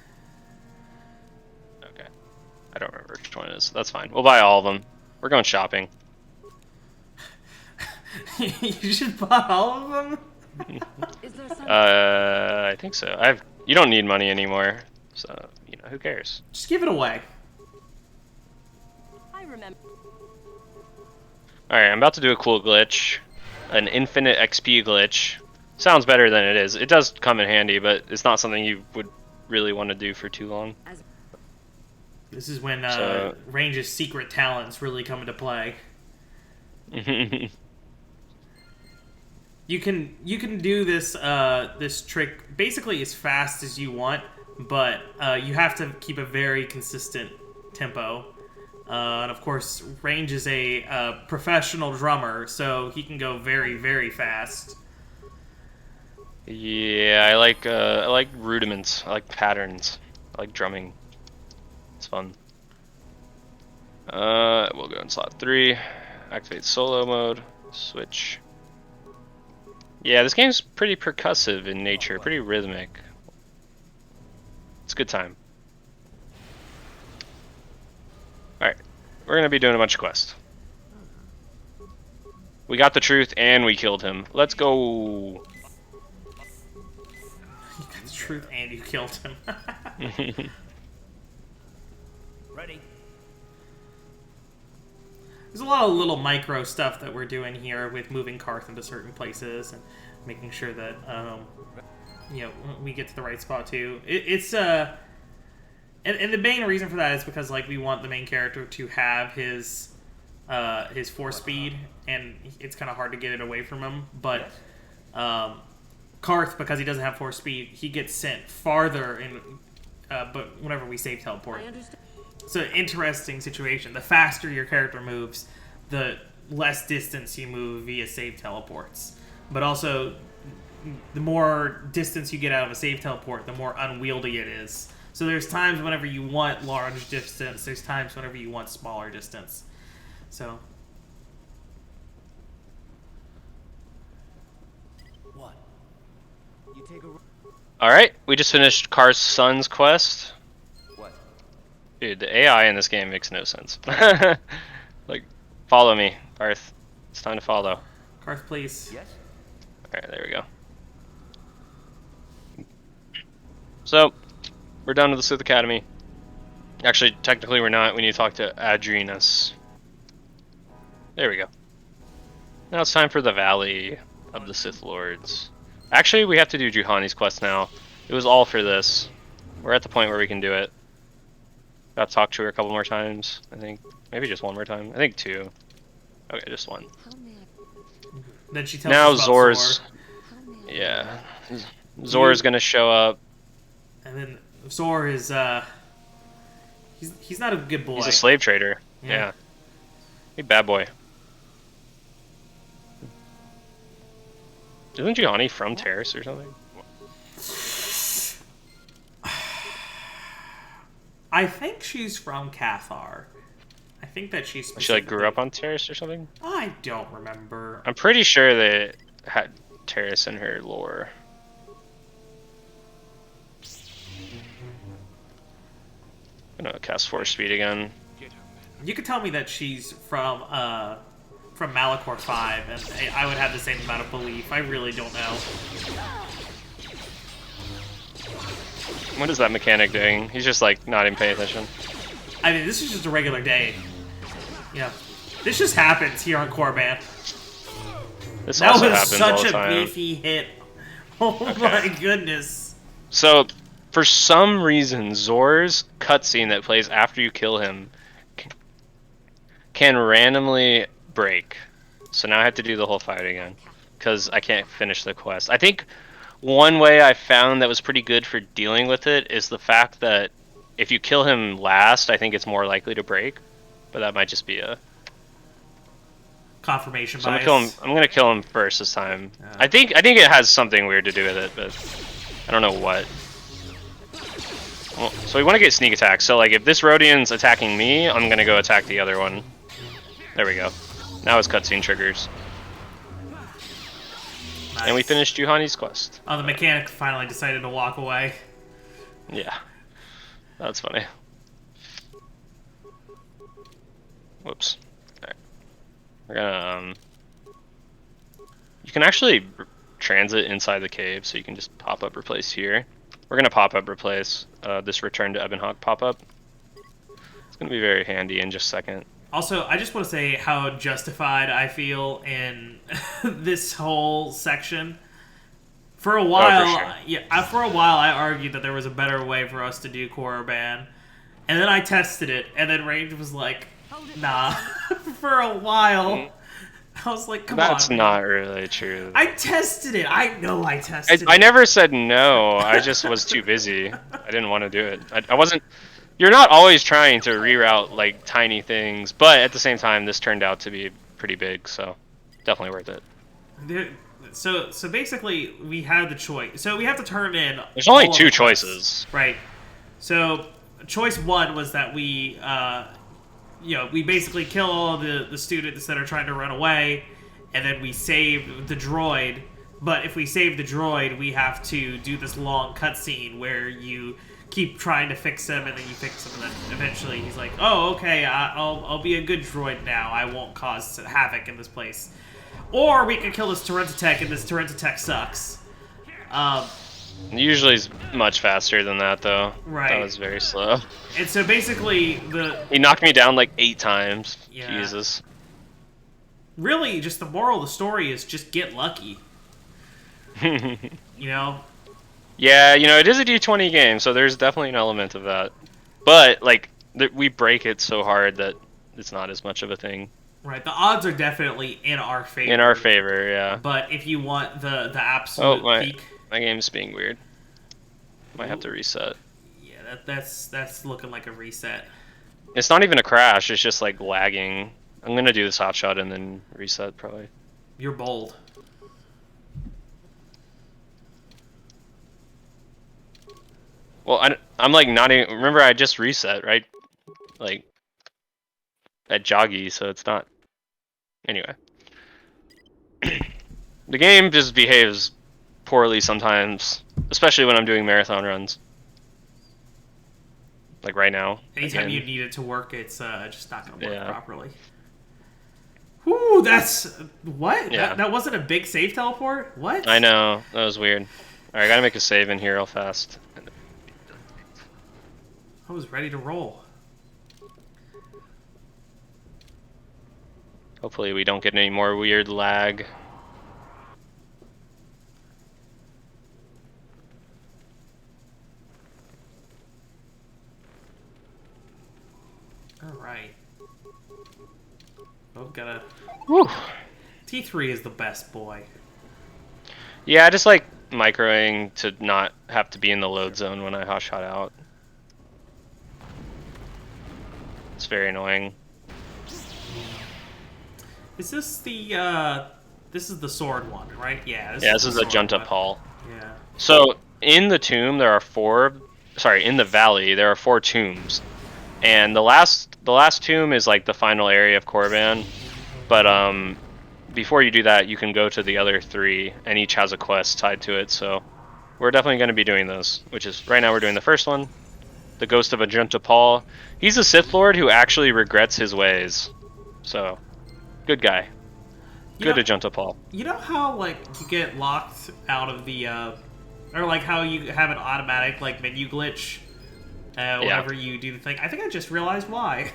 Okay. I don't remember which one it is. That's fine. We'll buy all of them. We're going shopping. You should buy all of them. Is there some I think so. You don't need money anymore, so who cares? Just give it away. I remember. All right, I'm about to do a cool glitch, an infinite XP glitch. Sounds better than it is. It does come in handy, but it's not something you would really want to do for too long. This is when So- Range's secret talents really come into play. You can do this this trick basically as fast as you want, but you have to keep a very consistent tempo. And of course, Range is a professional drummer, so he can go very, very fast. Yeah, I like rudiments. I like patterns. I like drumming. It's fun. We'll go in slot 3. Activate solo mode. Switch. Yeah, this game's pretty percussive in nature, pretty rhythmic. It's a good time. Alright, we're gonna be doing a bunch of quests. We got the truth and we killed him. Let's go! You got the truth, and you killed him. Ready. There's a lot of little micro stuff that we're doing here with moving Karth into certain places and making sure that we get to the right spot too. And the main reason for that is because we want the main character to have his force speed, and it's kind of hard to get it away from him. But Karth, because he doesn't have force speed, he gets sent farther in. But whenever we save teleport. I understand. It's an interesting situation. The faster your character moves, the less distance you move via save teleports. But also, the more distance you get out of a save teleport, the more unwieldy it is. So there's times whenever you want large distance, there's times whenever you want smaller distance. So, What? You take a. Alright, we just finished Karth's son's quest. What? Dude, the AI in this game makes no sense. Follow me, Karth. It's time to follow. Karth, please. Yes. Alright, there we go. So, we're done with the Sith Academy. Actually, technically we're not. We need to talk to Adrenus. There we go. Now it's time for the Valley of the Sith Lords. Actually, we have to do Juhani's quest now. It was all for this. We're at the point where we can do it. Got to talk to her a couple more times, I think. Maybe just one more time. I think 2. Okay, just 1. How may I? Then she tells Now us about Zor's... Zor. How may I? Yeah. Zor's gonna show up. And then Zor is, he's not a good boy. He's a slave trader. Yeah. Hey, bad boy. Isn't Juhani from Taris or something? I think she's from Cathar. I think that she's She grew up on Taris or something? I don't remember. I'm pretty sure they had Taris in her lore. I'm gonna cast Force Speed again. You could tell me that she's from Malachor 5, and I would have the same amount of belief. I really don't know. What is that mechanic doing? He's just not even paying attention. I mean, this is just a regular day. Yeah. This just happens here on Korban. This That also was happens all such the a time. beefy hit. Oh my goodness. So, for some reason, Zor's cutscene that plays after you kill him can randomly break. So now I have to do the whole fight again, because I can't finish the quest. I think one way I found that was pretty good for dealing with it is the fact that if you kill him last, I think it's more likely to break. But that might just be a confirmation So I'm bias. gonna kill him. I'm gonna kill him first this time. Yeah. I think it has something weird to do with it, but I don't know what. Well, so we want to get sneak attack. So like if this Rodian's attacking me, I'm gonna go attack the other one. There we go. Now it's cutscene triggers. Nice. And we finished Juhani's quest. Oh, the mechanic finally decided to walk away. Yeah. That's funny. Whoops. Alright. We're gonna, you can actually transit inside the cave, so you can just pop up replace here. We're gonna pop up replace this return to Ebonhawk pop up. It's gonna be very handy in just a second. Also, I just want to say how justified I feel in this whole section. For a while, sure. for a while, I argued that there was a better way for us to do Korriban, and then I tested it, and then Range was like, "Nah." For a while, I was like, "Come on." That's not really true. I tested it. I know I tested it. I never said no. I just was too busy. I didn't want to do it. I wasn't. You're not always trying to reroute like tiny things, but at the same time, this turned out to be pretty big, so definitely worth it. So basically, we had the choice. So we have to turn in. There's only all of two the quests. choices. Right. So choice one was that we, we basically kill all of the students that are trying to run away, and then we save the droid. But if we save the droid, we have to do this long cutscene where you keep trying to fix him, and then you fix him, and then eventually he's like, "Oh, okay, I'll be a good droid now. I won't cause havoc in this place." Or we could kill this Tarentatech, and this Tarentatech sucks. Usually it's much faster than that, though. Right. That was very slow. And so basically, He knocked me down like 8 times. Yeah. Jesus. really, just the moral of the story is just get lucky. You know? Yeah, you know, it is a D20 game, so there's definitely an element of that. But, like, we break it so hard that it's not as much of a thing. Right, the odds are definitely in our favor. In our favor, yeah. But if you want the absolute peak... My game's being weird. Might have to reset. Yeah, that's looking like a reset. It's not even a crash, it's just, like, lagging. I'm gonna do this hot shot and then reset, probably. You're bold. Well, I'm like not even... Remember, I just reset, right? Like, at Joggy, so it's not... Anyway. The game just behaves poorly sometimes, especially when I'm doing marathon runs. Like right now. Anytime again. you need it to work, it's just not going to work Yeah. properly. Whoo, that's... What? Yeah. That wasn't a big save teleport? What? I know, that was weird. Alright, I gotta make a save in here real fast. I was ready to roll. Hopefully we don't get any more weird lag. Alright. Oh, gotta... Whew. T3 is the best boy. Yeah, I just like microing to not have to be in the load zone when I hot shot out. It's very annoying. Is this the, this is the sword one, right? Yeah, This is the a sword Junta one. Paul. Yeah. So in the tomb there are 4. Sorry, in the valley there are 4 tombs, and the last tomb is like the final area of Korriban. But before you do that, you can go to the other 3, and each has a quest tied to it. So we're definitely going to be doing those. Which is right now we're doing the first one, the Ghost of Ajunta Paul. He's a Sith Lord who actually regrets his ways. So good guy. Good Ajunta Paul. You know how, like, you get locked out of the, or, like, how you have an automatic, like, menu glitch whenever you do the thing? I think I just realized why.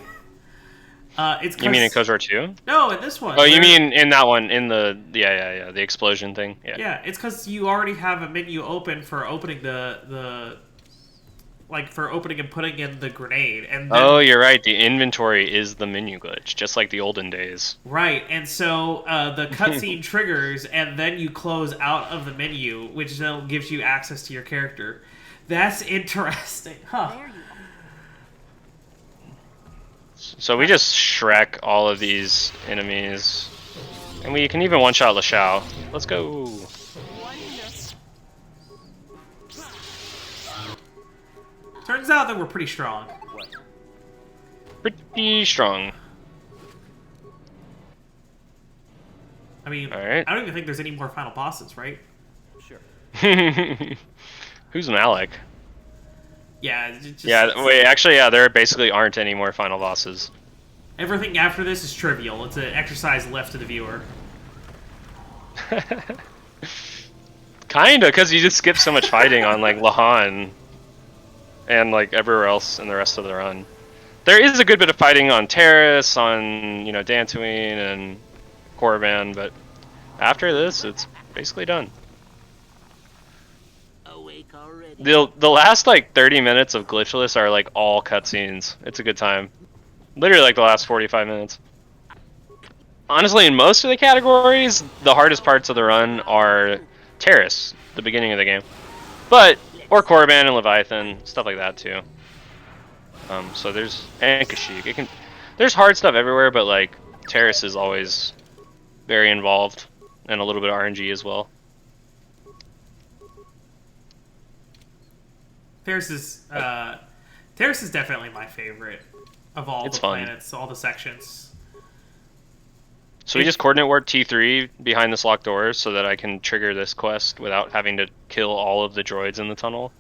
It's 'cause... You mean in KOTOR 2? No, in this one. Oh, you mean in that one, in the... Yeah, the explosion thing? Yeah. Yeah, it's because you already have a menu open for opening the like, for opening and putting in the grenade. And then, Oh, you're right. The inventory is the menu glitch, just like the olden days. right, and so the cutscene triggers, and then you close out of the menu, which then gives you access to your character. That's interesting, huh? There you are. So we just Shrek all of these enemies. And we can even one-shot LaShao. Let's go. Turns out that we're pretty strong. What? Pretty strong. I mean, Alright. I don't even think there's any more final bosses, right? Sure. Who's Malik? Yeah, just, Yeah, wait, actually, yeah, there basically aren't any more final bosses. everything after this is trivial. It's an exercise left to the viewer. Kinda, because you just skip so much fighting on, like, Lahan. And, like, everywhere else in the rest of the run. There is a good bit of fighting on Taris, on, you know, Tatooine, and Korriban, but after this, it's basically done. Awake already. The last, like, 30 minutes of Glitchless are, like, all cutscenes. It's a good time. Literally, like, the last 45 minutes. Honestly, in most of the categories, the hardest parts of the run are Taris, the beginning of the game. But, or Korriban and Leviathan, stuff like that, too. So there's, and Kashyyyk. There's hard stuff everywhere, but, like, Taris is always very involved, and a little bit of RNG as well. Taris is definitely my favorite of all It's the fun. planets, all the sections. So we just coordinate warp T3 behind this locked door so that I can trigger this quest without having to kill all of the droids in the tunnel.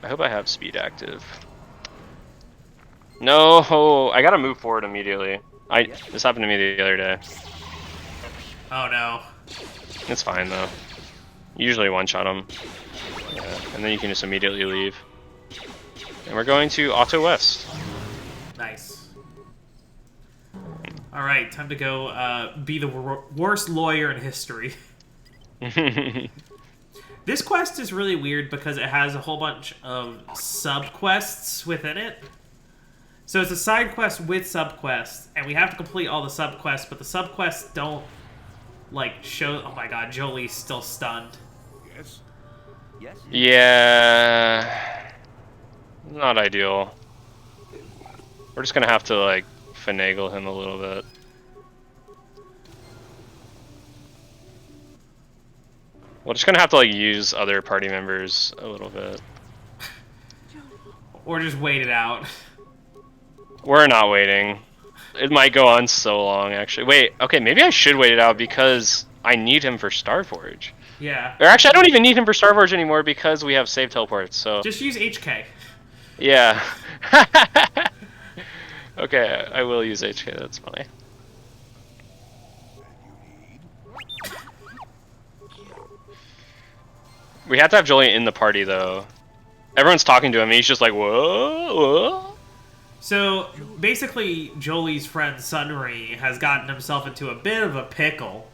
I hope I have speed active. No, I gotta move forward immediately. This happened to me the other day. Oh no. It's fine though. Usually one-shot them. Yeah, and then you can just immediately leave. And we're going to Auto West. Nice. Alright, time to go be the worst lawyer in history. This quest is really weird because it has a whole bunch of sub-quests within it. So it's a side quest with sub-quests, and we have to complete all the sub-quests, but the sub-quests don't, like, show... Oh my god, Jolie's still stunned. Yes. Yes. Yeah, not ideal. We're just gonna have to, like, finagle him a little bit. We're just gonna have to, like, use other party members a little bit. Or just wait it out. We're not waiting. It might go on so long, actually. Wait, okay, maybe I should wait it out because I need him for Starforge. Yeah. Or actually, I don't even need him for Starforge anymore because we have save teleports, so... Just use HK. Yeah. Okay, I will use HK, that's funny. We have to have Jolie in the party, though. Everyone's talking to him, and he's just like, whoa, whoa. So, basically, Jolie's friend Sunry has gotten himself into a bit of a pickle.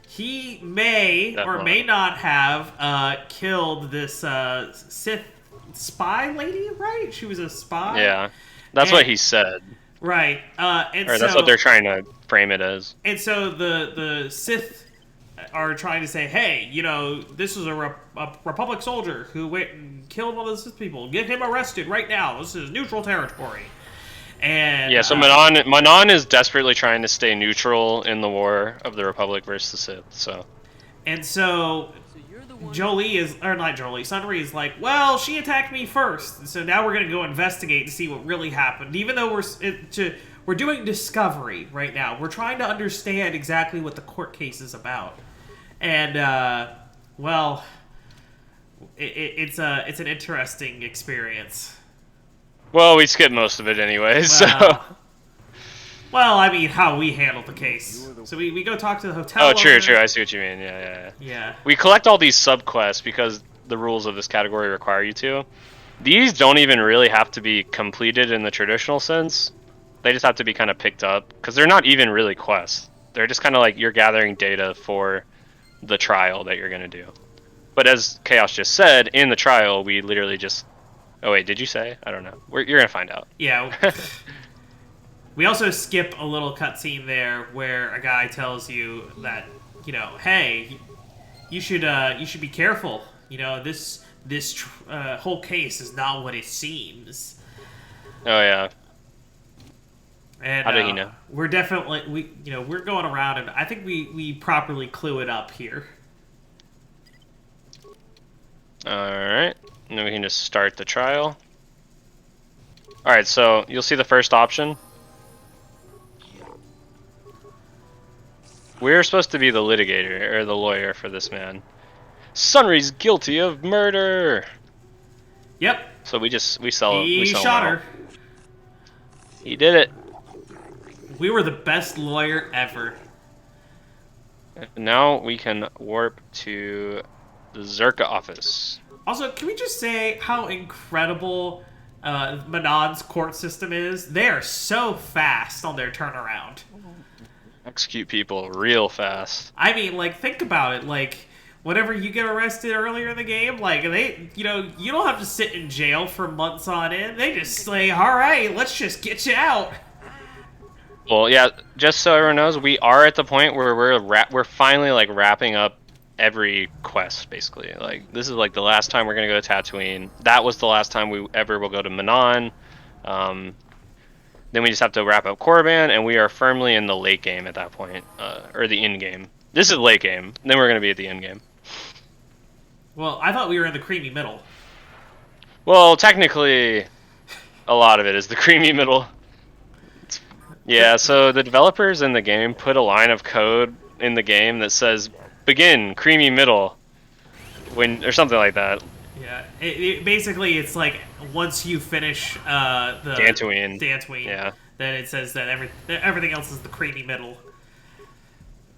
He may or may not have killed this Sith spy lady, right? She was a spy? Yeah, that's what he said. Right. And Or that's what they're trying to frame it as. And so the Sith are trying to say, hey, you know, this is a Republic soldier who went and killed one of the Sith people. Get him arrested right now. This is neutral territory. And yeah, so Manon is desperately trying to stay neutral in the war of the Republic versus the Sith. So. And so Jolie is, or not Jolie, Sunry is like, well, she attacked me first, so now we're gonna go investigate to see what really happened. Even though we're doing discovery right now, we're trying to understand exactly what the court case is about, and well, it's an interesting experience. Well, we skipped most of it anyway, so... Well, I mean, how we handled the case. So we go talk to the hotel Oh, true, owner. true, I see what you mean, yeah. Yeah. We collect all these sub-quests because the rules of this category require you to. These don't even really have to be completed in the traditional sense. They just have to be kind of picked up, because they're not even really quests. They're just kind of like you're gathering data for the trial that you're going to do. But as Chaos just said, in the trial, we literally just... Oh wait, did you say? I don't know. You're gonna find out. Yeah. We also skip a little cutscene there where a guy tells you that, you know, hey, you should be careful. You know, this whole case is not what it seems. Oh yeah. And How did he know? we're definitely we're going around, and I think we properly clue it up here. Alright. And then we can just start the trial. Alright, so you'll see the first option. We're supposed to be the litigator, or the lawyer for this man. Sunry's guilty of murder! Yep. So we sell He him shot out. her. He did it. We were the best lawyer ever. And now we can warp to the Zerka office. Also, can we just say how incredible Manon's court system is? They are so fast on their turnaround. Execute people real fast. I mean, like, think about it. Like, whenever you get arrested earlier in the game, like, you don't have to sit in jail for months on end. They just say, all right, let's just get you out. Well, yeah, just so everyone knows, we are at the point where we're finally, like, wrapping up every quest, basically. Like, this is, like, the last time we're gonna go to Tatooine. That was the last time we ever will go to Manon. Then we just have to wrap up Korriban, and we are firmly in the late game at that point, or the end game. This is late game. Then we're gonna be at the end game. Well, I thought we were in the creamy middle. Well, technically, a lot of it is the creamy middle. Yeah, so the developers in the game put a line of code in the game that says "begin creamy middle," or something like that. Yeah, basically it's like once you finish the Tatooine, Yeah. then it says that everything else is the creamy middle.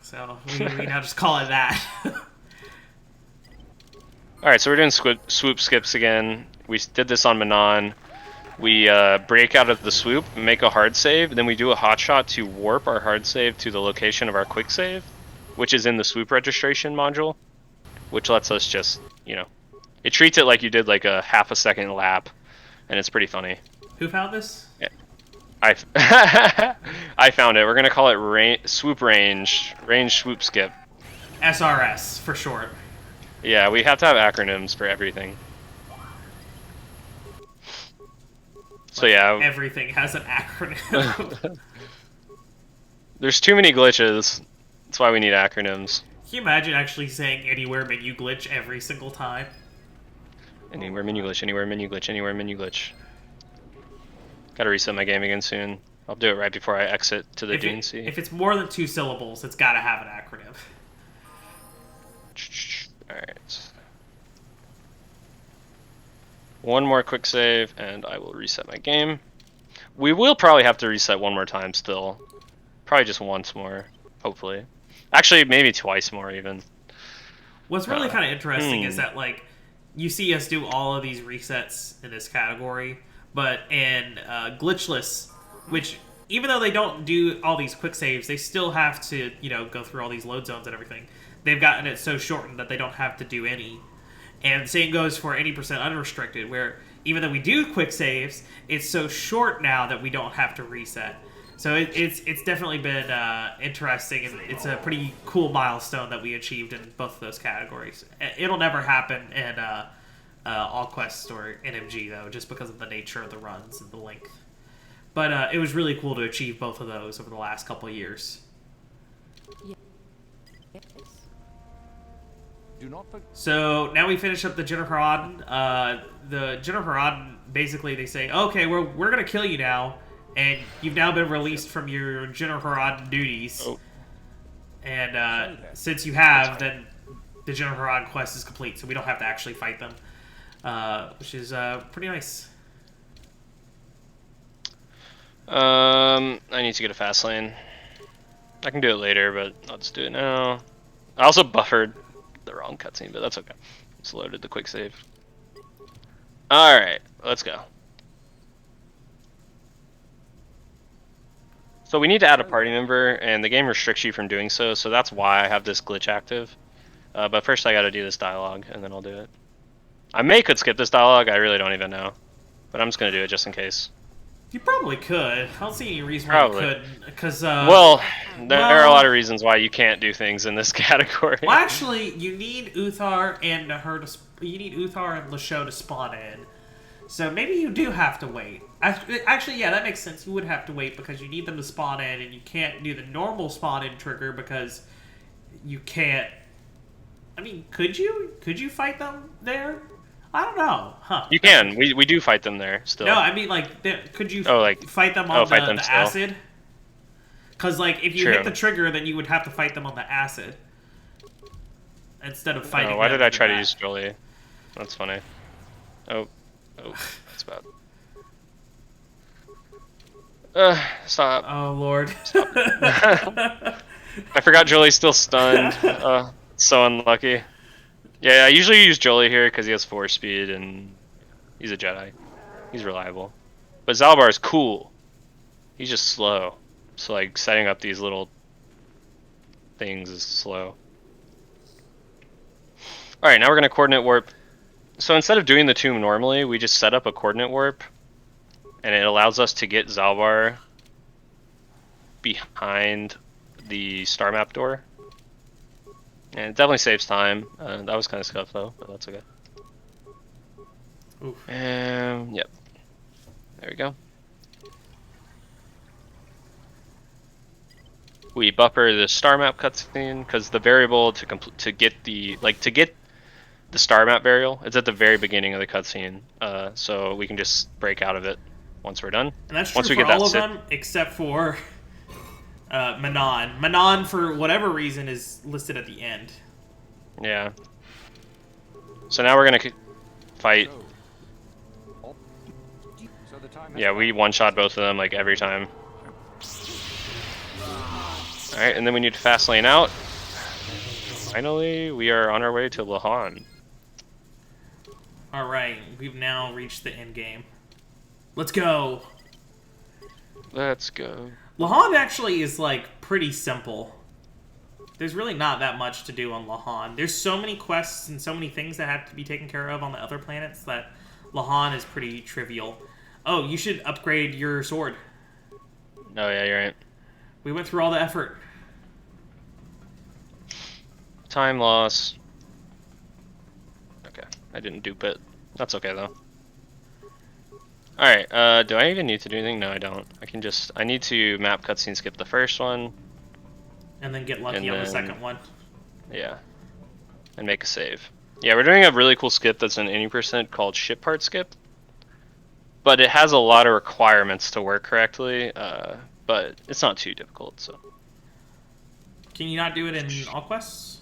So we now just call it that. All right, so we're doing swoop skips again. We did this on Manon. We break out of the swoop, make a hard save, then we do a hotshot to warp our hard save to the location of our quick save, which is in the swoop registration module, which lets us just, it treats it like you did like a half a second lap, and it's pretty funny. Who found this? Yeah. I found it. We're gonna call it swoop range swoop skip. SRS for short. Yeah, we have to have acronyms for everything. So yeah, Everything has an acronym. there's too many glitches. That's why we need acronyms. Can you imagine actually saying anywhere menu glitch every single time? Anywhere menu glitch, anywhere menu glitch, anywhere menu glitch. Gotta reset my game again soon. I'll do it right before I exit to the DNC. If it's more than 2 syllables, it's gotta have an acronym. Alright. One more quick save, and I will reset my game. We will probably have to reset one more time still. Probably just once more, hopefully. Actually, maybe twice more even. What's really kind of interesting is that, like, you see us do all of these resets in this category, but in glitchless, which, even though they don't do all these quick saves, they still have to, go through all these load zones and everything. They've gotten it so shortened that they don't have to do any. And the same goes for 80% unrestricted, where even though we do quick saves, it's so short now that we don't have to reset. So it's definitely been interesting, and it's a pretty cool milestone that we achieved in both of those categories. It'll never happen in All Quest or NMG, though, just because of the nature of the runs and the length. But it was really cool to achieve both of those over the last couple of years. Do not forget. So now we finish up the Jennifer Auden. The Jennifer Auden, basically they say, okay, we're going to kill you now, and you've now been released from your Jennifer Auden duties. Oh. And since you have, then the Jennifer Auden quest is complete, so we don't have to actually fight them, which is pretty nice. I need to get a fast lane. I can do it later, but I'll just do it now. I also buffered the wrong cutscene, but that's okay. Just loaded the quick save. Alright, let's go. So we need to add a party member, and the game restricts you from doing so, so that's why I have this glitch active. But first I gotta do this dialogue, and then I'll do it. I could skip this dialogue, I really don't even know. But I'm just gonna do it just in case. You probably could. I don't see any reason why you couldn't. Because, well, there are a lot of reasons why you can't do things in this category. Well, actually, you need Uthar and Lasho to spawn in. So maybe you do have to wait. Actually, yeah, that makes sense. You would have to wait because you need them to spawn in, and you can't do the normal spawn in trigger because you can't. I mean, could you? Could you fight them there? I don't know. Huh? You can. We do fight them there still. No, I mean like, could you fight them on fight them the still. acid? Because like, if you True. hit the trigger, then you would have to fight them on the acid instead of fighting. Oh, why them did I with try to that. use Jolie? That's funny. Oh, that's bad. Stop. Oh Lord. I forgot Jolie's still stunned. So unlucky. Yeah, I usually use Jolie here because he has 4 speed and he's a Jedi. He's reliable. But Zalbar is cool. He's just slow. So like setting up these little things is slow. Alright, now we're gonna coordinate warp. So instead of doing the tomb normally, we just set up a coordinate warp and it allows us to get Zalbar behind the star map door. And it definitely saves time. That was kind of scuffed though, but that's okay. Oof. Yep. There we go. We buffer the star map cutscene because the variable to get the star map variable, it's at the very beginning of the cutscene. So we can just break out of it once we're done. And that's true Once we for get that all of them except for Manon. Manon, for whatever reason, is listed at the end. Yeah. So now we're gonna fight. So the time has Yeah, we one-shot both of them like every time. Alright, and then we need to fast lane out. Finally, we are on our way to Lahan. Alright, we've now reached the end game. Let's go! Let's go. Lahan actually is, like, pretty simple. There's really not that much to do on Lahan. There's so many quests and so many things that have to be taken care of on the other planets that Lahan is pretty trivial. Oh, you should upgrade your sword. Oh yeah, you're right. We went through all the effort. Time loss. Okay, I didn't dupe it. That's okay though. Alright, do I even need to do anything? No, I don't. I need to map cutscene skip the first one. And then get lucky And on the then- second one. Yeah. And make a save. Yeah, we're doing a really cool skip that's an any percent called ship part skip. But it has a lot of requirements to work correctly, but it's not too difficult, so. Can you not do it in all quests?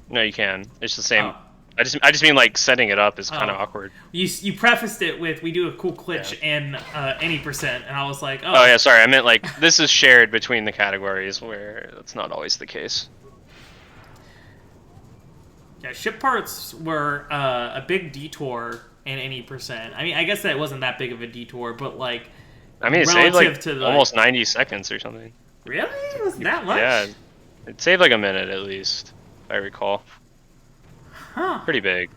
No, you can. It's the same. Oh. I just mean like setting it up is kind of Oh. awkward. You prefaced it with, we do a cool glitch in any percent, and I was like, Oh yeah, sorry. I meant like this is shared between the categories where that's not always the case. Yeah, ship parts were a big detour in any percent. I mean, I guess that wasn't that big of a detour, but like, I mean, it saved relative like to the, almost 90 seconds or something. Really? It was that much? Yeah, it saved like a minute at least, if I recall. Huh. Pretty big.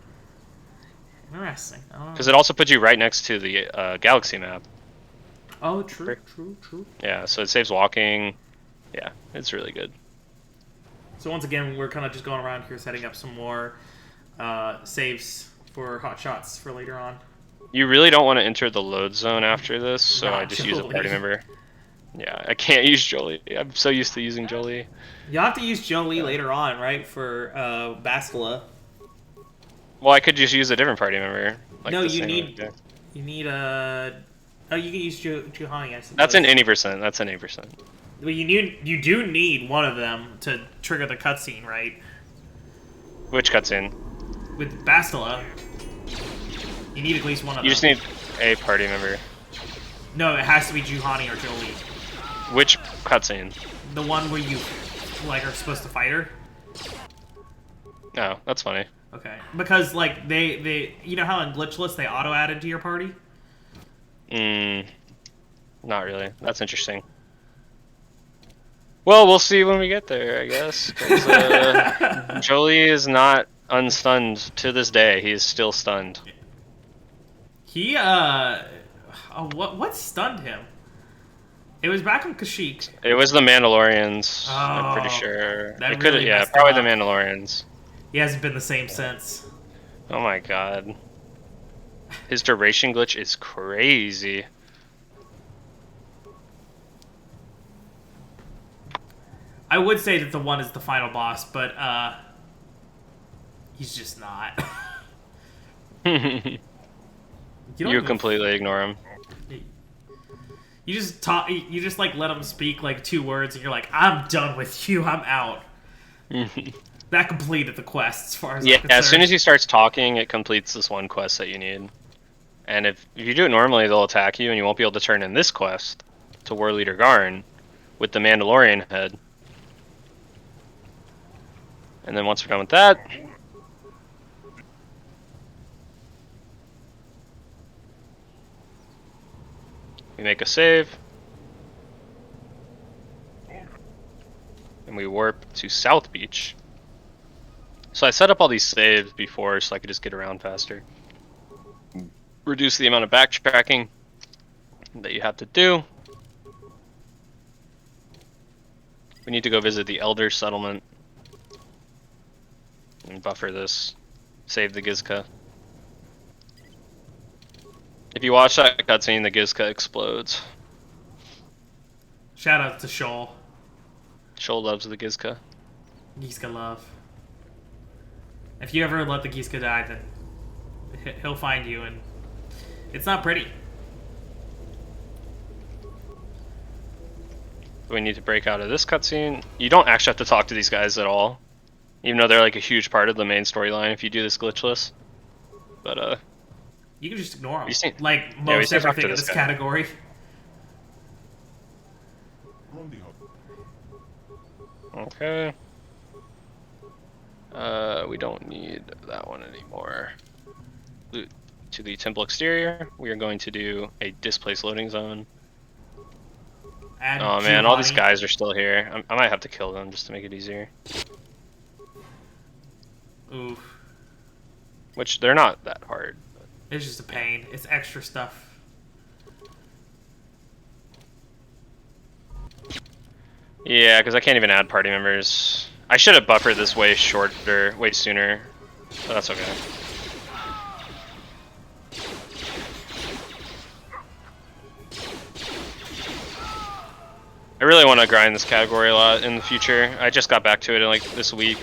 Interesting. Because it also puts you right next to the galaxy map. Oh, true. Yeah, so it saves walking. Yeah, it's really good. So once again, we're kind of just going around here setting up some more saves for hot shots for later on. You really don't want to enter the load zone after this, so I just use a Jolie. party member. Yeah, I can't use Jolie. I'm so used to using Jolie. You'll have to use Jolie later on, right, for Bastila. Well, I could just use a different party member. Like No, the you same need- way. You need a... Oh, you can use Juhani, I suppose. That's an any percent. That's an 8%. Well, you do need one of them to trigger the cutscene, right? Which cutscene? With Bastila, you need at least one of You them. just need a party member. No, it has to be Juhani or Jolie. Which cutscene? The one where you, like, are supposed to fight her. Oh, that's funny. Okay. Because, like, they you know how in Glitchless they auto-add into your party? Not really. That's interesting. Well, we'll see when we get there, I guess. 'Cause, Jolie is not unstunned to this day. He is still stunned. He, what stunned him? It was back on Kashyyyk. It was the Mandalorians. I'm pretty Oh, sure. that It could, really yeah, messed probably him the up. Mandalorians. He hasn't been the same since. Oh my god. His duration glitch is crazy. I would say that the one is the final boss, but he's just not. You don't even- completely ignore him. You just talk. You just like let him speak like 2 words, and you're like, "I'm done with you. I'm out." That completed the quest, as far as Yeah, I'm concerned. as soon as he starts talking, it completes this one quest that you need. And if you do it normally, they'll attack you, and you won't be able to turn in this quest to War Leader Garn with the Mandalorian head. And then once we're done with that, we make a save. And we warp to South Beach. So I set up all these saves before so I could just get around faster. Reduce the amount of backtracking that you have to do. We need to go visit the Elder Settlement. And buffer this. Save the Gizka. If you watch that cutscene, the Gizka explodes. Shout out to Shoal. Shoal loves the Gizka. Giska love. If you ever let the Giska die, then he'll find you, and it's not pretty. We need to break out of this cutscene. You don't actually have to talk to these guys at all, even though they're like a huge part of the main storyline if you do this glitchless. But You can just ignore them. We seen- Like we most seen talk to everything in this this guy. category. okay. We don't need that one anymore. Loot to the temple exterior. We are going to do a displaced loading zone. And Oh man, all these Giovanni. guys are still here. I might have to kill them just to make it easier. Oof. Which they're not that hard. It's just a pain. It's extra stuff. Yeah, because I can't even add party members. I should have buffered this way shorter, way sooner. But that's okay. I really want to grind this category a lot in the future. I just got back to it in like this week.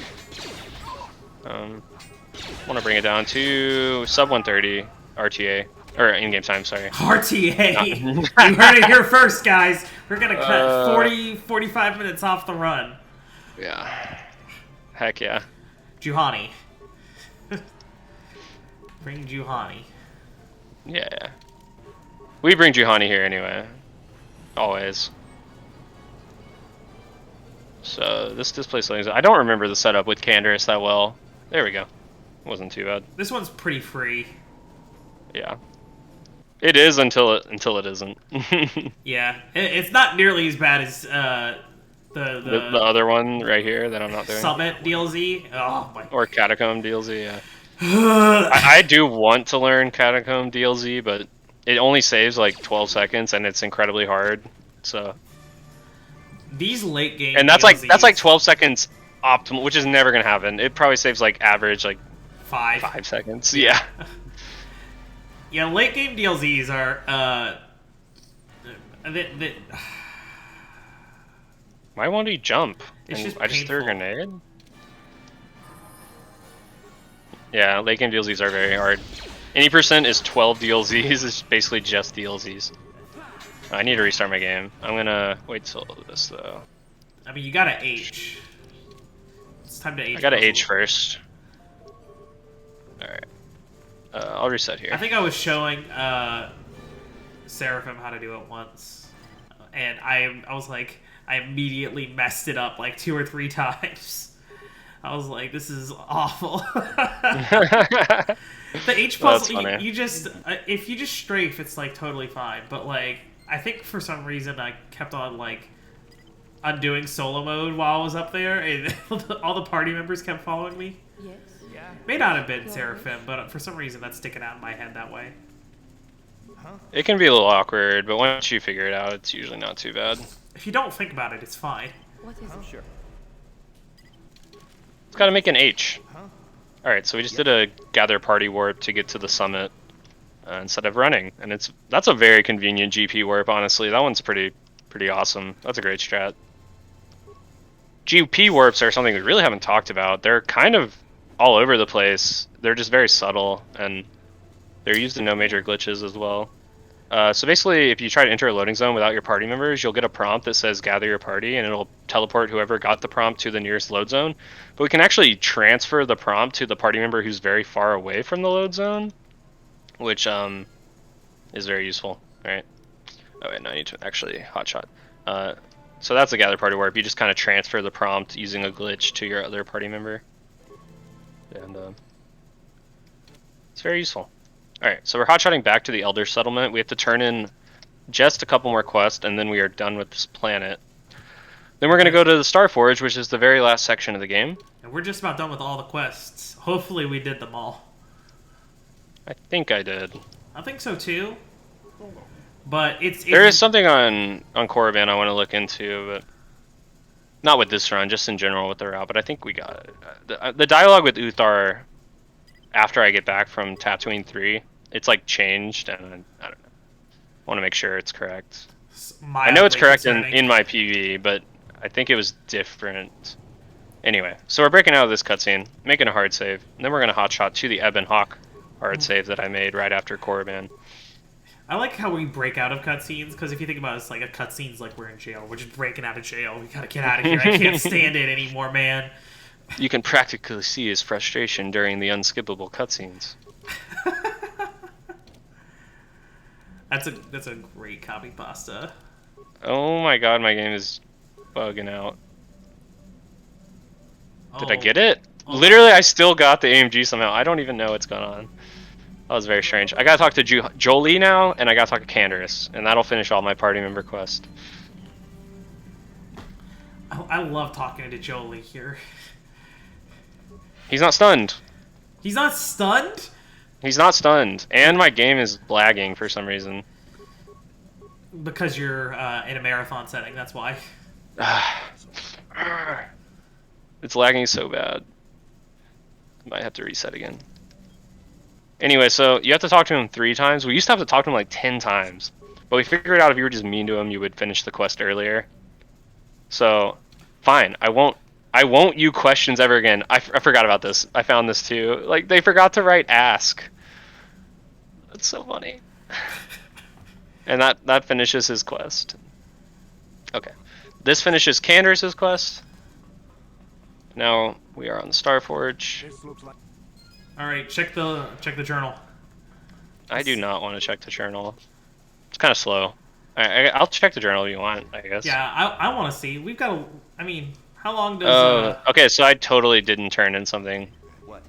Want to bring it down to sub 130 RTA or in-game time. Sorry. RTA! You heard it here first, guys. We're gonna cut 45 minutes off the run. Yeah. Heck yeah. Juhani. Bring Juhani. Yeah. We bring Juhani here anyway. Always. So this displaced loading zone. I don't remember the setup with Candaris that well. There we go. Wasn't too bad. This one's pretty free. Yeah. It is until it isn't. Yeah, it's not nearly as bad as the other one right here that I'm not doing. Summit DLZ. Oh my. Or Catacomb DLZ, yeah. I do want to learn Catacomb DLZ, but it only saves like 12 seconds and it's incredibly hard. So These late game and that's DLZs, like 12 seconds optimal, which is never gonna happen. It probably saves like average like 5 seconds. Yeah. Yeah, late game DLZs are Why won't he jump? It's And just I just threw a painful. grenade? Yeah, late game DLZs are very hard. Any percent is 12 DLZs, it's basically just DLZs. I need to restart my game. I'm gonna wait till this though. I mean, you gotta H. It's time to H. I gotta puzzle. H first. Alright. I'll reset here. I think I was showing Seraphim how to do it once, and I was like, I immediately messed it up like 2 or 3 times. I was like, this is awful. The H That's puzzle, funny. you just if you just strafe, it's like totally fine. But like, I think for some reason I kept on like undoing solo mode while I was up there, and all the party members kept following me. Yes. May not have been Seraphim, but for some reason that's sticking out in my head that way. It can be a little awkward, but once you figure it out, it's usually not too bad. If you don't think about it, it's fine. What is I'm it? sure. It's gotta make an H. Alright, so we just did a gather party warp to get to the summit. instead of running, and that's a very convenient GP warp. Honestly, that one's pretty awesome. That's a great strat. GP warps are something we really haven't talked about. They're kind of all over the place. They're just very subtle, and they're used in no major glitches as well. So basically, if you try to enter a loading zone without your party members, you'll get a prompt that says gather your party, and it'll teleport whoever got the prompt to the nearest load zone. But we can actually transfer the prompt to the party member who's very far away from the load zone, which is very useful. All right. Oh wait, no, I need to actually hotshot. So that's a gather party warp. You just kind of transfer the prompt using a glitch to your other party member, and it's very useful. All right, so we're hotshotting back to the Elder Settlement. We have to turn in just a couple more quests, and then we are done with this planet. Then we're going to go to the Starforge, which is the very last section of the game. And we're just about done with all the quests. Hopefully we did them all. I think I did. I think so too. But There is something on Korriban I want to look into, but not with this run, just in general with the route. But I think we got it. The dialogue with Uthar after I get back from Tatooine 3, it's like changed, and I don't know. I want to make sure it's correct. I know it's correct in my PV, but I think it was different. Anyway, so we're breaking out of this cutscene, making a hard save, and then we're going to hotshot to the Ebb and Hawk hard save that I made right after Korriban. I like how we break out of cutscenes, because if you think about it, it's like a cutscene's like we're in jail. We're just breaking out of jail. We gotta get out of here. I can't stand it anymore, man. You can practically see his frustration during the unskippable cutscenes. That's a great copy pasta. Oh my god, my game is bugging out. Did I Oh. get it? Oh. Literally, I still got the AMG somehow. I don't even know what's going on. That was very strange. I gotta talk to Jolie now, and I gotta talk to Candace, and that'll finish all my party member quests. I love talking to Jolie here. He's not stunned. He's not stunned? He's not stunned, and my game is lagging for some reason. Because you're in a marathon setting, that's why. It's lagging so bad. Might have to reset again. Anyway, so you have to talk to him 3 times. We used to have to talk to him like 10 times. But we figured out if you were just mean to him, you would finish the quest earlier. So, fine. I won't you questions ever again. I forgot about this. I found this too. Like, they forgot to write ask. That's so funny. And that finishes his quest. Okay. This finishes Candace's quest. Now we are on the Starforge. This looks like All right, check the journal. I do not want to check the journal. It's kind of slow. I'll check the journal if you want, I guess. Yeah, I want to see. We've got a. I mean, how long does? Okay, so I totally didn't turn in something what?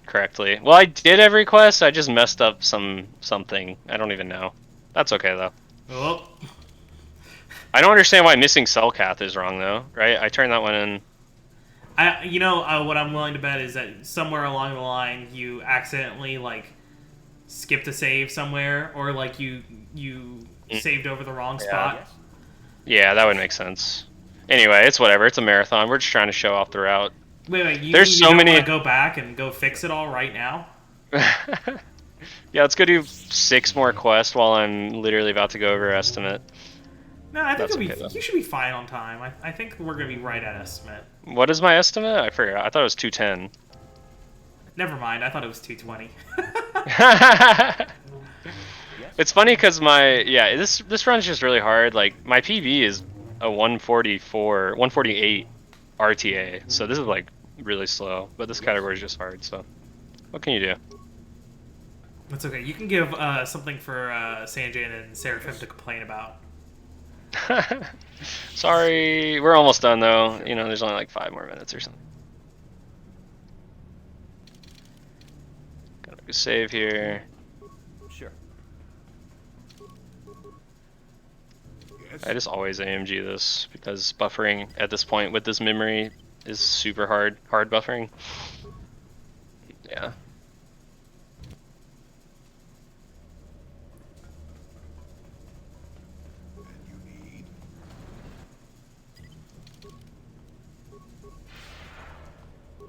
correctly. Well, I did every quest. I just messed up something. I don't even know. That's okay though. Oh, I don't understand why missing Cellcath is wrong though. Right? I turned that one in. what I'm willing to bet is that somewhere along the line you accidentally like skipped a save somewhere, or like you saved over the wrong spot. Yes. Yeah, that would make sense. Anyway, it's whatever. It's a marathon. We're just trying to show off the route. Wait, you There's mean so you don't many- want to go back and go fix it all right now? Yeah, let's go do 6 more quests while I'm literally about to go over estimate. No, I think That's okay, though. you should be fine on time. I think we're gonna be right at estimate. What is my estimate? I forgot. I thought it was 210. Never mind. I thought it was 220. It's funny because this run's just really hard. Like my PV is a 148 RTA, so this is like really slow. But this category is just hard. So what can you do? That's okay. You can give something for Sanjay and Seraphim to complain about. Sorry, we're almost done though. You know, there's only like 5 more minutes or something. Gotta make a save here. Sure. I just always AMG this because buffering at this point with this memory is super hard buffering. Yeah.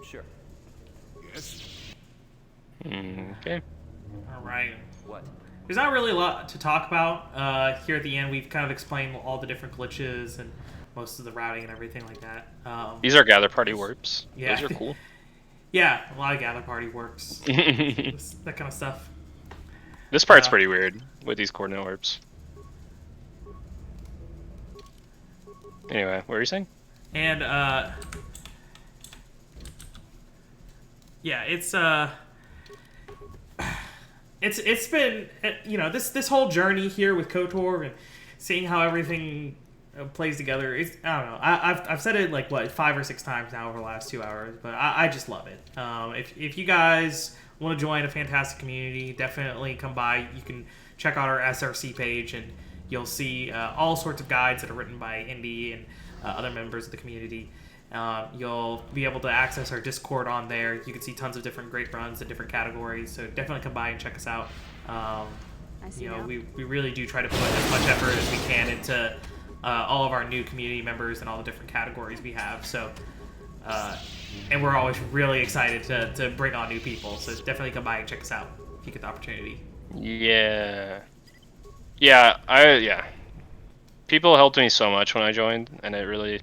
Sure. Okay. All right. What? There's not really a lot to talk about. Here at the end, we've kind of explained all the different glitches and most of the routing and everything like that. These are gather party warps. Yeah. Those are cool. Yeah, a lot of gather party works. That kind of stuff. This part's pretty weird with these coordinate warps. Anyway, what were you saying? And yeah, it's been this whole journey here with KOTOR and seeing how everything plays together. I don't know. I've said it like 5 or 6 times now over the last 2 hours, but I just love it. If you guys want to join a fantastic community, definitely come by. You can check out our SRC page and you'll see all sorts of guides that are written by Indy and other members of the community. You'll be able to access our Discord on there. You can see tons of different great runs in different categories, so definitely come by and check us out. We really do try to put as much effort as we can into all of our new community members and all the different categories we have. So, and we're always really excited to bring on new people. So definitely come by and check us out if you get the opportunity. Yeah. People helped me so much when I joined, and it really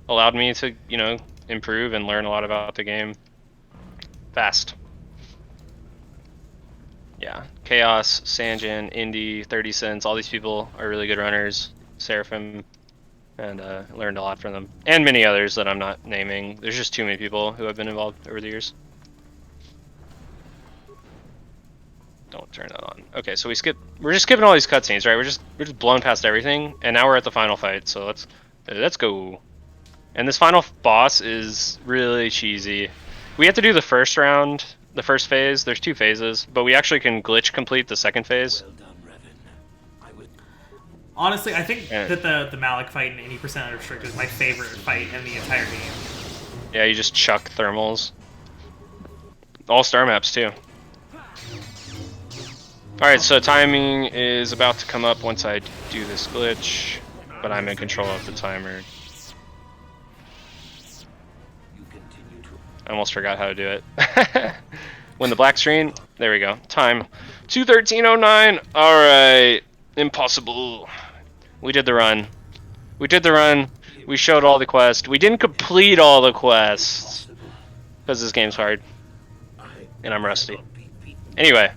allowed me to, improve and learn a lot about the game fast. Yeah, Chaos, Sanjin, Indy, 30 Cents, all these people are really good runners. Seraphim, and learned a lot from them. And many others that I'm not naming. There's just too many people who have been involved over the years. Don't turn that on. Okay, so we're just skipping all these cutscenes, right? We're just blowing past everything, and now we're at the final fight, so let's go. And this final boss is really cheesy. We have to do the first round, the first phase. There's 2 phases, but we actually can glitch complete the second phase. Well done, Revan. I would. Honestly, I think that the Malik fight in 80% Unrestricted is my favorite fight in the entire game. Yeah, you just chuck thermals. All star maps too. Alright, so timing is about to come up once I do this glitch, but I'm in control of the timer. I almost forgot how to do it. When the black screen, there we go. Time 2:13:09. Alright, impossible. We did the run. We showed all the quests. We didn't complete all the quests because this game's hard and I'm rusty. Anyway,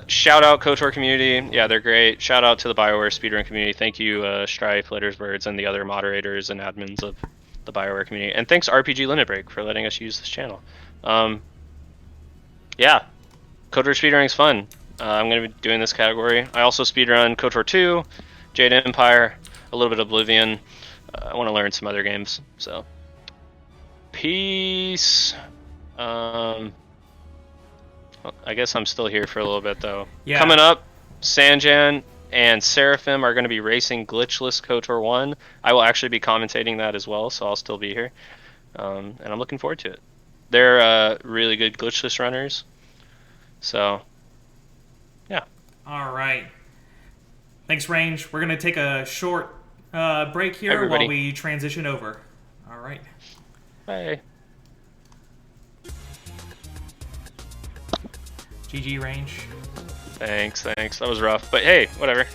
shout out KOTOR community. Yeah, they're great. Shout out to the Bioware speedrun community. Thank you, Strife, Littersbirds, and the other moderators and admins of the Bioware community. And thanks RPG Limit Break for letting us use this channel. Yeah, KOTOR speedrunning is fun. I'm going to be doing this category. I also speedrun KOTOR 2, Jade Empire, a little bit of Oblivion. I want to learn some other games. So, peace. Well, I guess I'm still here for a little bit though. Yeah. Coming up, Sanjan and Seraphim are going to be racing Glitchless KOTOR 1. I will actually be commentating that as well, so I'll still be here. And I'm looking forward to it. They're really good Glitchless runners. So, yeah. All right. Thanks, Range. We're going to take a short break here while we transition over. All right. Bye. GG, Range. Thanks. That was rough. But hey, whatever.